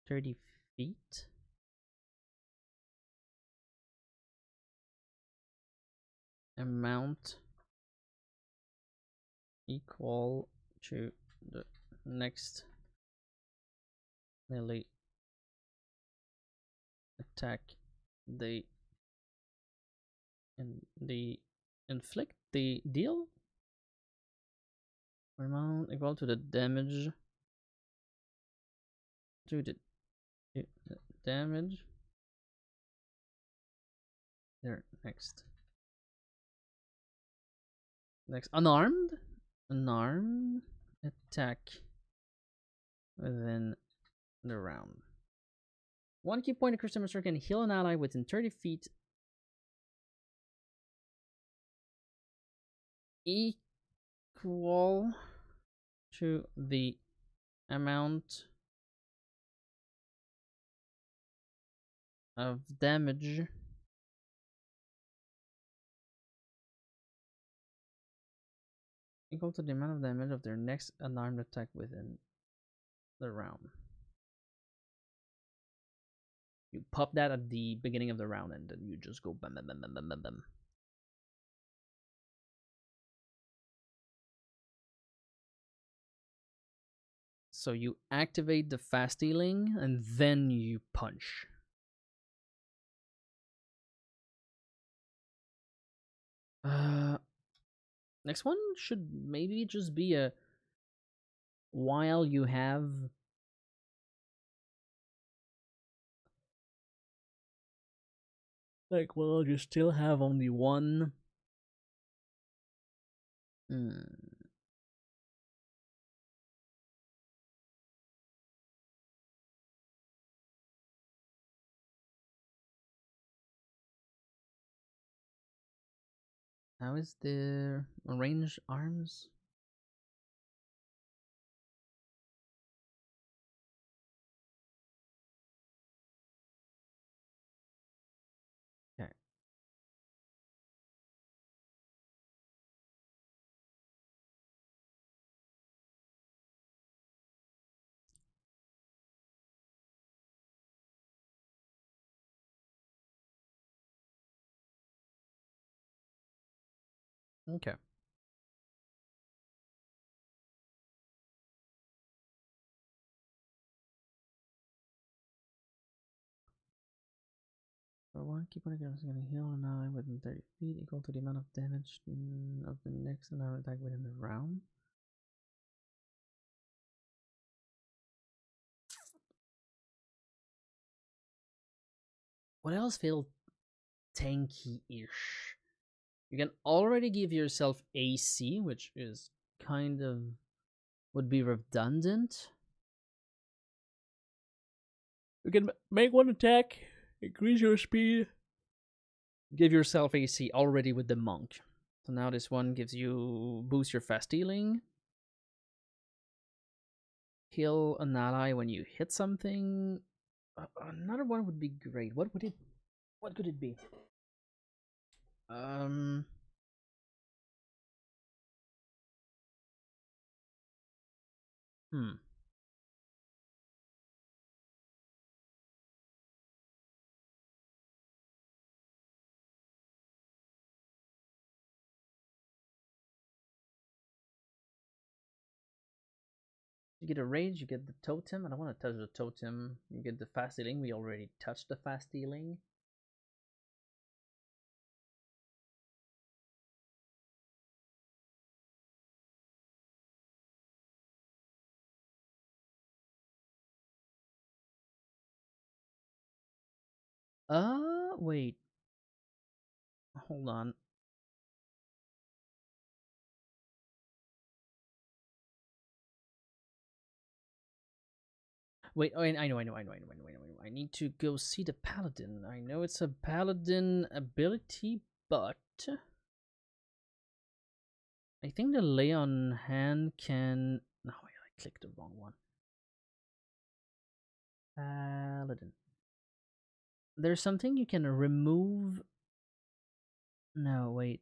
30 feet. Amount equal to the next melee attack they inflict the deal amount equal to the damage to the damage there next unarmed attack within the round. One key point of Crystomancer can heal an ally within 30 feet equal to the amount of damage equal to the amount of damage of their next unarmed attack within the round. You pop that at the beginning of the round and then you just go bam bam bam bam bam bam bam. So you activate the fast healing and then you punch. Next one should maybe just be a while you have like well you still have only one. How is the range arms? Okay. Okay. one keep on against going to heal an ally within 30 feet equal to the amount of damage of the next another attack within the round. What else feels tanky-ish? You can already give yourself AC, which is kind of would be redundant. You can make one attack, increase your speed, give yourself AC already with the monk. So now this one gives you boost your fast healing, heal an ally when you hit something. Another one would be great. What could it be? Hmm. You get a rage, you get the totem. I don't want to touch the totem. You get the fast healing. We already touched the fast healing. Wait. Hold on. Wait, oh, I know. I need to go see the paladin. I know it's a paladin ability, but I think the lay on hand can. No, wait, I clicked the wrong one. Paladin. There's something you can remove. No, wait.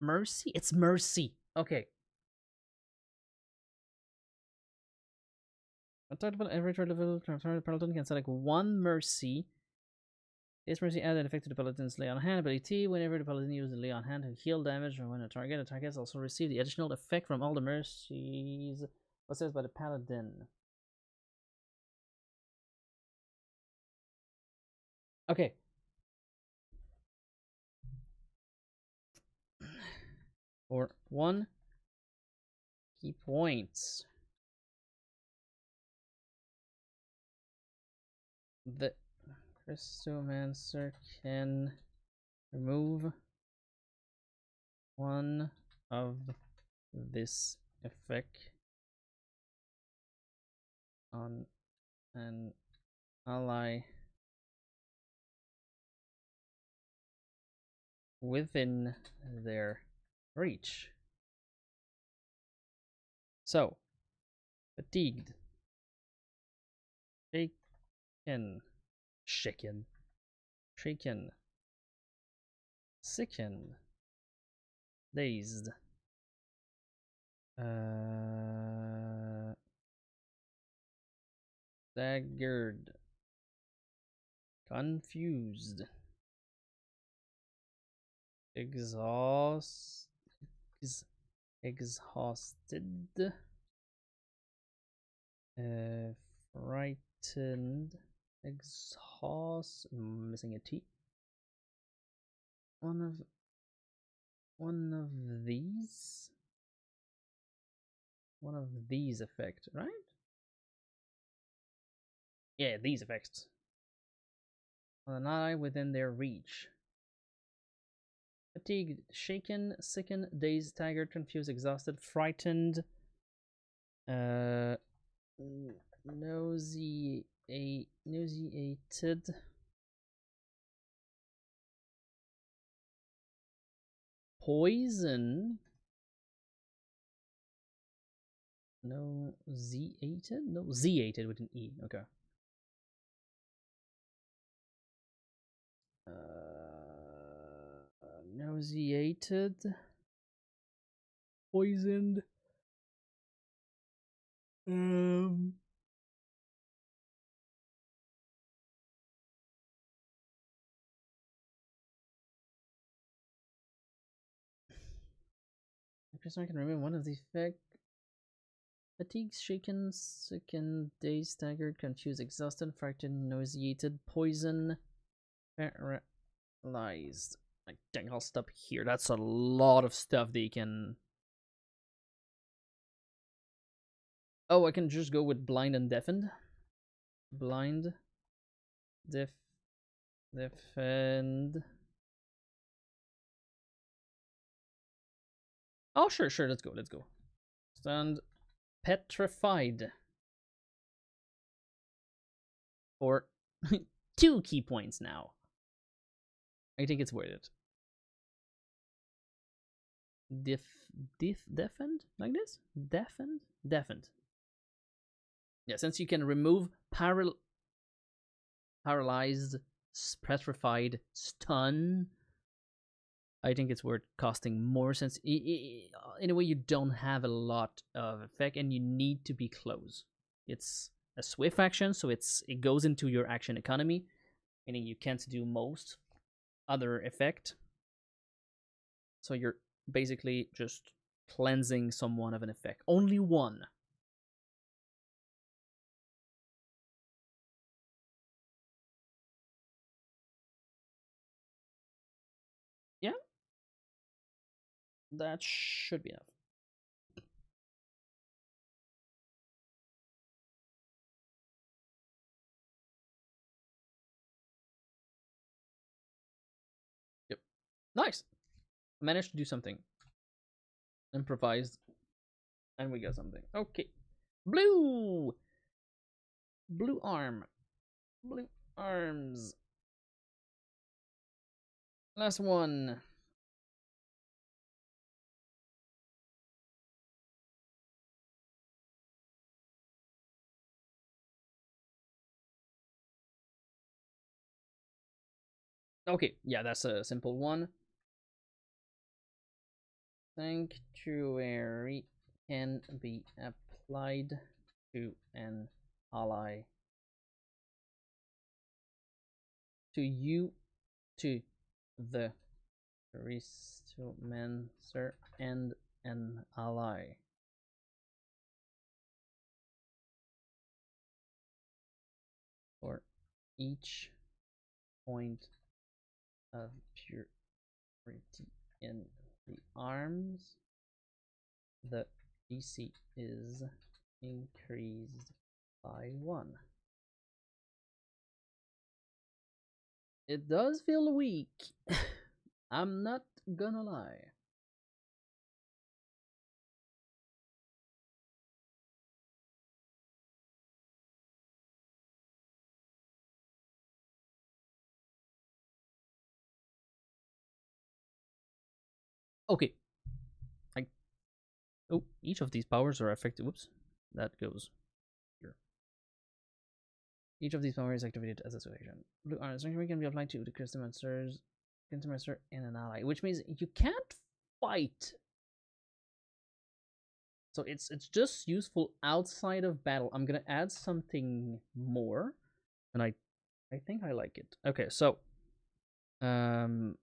Mercy? It's mercy. Okay. Every third level, paladin can select one mercy. This mercy adds an effect to the paladin's lay on hand ability. Whenever the paladin uses lay on hand to heal damage, or when a target also receive the additional effect from all the mercies possessed by the paladin. Okay. For 1 key points. The Crystomancer can remove one of this effect on an ally within their reach. So, fatigued, shaken, sickened, dazed, staggered, confused, exhausted, frightened, missing a T. One of these effects, right? Yeah, these effects. On an eye within their reach. Fatigued, shaken, sickened, dazed, staggered, confused, exhausted, frightened, nauseated, poison, nauseated with an E. Okay. Nauseated, poisoned. I can remember one of the effects. Fatigue, shaken, sickened, dazed, staggered, confused, exhausted, frightened, nauseated, poison. Paralyzed. I think I'll stop here. That's a lot of stuff they can. Oh, I can just go with blind and deafened. Blind, defend. Oh, sure, sure. Let's go. Let's go. Stand petrified for 2 key points now. I think it's worth it. Deafened like this? Deafened. Yeah, since you can remove paralyzed, petrified, stun. I think it's worth costing more since in a way you don't have a lot of effect and you need to be close. It's a swift action, so it goes into your action economy, meaning you can't do most other effect. So you're basically just cleansing someone of an effect. Only one. Yeah, that should be enough. Yep. Nice. Managed to do something. Improvised. And we got something. Okay. Blue! Blue arm. Blue arms. Last one. Okay, yeah, that's a simple one. Sanctuary can be applied to an ally. To you, to the Crystomancer and an ally. For each point of purity in the arms, the DC is increased by 1. It does feel weak. I'm not gonna lie. Okay. Oh, each of these powers are affected. Whoops. That goes here. Each of these powers is activated as a solution. Blue armor sanctuary can be applied to the Crystomancer and an ally, which means you can't fight. So it's just useful outside of battle. I'm gonna add something more, and I think I like it. Okay, so um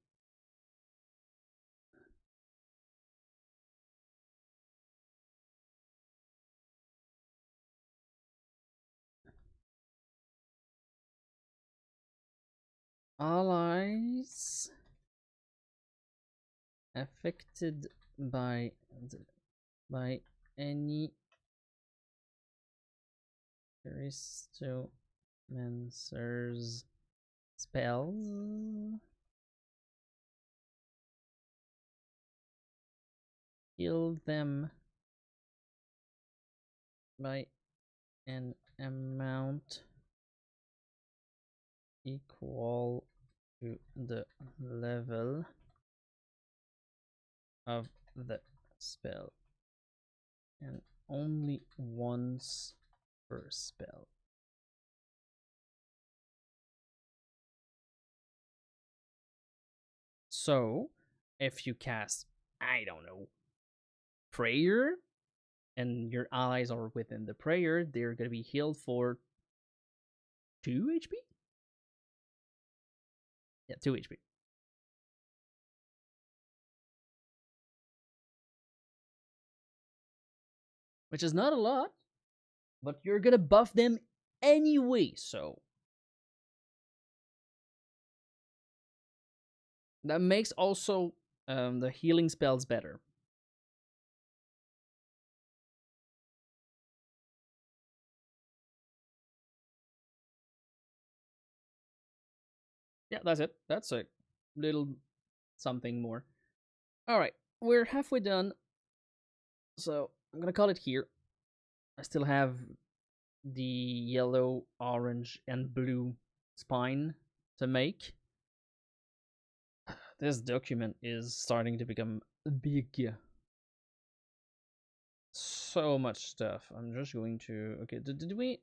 allies affected by any Crystomancer's spells heal them by an amount equal to the level of the spell, and only once per spell. So, if you cast, I don't know, prayer, and your allies are within the prayer, they're gonna be healed for 2 HP? Yeah, 2 HP. Which is not a lot, but you're gonna buff them anyway, so That makes also the healing spells better. Yeah, that's it. That's a little something more. All right, we're halfway done, so I'm gonna call it here. I still have the yellow, orange, and blue spine to make. This document is starting to become big. So much stuff. I'm just going to. Okay, did we.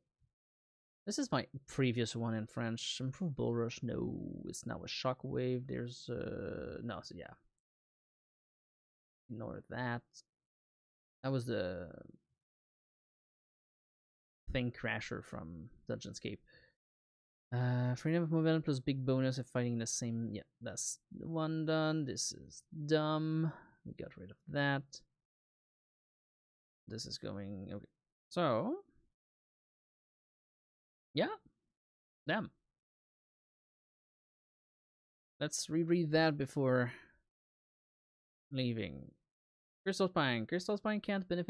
This is my previous one in French. Improved Bull Rush. No, it's now a Shockwave. There's. No, so yeah. Ignore that. That was the Thing Crasher from Dungeonscape. Freedom of movement plus big bonus if fighting the same. Yeah, that's one done. This is dumb. We got rid of that. This is going okay. So yeah, damn. Let's reread that before leaving. Crystal Spine. Crystal Spine can't benefit